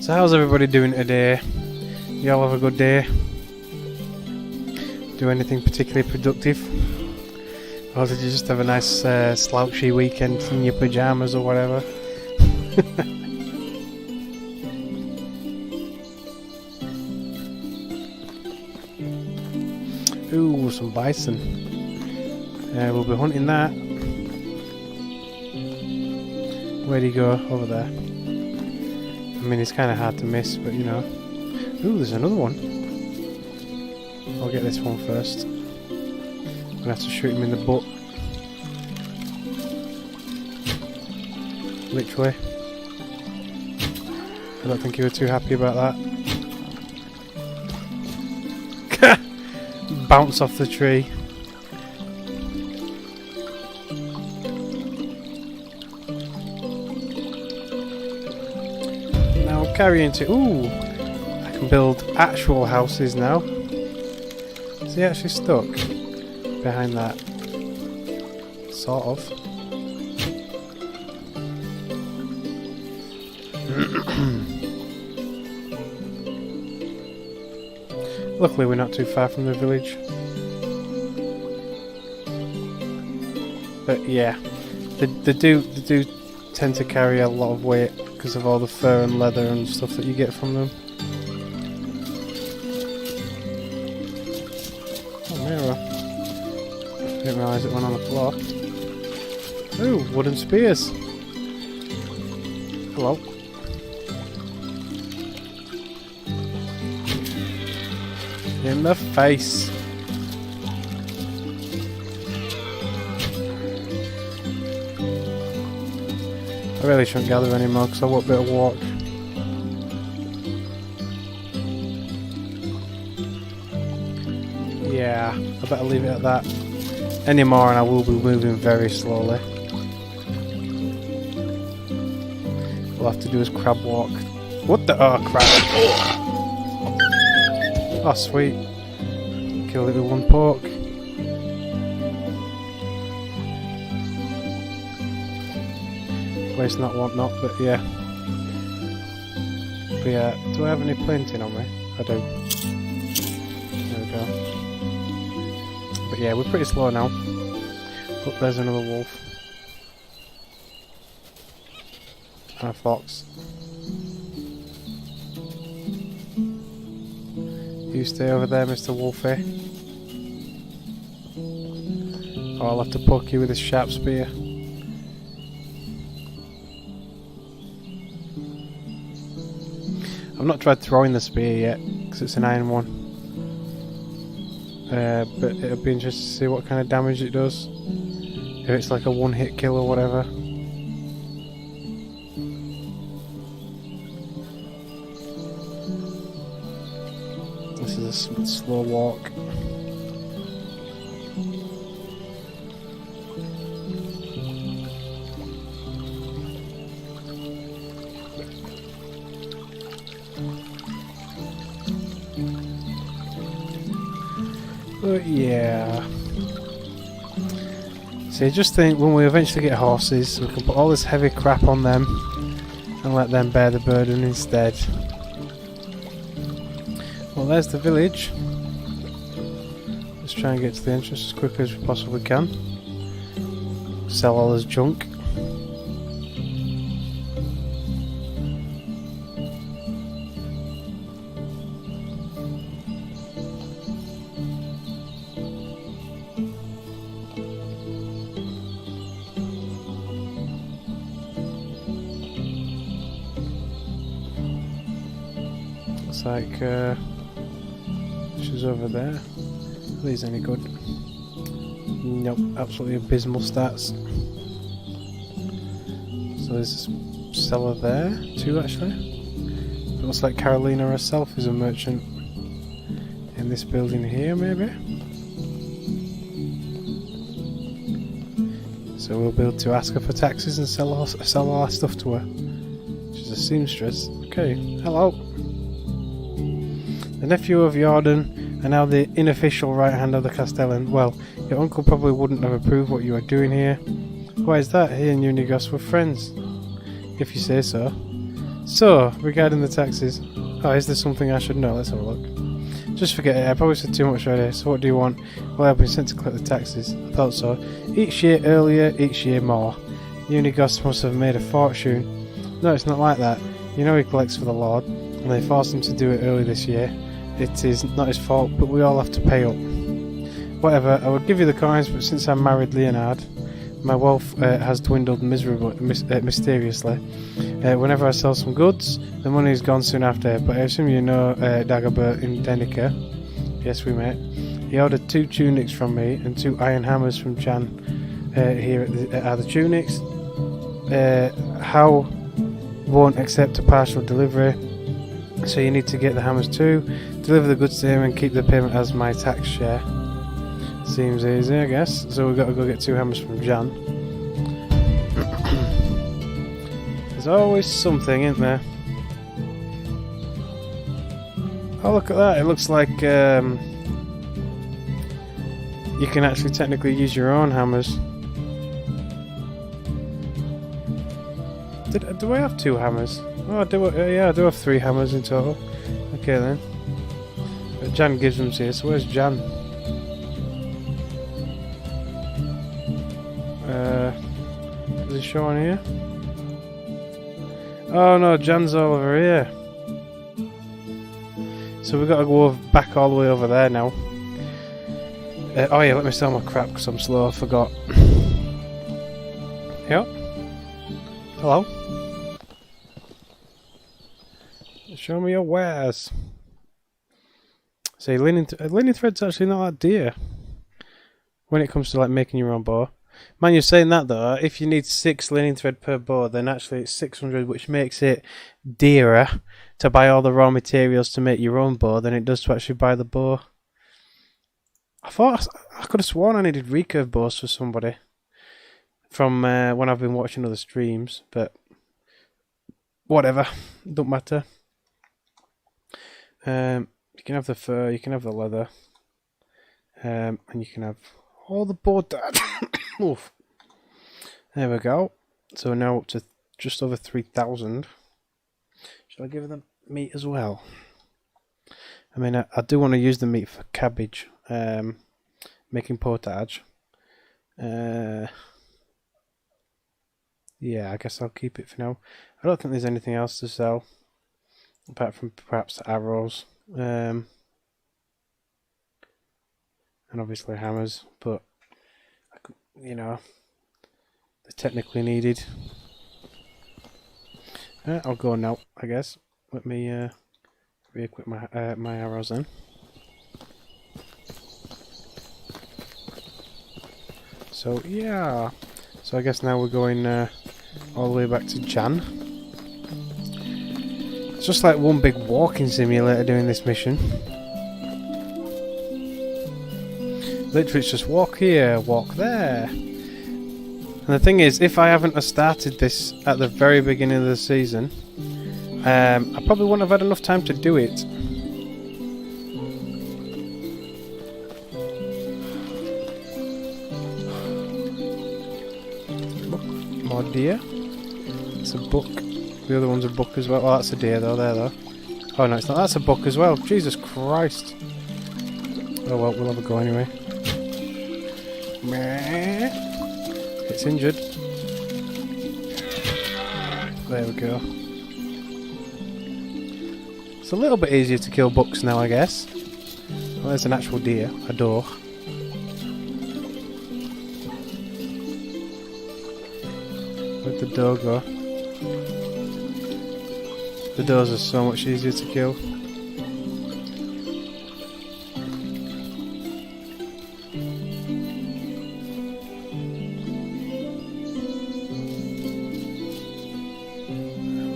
So how's everybody doing today? You all have a good day? Do anything particularly productive? Or did you just have a nice slouchy weekend in your pyjamas or whatever? Ooh, some bison. We'll be hunting that. Where'd he go? Over there. I mean, it's kind of hard to miss, but you know. Ooh, there's another one. I'll get this one first. I'm gonna have to shoot him in the butt. Literally. I don't think you were too happy about that. Bounce off the tree. Now carry into. Ooh! I can build actual houses now. Is he actually stuck behind that? Sort of. Luckily we're not too far from the village. But yeah, they do tend to carry a lot of weight because of all the fur and leather and stuff that you get from them. Oh, mirror. Didn't realise it went on the floor. Ooh, wooden spears. Hello. In the face. I really shouldn't gather anymore because I want a bit of walk. yeah, I better leave it at that. Any more and I will be moving very slowly. All I have to do is crab walk. What the? Oh, crap. Oh, sweet. Killed it with one poke. Wasting that whatnot, but yeah. But yeah, do I have any planting on me? I do. There we go. But yeah, we're pretty slow now. Oh, there's another wolf. And a fox. You stay over there, Mr. Wolfie. Or I'll have to poke you with this sharp spear. I've not tried throwing the spear yet, because it's an iron one. But it'll be interesting to see what kind of damage it does. If it's like a one-hit kill or whatever. This is a slow walk. But yeah. So you just think when we eventually get horses, we can put all this heavy crap on them and let them bear the burden instead. Well, there's the village. Let's try and get to the entrance as quickly as we possibly can. Sell all this junk. Looks like she's over there. Are these any good? Nope, absolutely abysmal stats. So there's a seller there, too, actually. It looks like Carolina herself is a merchant in this building here, maybe. So we'll be able to ask her for taxes and sell all our stuff to her. She's a seamstress. Okay, hello. The nephew of Jordan, and now the unofficial right hand of the Castellan. Well, your uncle probably wouldn't have approved what you are doing here. Why is that? He and Unigos were friends. If you say so. So, regarding the taxes. Oh, is there something I should know? Let's have a look. Just forget it, I probably said too much already. So what do you want? Well, I've been sent to collect the taxes. I thought so. Each year earlier, each year more. Unigos must have made a fortune. No, it's not like that. You know he collects for the Lord, and they forced him to do it early this year. It is not his fault, but we all have to pay up. Whatever, I would give you the coins, but since I married Leonard, my wealth has dwindled mysteriously. Whenever I sell some goods, the money is gone soon after, but I assume you know Dagobert in Denica. Yes, we met. He ordered 2 tunics from me and 2 iron hammers from Jan. Here are the tunics. How won't accept a partial delivery, so you need to get the hammers too. Deliver the goods to him and keep the payment as my tax share. Seems easy, I guess. So we've got to go get 2 hammers from Jan. There's always something, isn't there? Oh, look at that. It looks like you can actually technically use your own hammers. Do I have 2 hammers? Oh, yeah, I do have 3 hammers in total. Okay then. But Jan gives them to you, so where's Jan? Is it showing here? Oh no, Jan's all over here. So we've got to go back all the way over there now. Oh yeah, let me sell my crap because I'm slow, I forgot. Yep. Hello. Show me your wares. See, linen thread's actually not that dear when it comes to like making your own bow. Man, you're saying that though. If you need 6 linen thread per bow, then actually it's 600, which makes it dearer to buy all the raw materials to make your own bow than it does to actually buy the bow. I thought I could have sworn I needed recurve bows for somebody from when I've been watching other streams, but whatever, don't matter. You can have the fur, you can have the leather, and you can have all the board. Oof. There we go. So now up to just over 3,000. Shall I give them meat as well? I mean, I do want to use the meat for cabbage, making potage. Yeah, I guess I'll keep it for now. I don't think there's anything else to sell, apart from perhaps arrows, and obviously hammers, but, you know, they're technically needed. I'll go now, I guess. Let me re-equip my arrows then. So yeah, so I guess now we're going all the way back to Jan. It's just like one big walking simulator doing this mission. Literally, it's just walk here, walk there. And the thing is, if I haven't started this at the very beginning of the season, I probably wouldn't have had enough time to do it. More deer. It's a buck. The other one's a buck as well. Oh, that's a deer though, there though. Oh no, it's not. That's a buck as well. Jesus Christ. Oh well, we'll have a go anyway. It's injured. There we go. It's a little bit easier to kill bucks now, I guess. Well, there's an actual deer, a doe. Where'd the doe go? The does are so much easier to kill.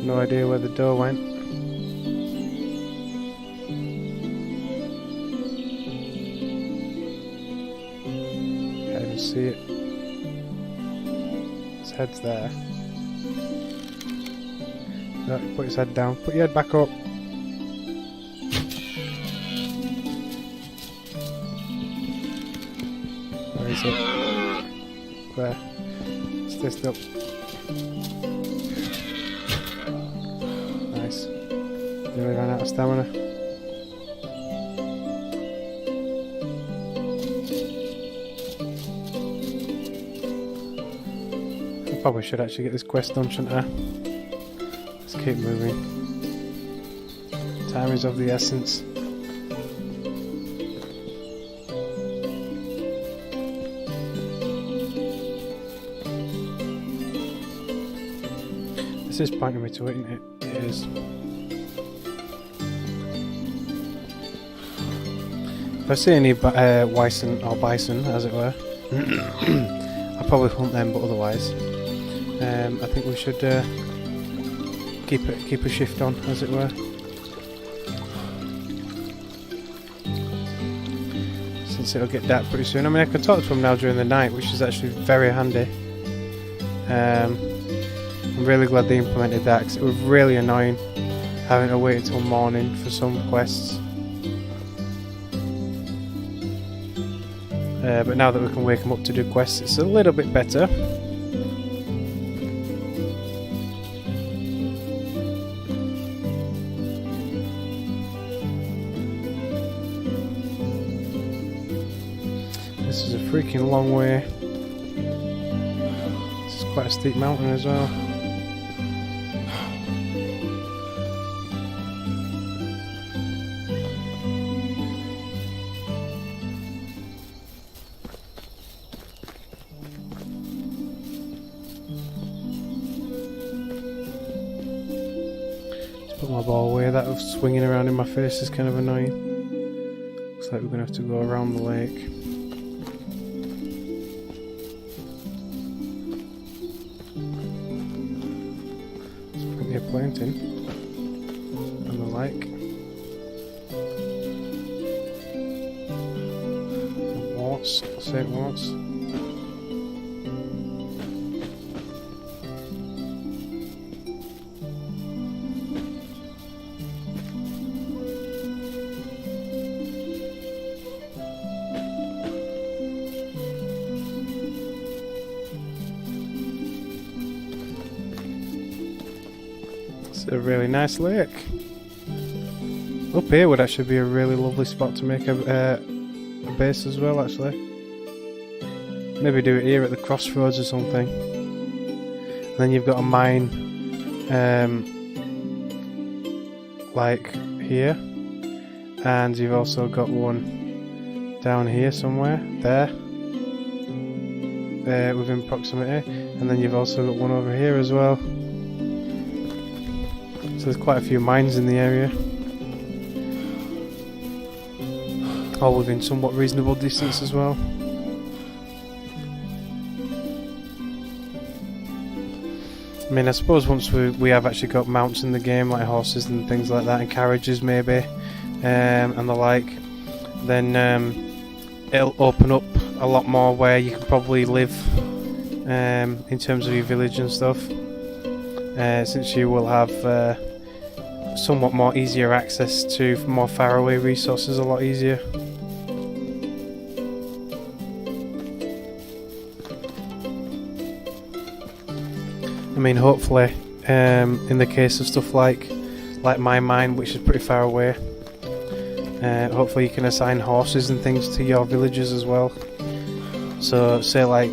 No idea where the door went. Can't even see it. His head's there. No, put his head down. Put your head back up. Where is it? There. Stay still. Nice. Nearly ran out of stamina. I probably should actually get this quest done, shouldn't I? Let's keep moving. Time is of the essence. This is pointing me to it, isn't it? It is. If I see any bison, or bison, as it were, I'll probably hunt them, but otherwise, I think we should keep a shift on, as it were. Since it'll get dark pretty soon. I mean, I can talk to them now during the night, which is actually very handy. I'm really glad they implemented that, because it was really annoying having to wait until morning for some quests. But now that we can wake them up to do quests, it's a little bit better. This is a freaking long way. This is quite a steep mountain as well. Put my ball away. That of swinging around in my face is kind of annoying. Looks like we're going to have to go around the lake. There's plenty of planting and the like. say it once. It's a really nice lake. Up here would actually be a really lovely spot to make a base as well, actually. Maybe do it here at the crossroads or something. And then you've got a mine like here. And you've also got one down here somewhere, there. Within proximity. And then you've also got one over here as well. So there's quite a few mines in the area. All within somewhat reasonable distance as well. I mean, I suppose once we have actually got mounts in the game, like horses and things like that, and carriages maybe, and the like, then it'll open up a lot more where you can probably live in terms of your village and stuff, since you will have somewhat more easier access to more faraway resources a lot easier. I mean, hopefully, in the case of stuff like my mine, which is pretty far away, hopefully you can assign horses and things to your villagers as well. So, say like,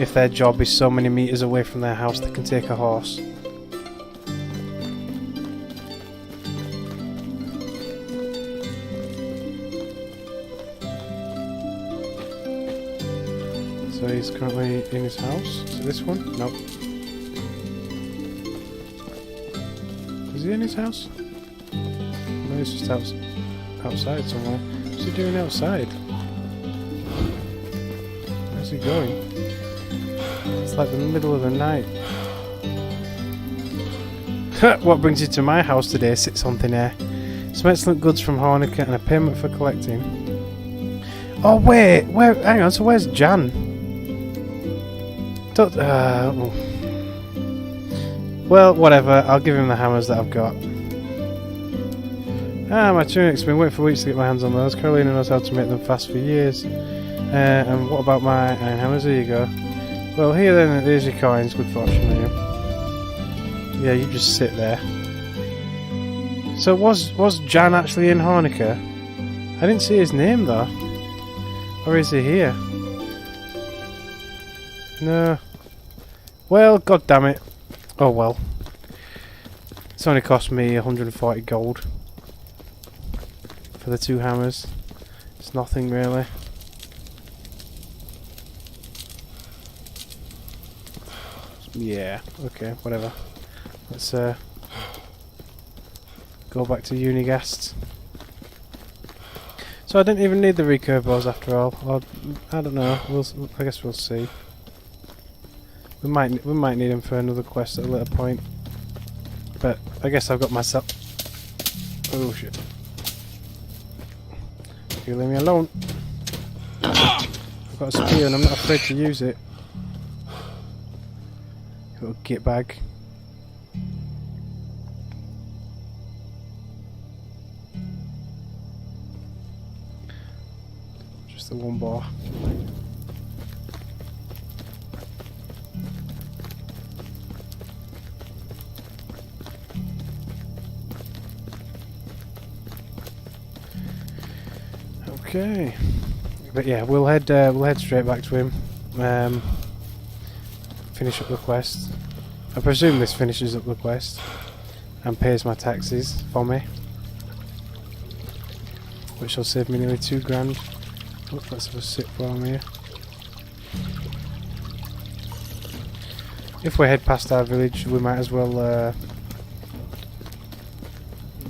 if their job is so many meters away from their house, they can take a horse. So he's currently in his house. Is it this one? Nope. Is he in his house? No, he's just outside somewhere. What's he doing outside? Where's he going? It's like the middle of the night. What brings you to my house today? Sits on thin air. Some excellent goods from Hornica and a payment for collecting. Oh wait, hang on. So where's Jan? Well, whatever. I'll give him the hammers that I've got. My tunic's been waiting for weeks to get my hands on those. Carolina knows how to make them fast for years. And what about my iron hammers? Here you go. Well, here then, there's your coins. Good fortune, are you? Yeah, you just sit there. So was Jan actually in Hornica? I didn't see his name though. Or is he here? No. Well, god damn it. Oh well. It's only cost me 140 gold for the two hammers. It's nothing really. Yeah, okay, whatever. Let's go back to Unigast. So I didn't even need the recurve bows after all. Or, I don't know. I guess we'll see. We might need them for another quest at a later point. But I guess I've got myself. Oh shit! You leave me alone. I've got a spear and I'm not afraid to use it. Little git bag. Just the one bar. Okay, but yeah, we'll head straight back to him. Finish up the quest. I presume this finishes up the quest and pays my taxes for me, which will save me nearly 2 grand. Oh, let's have a sit while I'm here. If we head past our village, we might as well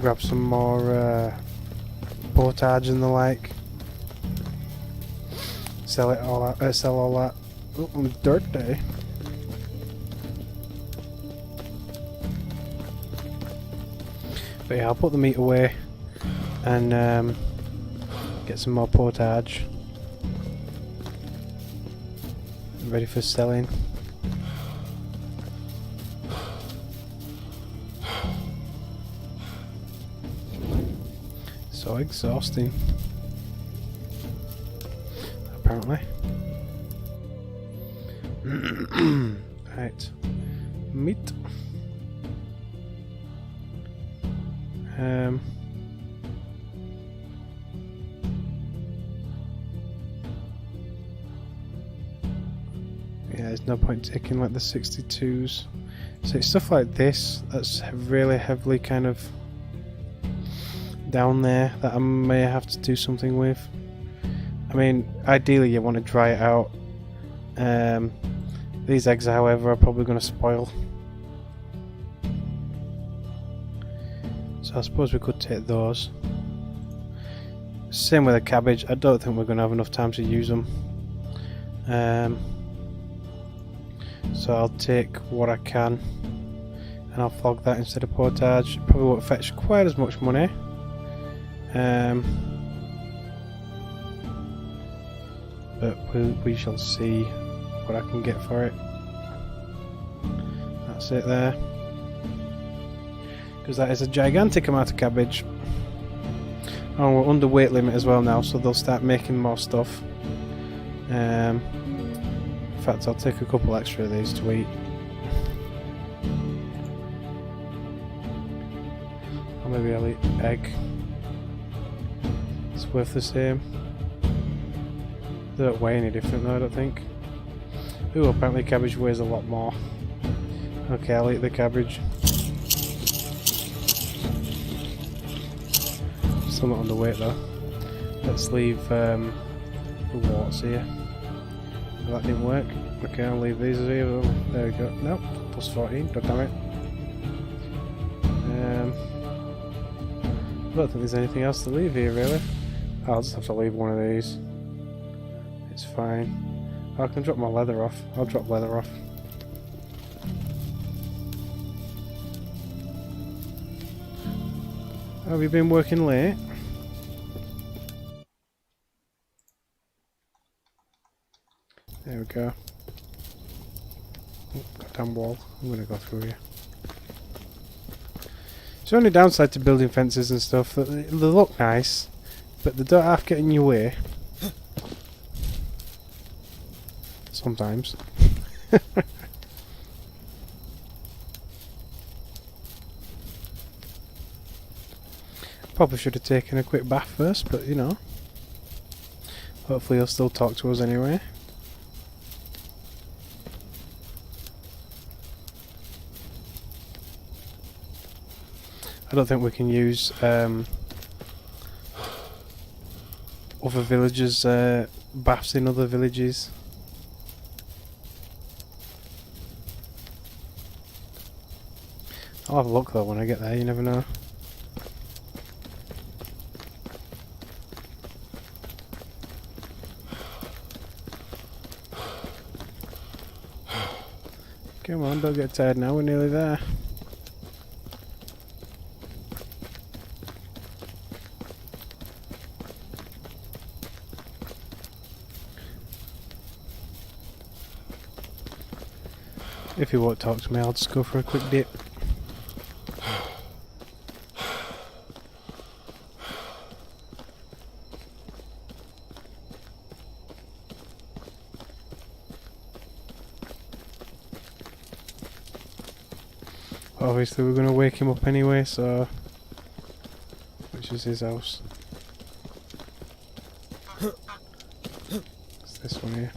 grab some more portage and the like. Sell it all out, sell all that. Oh, on dirt day. But yeah, I'll put the meat away and get some more portage. ready for selling. So exhausting. Apparently. Right. Meat. Yeah, there's no point taking like the 62s. So it's stuff like this that's really heavily kind of down there that I may have to do something with. I mean, ideally you want to dry it out. These eggs, however, are probably going to spoil. So I suppose we could take those. Same with the cabbage. I don't think we're going to have enough time to use them. So I'll take what I can and I'll flog that instead of portage. Probably won't fetch quite as much money. But we shall see what I can get for it. That's it there. Because that is a gigantic amount of cabbage. Oh, we're under weight limit as well now, so they'll start making more stuff. In fact, I'll take a couple extra of these to eat. Or maybe I'll eat egg. It's worth the same. They don't weigh any different though, I don't think. Ooh, apparently cabbage weighs a lot more. Okay, I'll eat the cabbage. Still not underweight though. Let's leave the warts here. That didn't work. Okay, I'll leave these here. Oh, there we go. Nope, plus 14. God damn it. I don't think there's anything else to leave here really. I'll just have to leave one of these. It's fine. I can drop my leather off. I'll drop leather off. Have you been working late? There we go. Oh, goddamn wall. I'm gonna go through here. It's the only downside to building fences and stuff. That they look nice, but they don't have to get in your way. Sometimes. Probably should have taken a quick bath first, but you know. Hopefully he'll still talk to us anyway. I don't think we can use other villagers' baths in other villages. I'll have a look though when I get there, you never know. Come on, don't get tired now, we're nearly there. If he won't talk to me, I'll just go for a quick dip. Obviously we're going to wake him up anyway, so... Which is his house? It's this one here,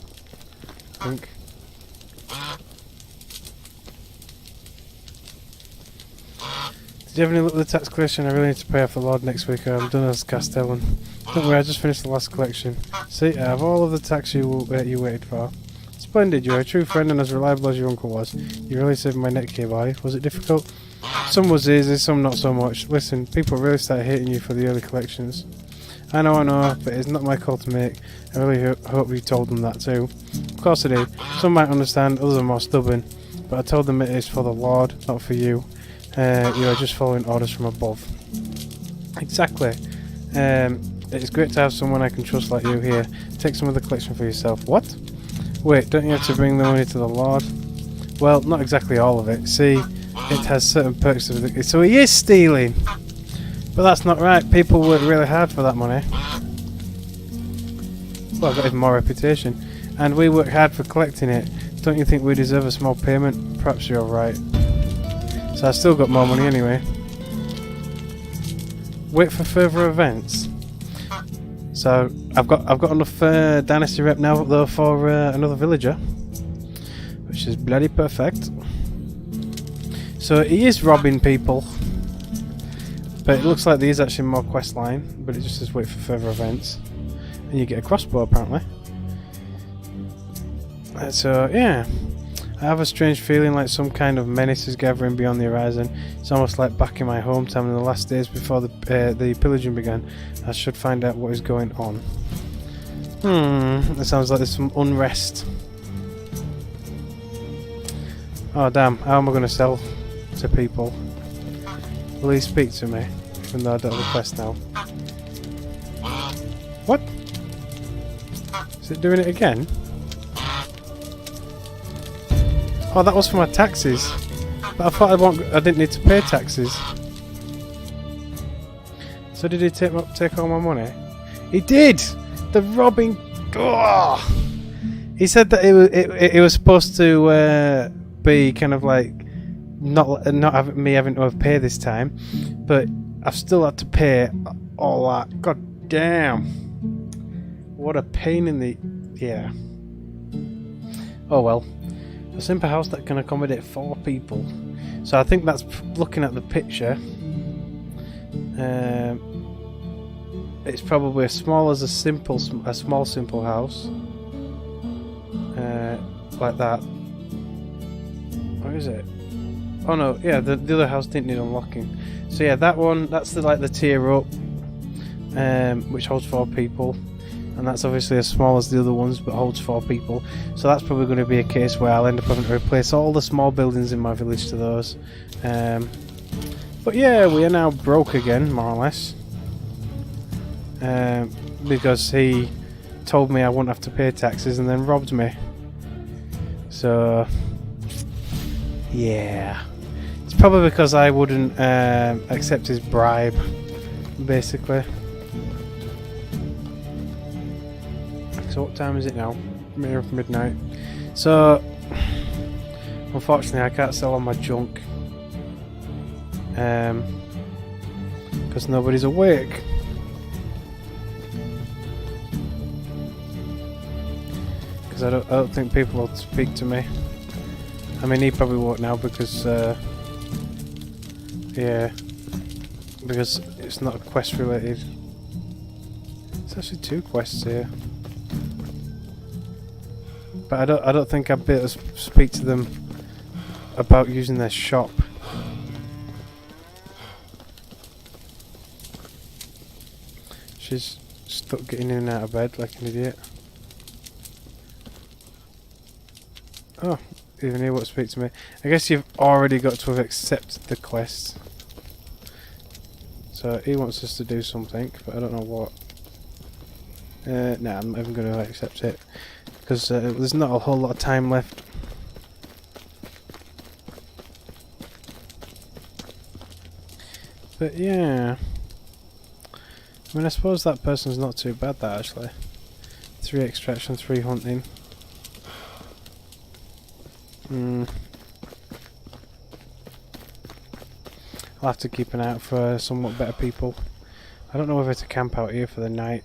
I think. Did you have any look at the tax collection? I really need to pay off the Lord next week, or I'm done as Castellan. Don't worry, I just finished the last collection. See, I have all of the tax you waited for. Splendid, you're a true friend and as reliable as your uncle was. You really saved my neck here, boy. Was it difficult? Some was easy, some not so much. Listen, people really started hating you for the early collections. I know, but it's not my call to make. I really hope you told them that too. Of course I did. Some might understand, others are more stubborn. But I told them it is for the Lord, not for you. You are just following orders from above. Exactly. It's great to have someone I can trust like you here. Take some of the collection for yourself. What? Wait, don't you have to bring the money to the Lord? Well, not exactly all of it. See, it has certain perks of it. So he is stealing! But that's not right. People work really hard for that money. Well, I've got even more reputation. And we work hard for collecting it. Don't you think we deserve a small payment? Perhaps you're right. So I've still got more money anyway. Wait for further events. So I've got enough dynasty rep now though for another villager, which is bloody perfect. So he is robbing people, but it looks like there is actually more quest line. But it just says wait for further events, and you get a crossbow apparently. So yeah, I have a strange feeling like some kind of menace is gathering beyond the horizon. It's almost like back in my hometown in the last days before the pillaging began. I should find out what is going on. It sounds like there's some unrest. Oh damn, how am I going to sell to people? Will he speak to me? Even though I don't have a quest now. What? Is it doing it again? Oh, that was for my taxes. But I thought I didn't need to pay taxes. So did he take all my money? He did! The robbing... Oh! He said that it was supposed to be kind of like not having to have paid this time, but I've still had to pay all that. God damn! What a pain in the... Yeah. Oh well. A simple house that can accommodate 4 people. So I think that's looking at the picture. It's probably as small as a small simple house, like that. Where is it? Oh no, yeah, the other house didn't need unlocking. So yeah, that one, that's like the tier up, which holds 4 people. And that's obviously as small as the other ones, but holds 4 people. So that's probably going to be a case where I'll end up having to replace all the small buildings in my village to those. But yeah, we are now broke again, more or less. Because he told me I wouldn't have to pay taxes and then robbed me. So, yeah. It's probably because I wouldn't accept his bribe, basically. So what time is it now? Near midnight. So unfortunately I can't sell all my junk because nobody's awake. Because I don't think people will speak to me. I mean, he probably won't now because yeah, because it's not quest related. It's actually 2 quests here. But I don't think I'd be able to speak to them about using their shop. She's stuck getting in and out of bed like an idiot. Oh, even he won't speak to me. I guess you've already got to have accepted the quest. So he wants us to do something, but I don't know what. Nah, I'm not even going to accept it. Because there's not a whole lot of time left. But yeah, I mean, I suppose that person's not too bad, that actually. 3 extraction, 3 hunting. I'll have to keep an eye out for somewhat better people. I don't know whether to camp out here for the night.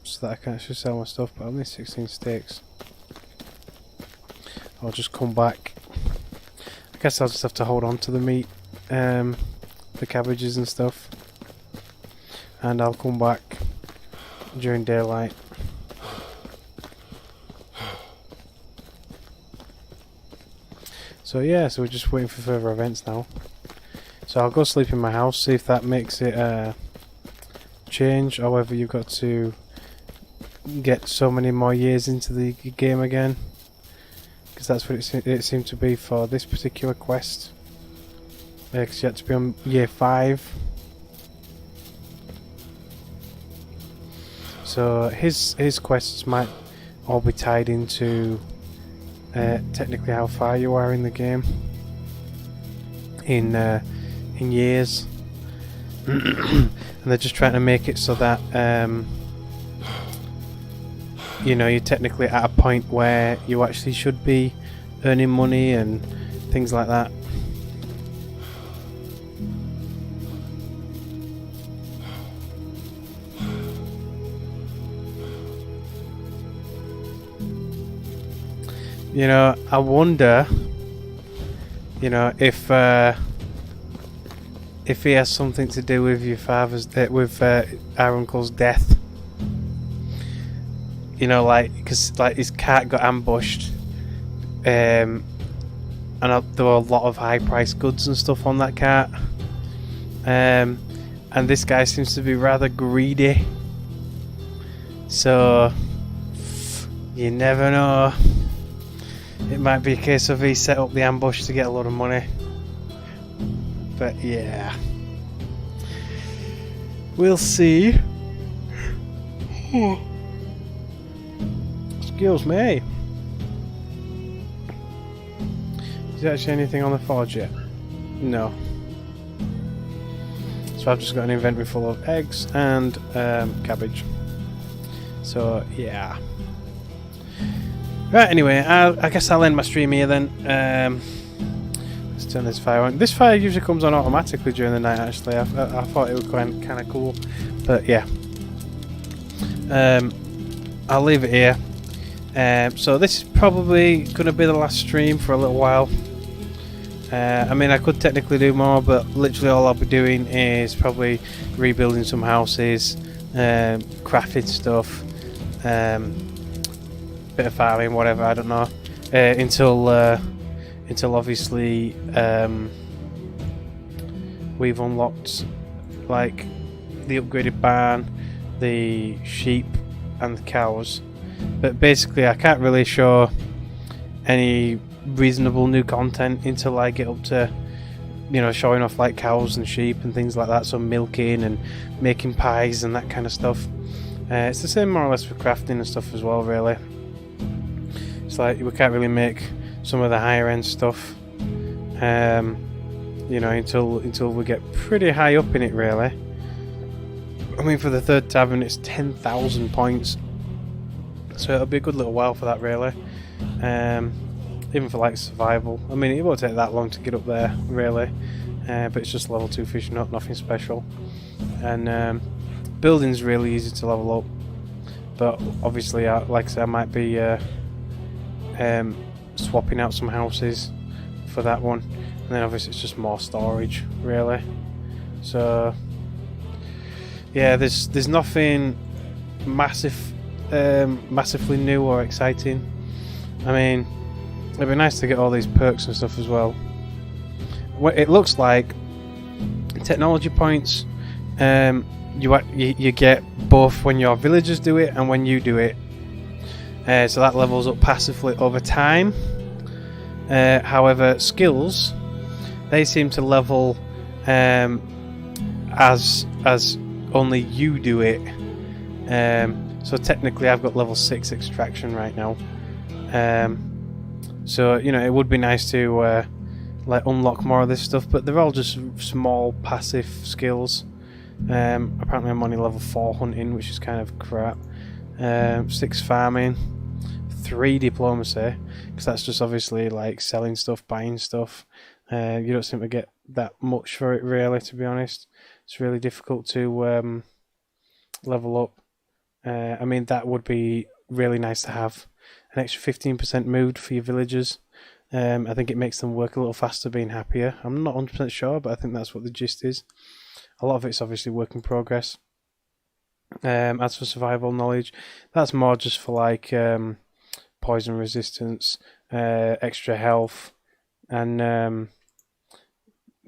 So that I can actually sell my stuff, but only 16 steaks. I'll just come back. I guess I'll just have to hold on to the meat, the cabbages and stuff, and I'll come back during daylight. So yeah, so we're just waiting for further events now. So I'll go sleep in my house, see if that makes it change, or whether you've got to get so many more years into the game again, because that's what it seemed to be for this particular quest. Because you had to be on year 5. So his quests might all be tied into technically how far you are in the game in years. And they're just trying to make it so that you know, you're technically at a point where you actually should be earning money and things like that. You know, I wonder, you know, if he has something to do with your father's, with our uncle's death. You know, like, because like his cart got ambushed, and there were a lot of high-priced goods and stuff on that cart, and this guy seems to be rather greedy. So you never know. It might be a case of he set up the ambush to get a lot of money. But yeah, we'll see. Excuse me. Is there actually anything on the forge yet? No. So I've just got an inventory full of eggs and cabbage. So yeah. Right, anyway, I guess I'll end my stream here then. Let's turn this fire on. This fire usually comes on automatically during the night, actually. I thought it was kind of cool. But yeah. I'll leave it here. So this is probably going to be the last stream for a little while. I mean, I could technically do more, but literally all I'll be doing is probably rebuilding some houses, crafting stuff, bit of farming, whatever, I don't know, until obviously we've unlocked like the upgraded barn, the sheep and the cows. But basically I can't really show any reasonable new content until I get up to, you know, showing off like cows and sheep and things like that, so milking and making pies and that kind of stuff. It's the same more or less for crafting and stuff as well, really. It's like we can't really make some of the higher end stuff, you know, until we get pretty high up in it, really. I mean, for the third tavern it's 10,000 points, so it'll be a good little while for that, really. Even for like survival, I mean, it won't take that long to get up there, really, but it's just level 2 fishing up, nothing special. And building's really easy to level up, but obviously like I said, I might be swapping out some houses for that one, and then obviously it's just more storage, really. So yeah, there's nothing massively new or exciting. I mean, it'd be nice to get all these perks and stuff as well. It looks like technology points, you get both when your villagers do it and when you do it. So that levels up passively over time. However, skills, they seem to level as only you do it. So technically I've got level 6 extraction right now. So, you know, it would be nice to like unlock more of this stuff, but they're all just small passive skills. Apparently I'm only level 4 hunting, which is kind of crap. 6 farming, 3 diplomacy, because that's just obviously like selling stuff, buying stuff. You don't seem to get that much for it, really, to be honest. It's really difficult to level up. I mean, that would be really nice to have. An extra 15% mood for your villagers. I think it makes them work a little faster, being happier. I'm not 100% sure, but I think that's what the gist is. A lot of it's obviously work in progress. As for survival knowledge, that's more just for like poison resistance, extra health, and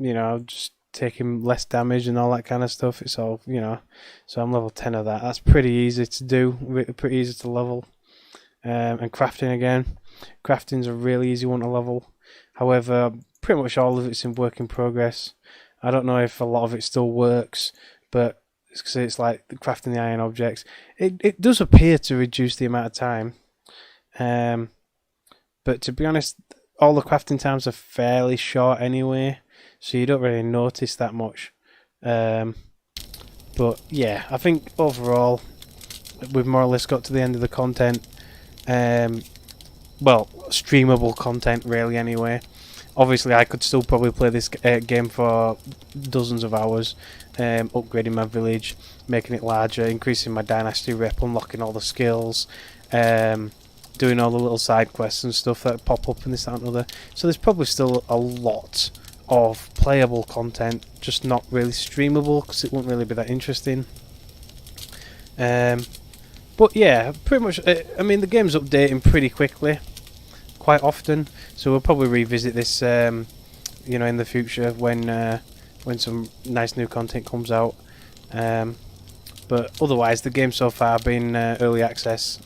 you know, just taking less damage and all that kind of stuff. It's all, you know, so I'm level 10 of that. That's pretty easy to do, pretty easy to level. And crafting again. Crafting's a really easy one to level. However, pretty much all of it's in work in progress. I don't know if a lot of it still works, but it's like crafting the iron objects. It does appear to reduce the amount of time, But to be honest, all the crafting times are fairly short anyway, so you don't really notice that much. But yeah, I think overall we've more or less got to the end of the content. Well, streamable content really anyway. Obviously I could still probably play this game for dozens of hours, upgrading my village, making it larger, increasing my dynasty rep, unlocking all the skills, doing all the little side quests and stuff that pop up in this, that and other. So there's probably still a lot of playable content, just not really streamable because it won't really be that interesting. But yeah, pretty much, I mean the game's updating pretty quickly, quite often, so we'll probably revisit this you know, in the future when some nice new content comes out. But otherwise the game so far, being early access,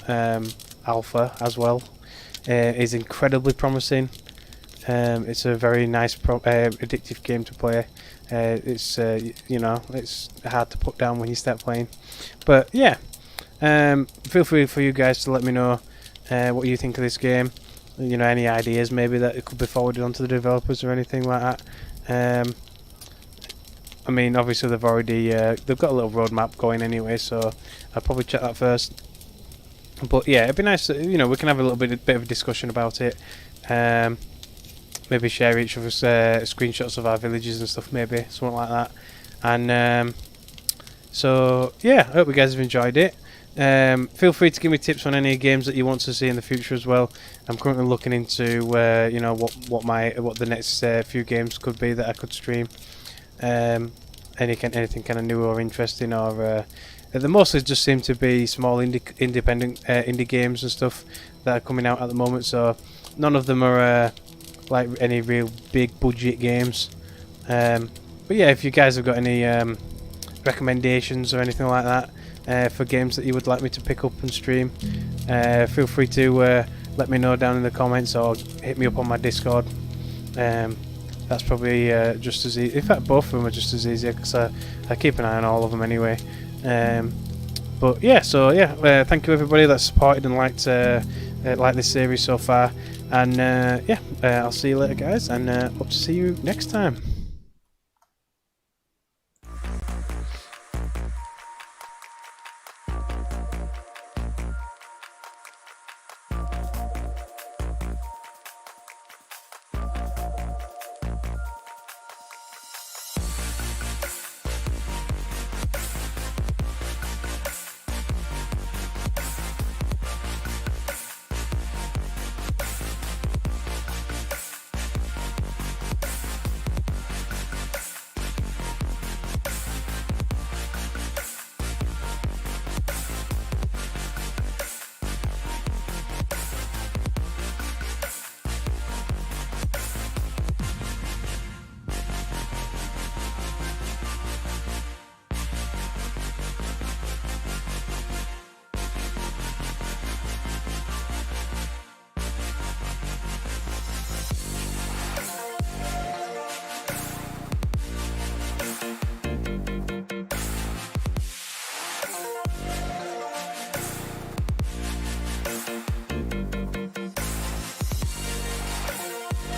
alpha as well, is incredibly promising. It's a very nice addictive game to play. It's you know, it's hard to put down when you start playing. But yeah, feel free for you guys to let me know what you think of this game. You know, any ideas maybe that it could be forwarded onto the developers or anything like that. I mean, obviously they've already they've got a little roadmap going anyway, so I'll probably check that first. But yeah, it'd be nice, you know, we can have a little bit of a discussion about it. Maybe share each of us screenshots of our villages and stuff, maybe something like that. And so yeah, I hope you guys have enjoyed it. Feel free to give me tips on any games that you want to see in the future as well. I'm currently looking into you know, what the next few games could be that I could stream. Anything kind of new or interesting, or they mostly just seem to be small independent indie games and stuff that are coming out at the moment. So none of them are like any real big budget games. But yeah, if you guys have got any recommendations or anything like that for games that you would like me to pick up and stream, feel free to let me know down in the comments, or hit me up on my Discord. That's probably just as easy. In fact, both of them are just as easy, because I keep an eye on all of them anyway. But yeah, so yeah, thank you everybody that's supported and liked this series so far. And yeah, I'll see you later, guys, and hope to see you next time.